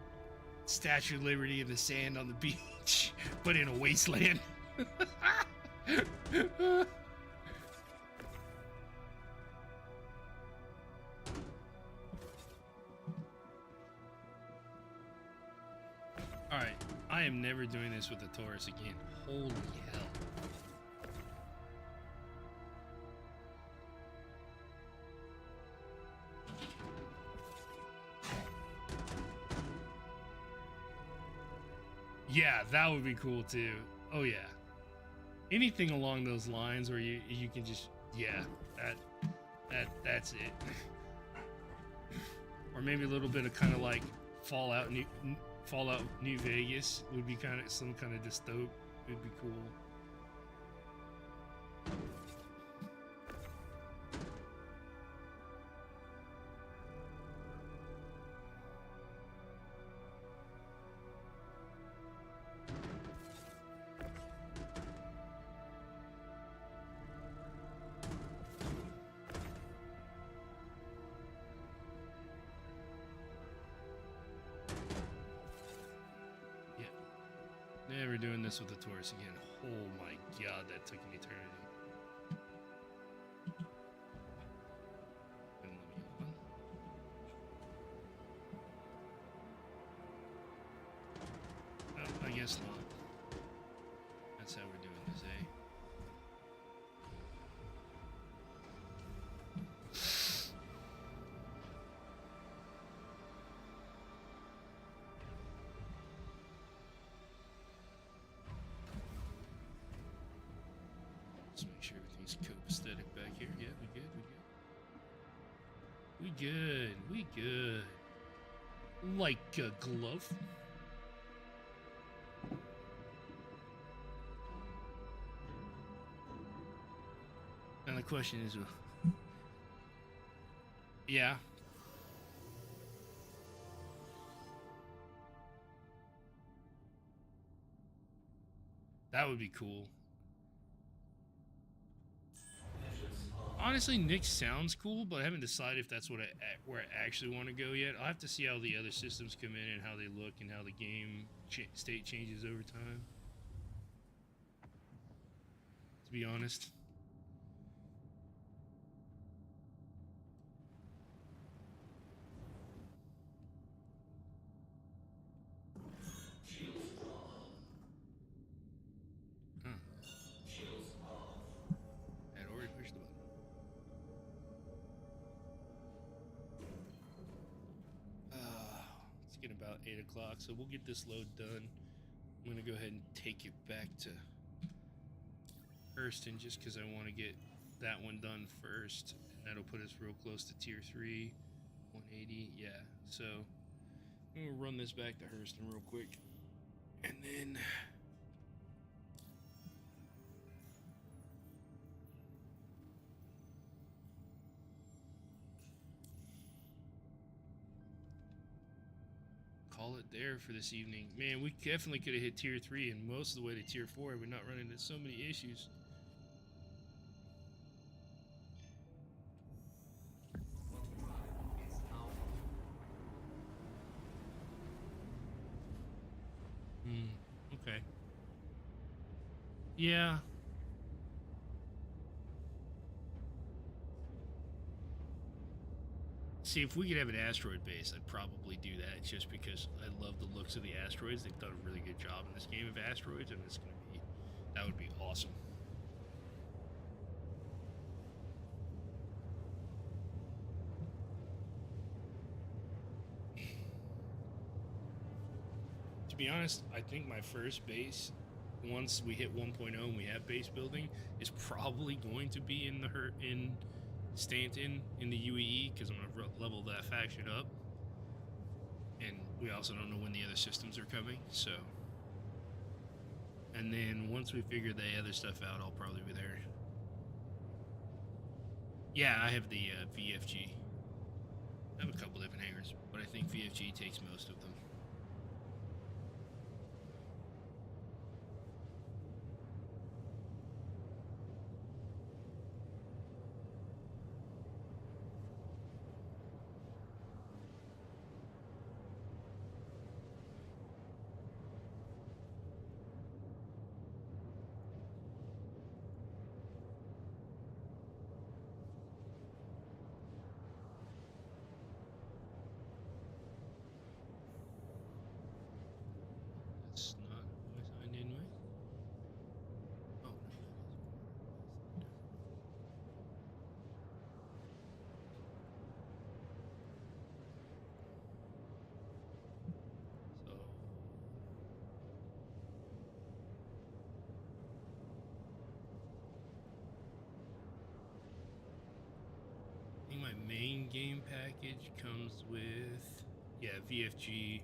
[SPEAKER 1] Statue of Liberty in the sand on the beach, but in a wasteland. Alright, I am never doing this with the Taurus again. Holy hell. Yeah, that would be cool too. Oh yeah. Anything along those lines where you can just, yeah, that's it. Or maybe a little bit of kind of like Fallout New Vegas would be kind of some kind of dystope. Would be cool. Never doing this with the Taurus again. Oh my god, that took an eternity. Didn't let me on. Oh, I guess not. That's how we're doing this, eh? Let's make sure everything's copacetic back here. Yeah, we good, we good. We good. We good. Like a glove. And the question is, yeah. That would be cool. Honestly, Nick sounds cool, but I haven't decided if that's where I actually want to go yet. I'll have to see how the other systems come in and how they look and how the game state changes over time. To be honest. I'd already pushed the button. It's getting about 8 o'clock, so we'll get this load done. I'm gonna go ahead and take it back to Hurston just because I want to get that one done first, and that'll put us real close to tier 3, 180. Yeah, so I'm gonna run this back to Hurston real quick, and then call it there for this evening. Man, we definitely could have hit tier 3 and most of the way to tier 4. We're not running into so many issues. Okay. Yeah. See, if we could have an asteroid base, I'd probably do that just because I love the looks of the asteroids. They've done a really good job in this game of asteroids, and it's gonna be, that would be awesome. To be honest, I think my first base, once we hit 1.0 and we have base building, is probably going to be in Stanton in the UEE, because I'm gonna level that faction up, and we also don't know when the other systems are coming. So, and then once we figure the other stuff out, I'll probably be there. Yeah, I have the VFG. I have a couple different hangars, but I think VFG takes most of them. That's not what I signed in with. Oh, no, that is different. So, I think my main game package comes with, yeah, VFG.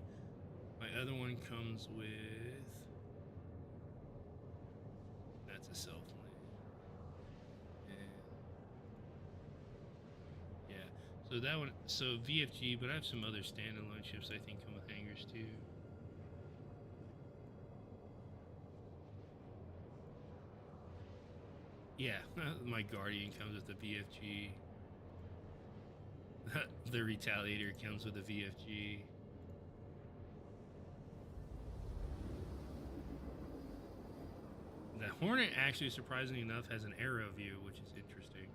[SPEAKER 1] My other one comes with, that's a self-land. And yeah, so that one, so VFG, but I have some other standalone ships I think come with hangars too. Yeah, my Guardian comes with the VFG. The Retaliator comes with a VFG. The Hornet actually, surprisingly enough, has an aero view, which is interesting.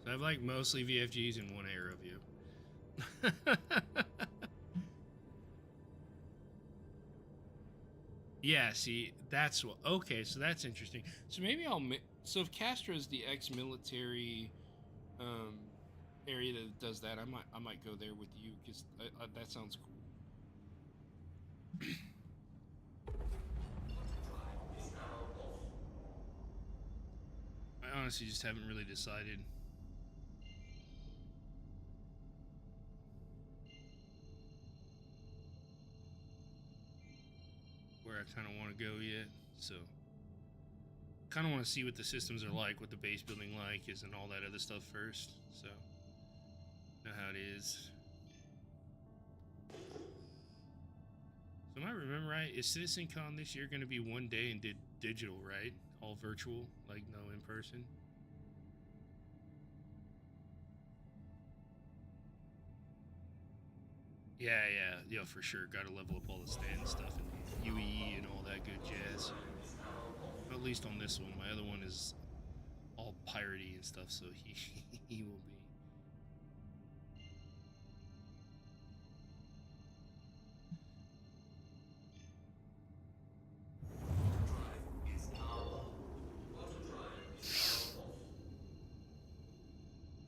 [SPEAKER 1] So I have like mostly VFGs and one aero view. Yeah, see, that's what. Okay, so that's interesting. So maybe so if Castro is the ex-military area that does that, I might go there with you because that sounds cool. I honestly just haven't really decided. So, kind of want to see what the systems are like, what the base building like is, and all that other stuff first. So, know how it is. So, am I remember right? Is CitizenCon this year going to be one day and digital, right? All virtual, like no in person? Yeah, for sure. Got to level up all the stand stuff and UE and all that good jazz. At least on this one. My other one is all piratey and stuff, so he will be.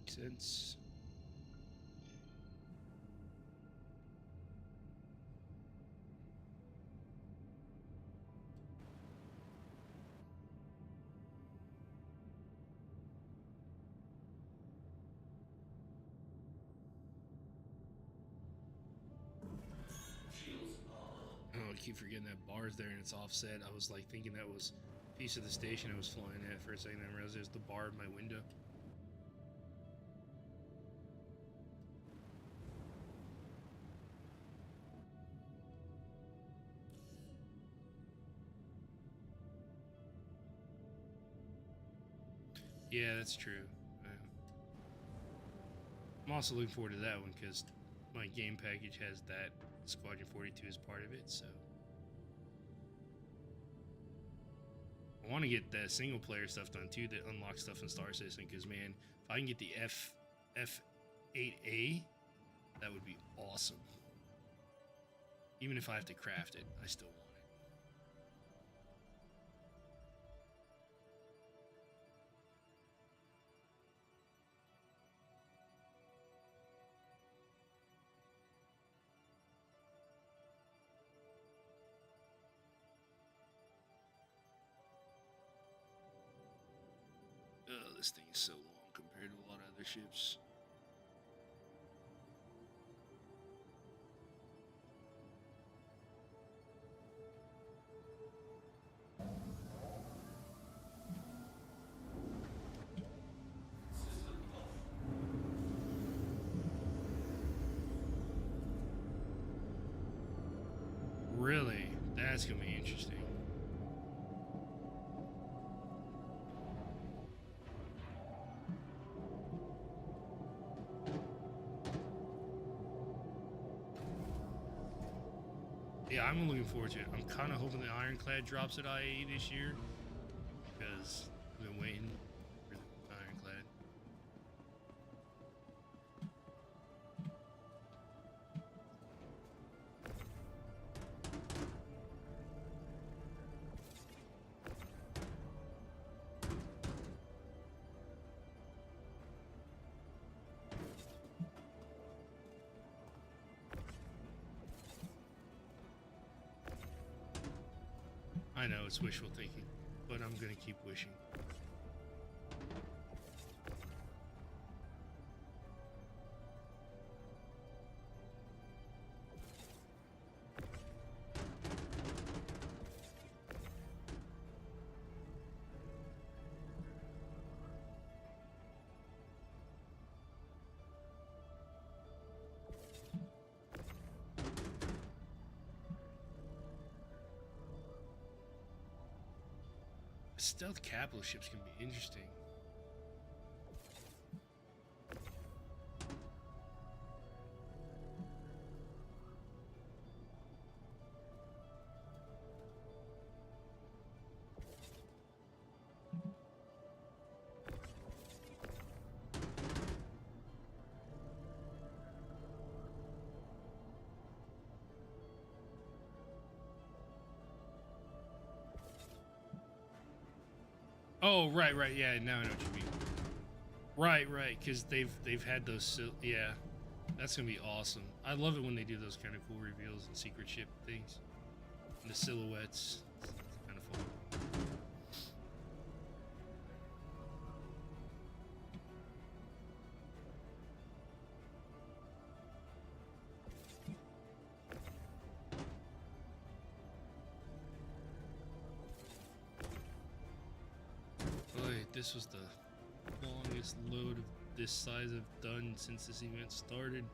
[SPEAKER 1] Makes sense. Oh, I keep forgetting that bar's there and it's offset. I was like thinking that was a piece of the station I was flying at for a second. I realized there's the bar in my window. Yeah, that's true. I'm also looking forward to that one because my game package has that Squadron 42 as part of it, so I want to get that single player stuff done too that unlocks stuff in Star Citizen, because man, if I can get the F8A, that would be awesome. Even if I have to craft it, I still want it. Oh, this thing is so long compared to a lot of other ships. Really? That's gonna be interesting. Yeah, I'm looking forward to it. I'm kind of hoping the Ironclad drops at IAE this year, because I've been waiting for the Ironclad. I know it's wishful thinking, but I'm gonna keep wishing. Stealth capital ships can be interesting. Oh, right, yeah, now I know what you mean. Right, because they've had those, yeah, that's gonna be awesome. I love it when they do those kind of cool reveals and secret ship things, and the silhouettes. It's kind of fun. this was the longest load of this size I've done since this event started.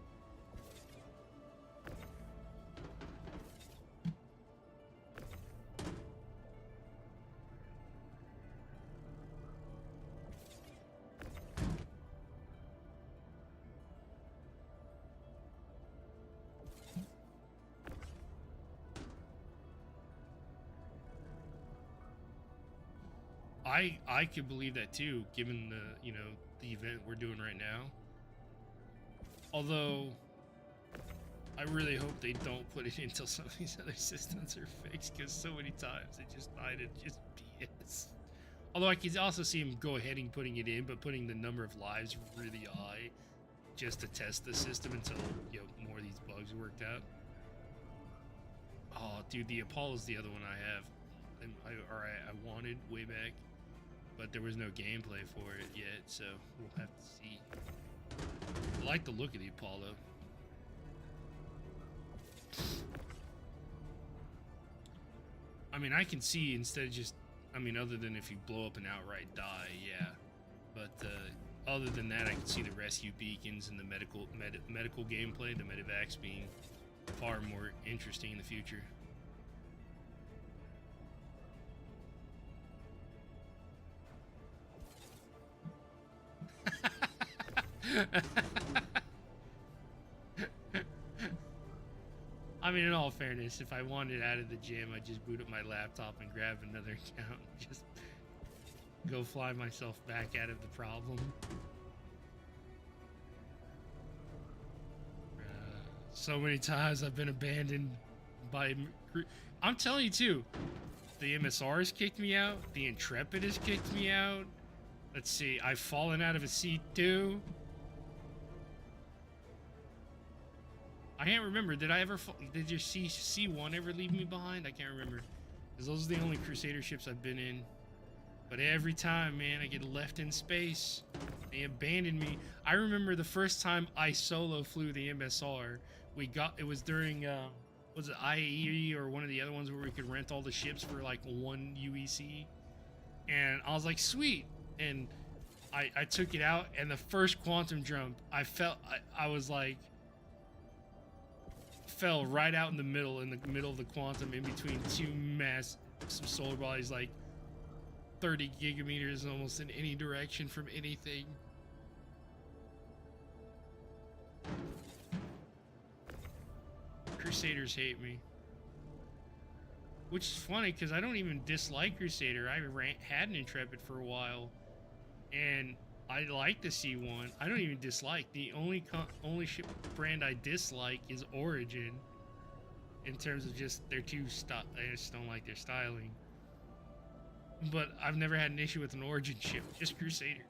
[SPEAKER 1] I could believe that too, given the, you know, the event we're doing right now. Although I really hope they don't put it until some of these other systems are fixed, because so many times they just died at just BS. Although I could also see them go ahead and putting it in, but putting the number of lives really high just to test the system until, you know, more of these bugs are worked out. Oh, dude, the Apollo's the other one I have. I wanted way back, but there was no gameplay for it yet, so we'll have to see. I like the look of the Apollo. I mean, I can see instead of just, I mean, other than if you blow up and outright die, yeah. But other than that, I can see the rescue beacons and the medical gameplay, the medevacs being far more interesting in the future. I mean, in all fairness, if I wanted out of the gym, I'd just boot up my laptop and grab another account and just go fly myself back out of the problem. So many times I've been abandoned by... I'm telling you, too. The MSR has kicked me out. The Intrepid has kicked me out. Let's see. I've fallen out of a C2. I can't remember. Did I ever... Did your C1 ever leave me behind? I can't remember. Because those are the only Crusader ships I've been in. But every time, man, I get left in space. They abandoned me. I remember the first time I solo flew the MSR. It was during, was it IAE or one of the other ones where we could rent all the ships for like 1 UEC? And I was like, sweet. And I took it out, and the first quantum jump, I was like, fell right out in the middle of the quantum, in between two massive solar bodies, like 30 gigameters almost in any direction from anything. Crusaders hate me. Which is funny, because I don't even dislike Crusader. I had an Intrepid for a while, and I like the C1. I don't even dislike. The only ship brand I dislike is Origin, in terms of just their I just don't like their styling. But I've never had an issue with an Origin ship, just Crusader.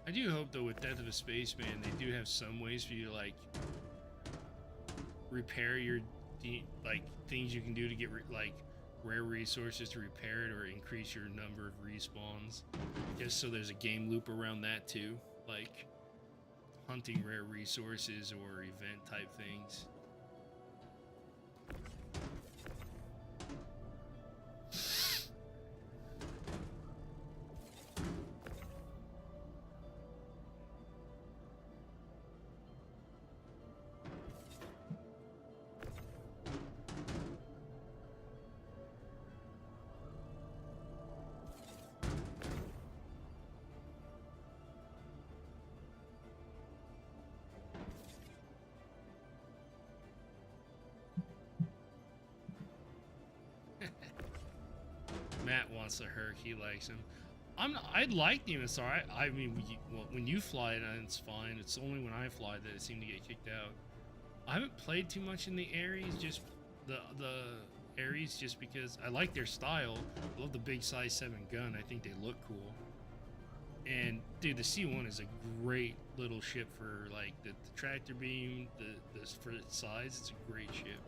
[SPEAKER 1] I do hope, though, with Death of a Spaceman, they do have some ways for you to, like, repair your, like, things you can do to get, like, rare resources to repair it or increase your number of respawns. Just so there's a game loop around that, too. Like, hunting rare resources or event-type things. Matt wants a Herc. He likes him. I like the MSR. I mean, when you fly it, it's fine. It's only when I fly that it seemed to get kicked out. I haven't played too much in the Ares, just the Ares, just because I like their style. I love the big size 7 gun. I think they look cool. And dude, the C1 is a great little ship for like the tractor beam. For its size, it's a great ship.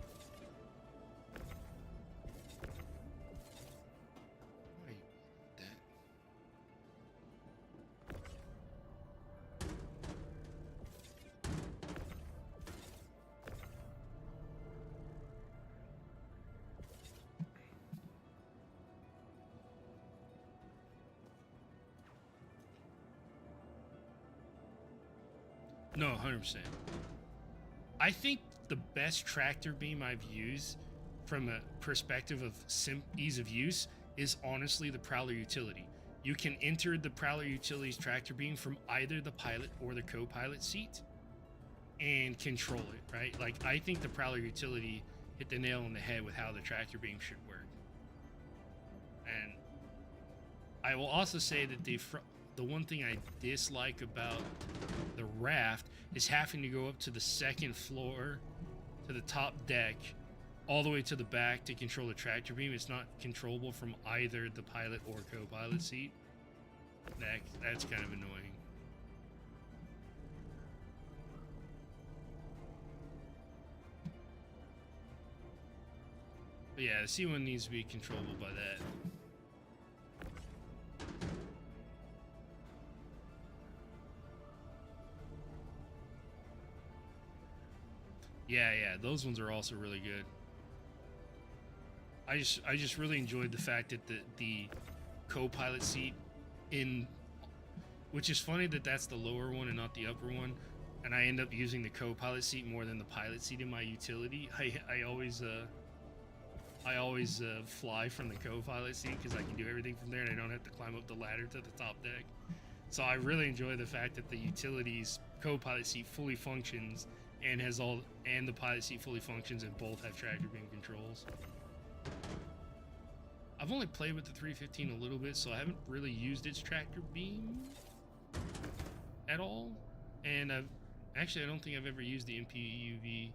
[SPEAKER 1] Why that? No, 100%. I think the best tractor beam I've used from a perspective of ease of use is honestly the Prowler utility. You can enter the Prowler utility's tractor beam from either the pilot or the co-pilot seat and control it, right? Like, I think the Prowler utility hit the nail on the head with how the tractor beam should work. And I will also say that the one thing I dislike about the raft is having to go up to the second floor, to the top deck, all the way to the back to control the tractor beam. It's not controllable from either the pilot or co-pilot seat. That's kind of annoying. But yeah, the C1 needs to be controllable by that. Yeah, those ones are also really good. I just really enjoyed the fact that the co-pilot seat which is funny that that's the lower one and not the upper one, and I end up using the co-pilot seat more than the pilot seat in my utility. I always fly from the co-pilot seat because I can do everything from there and I don't have to climb up the ladder to the top deck. So I really enjoy the fact that the utility's co-pilot seat fully functions and the pilot seat fully functions and both have tractor beam controls. I've only played with the 315 a little bit, so I haven't really used its tractor beam at all. And I don't think I've ever used the MPUV.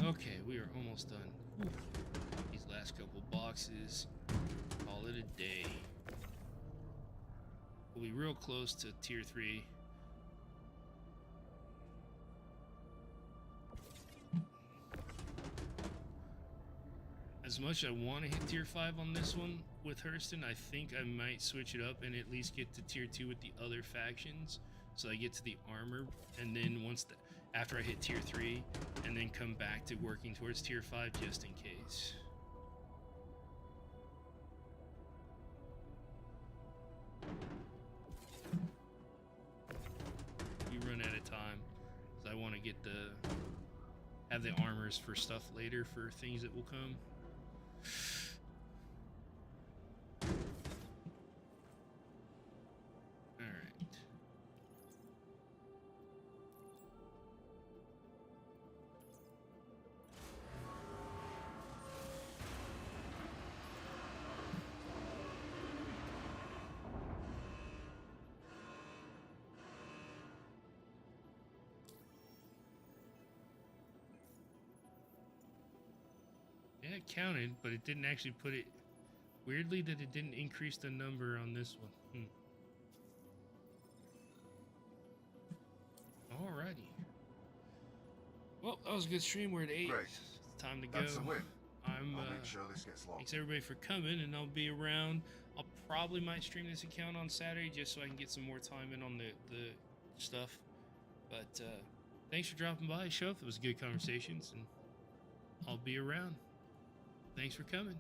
[SPEAKER 1] Okay, we are almost done. Whew. These last couple boxes, call it a day. We'll be real close to tier 3. As much as I want to hit tier 5 on this one with Hurston, I think I might switch it up and at least get to tier 2 with the other factions. So I get to the armor, and then after I hit tier 3, and then come back to working towards tier 5 just in case. We run out of time, so I want to get have the armors for stuff later for things that will come. Yeah, it counted, but it didn't actually put it. Weirdly, that it didn't increase the number on this one. Alrighty. Well, that was a good stream. We're at 8.
[SPEAKER 3] Great.
[SPEAKER 1] It's time to go.
[SPEAKER 3] That's a win.
[SPEAKER 1] I'll
[SPEAKER 3] make sure this gets logged.
[SPEAKER 1] Thanks everybody for coming, and I'll be around. I'll probably might stream this account on Saturday just so I can get some more time in on the stuff. But thanks for dropping by, Shove. It was good conversations, and I'll be around. Thanks for coming.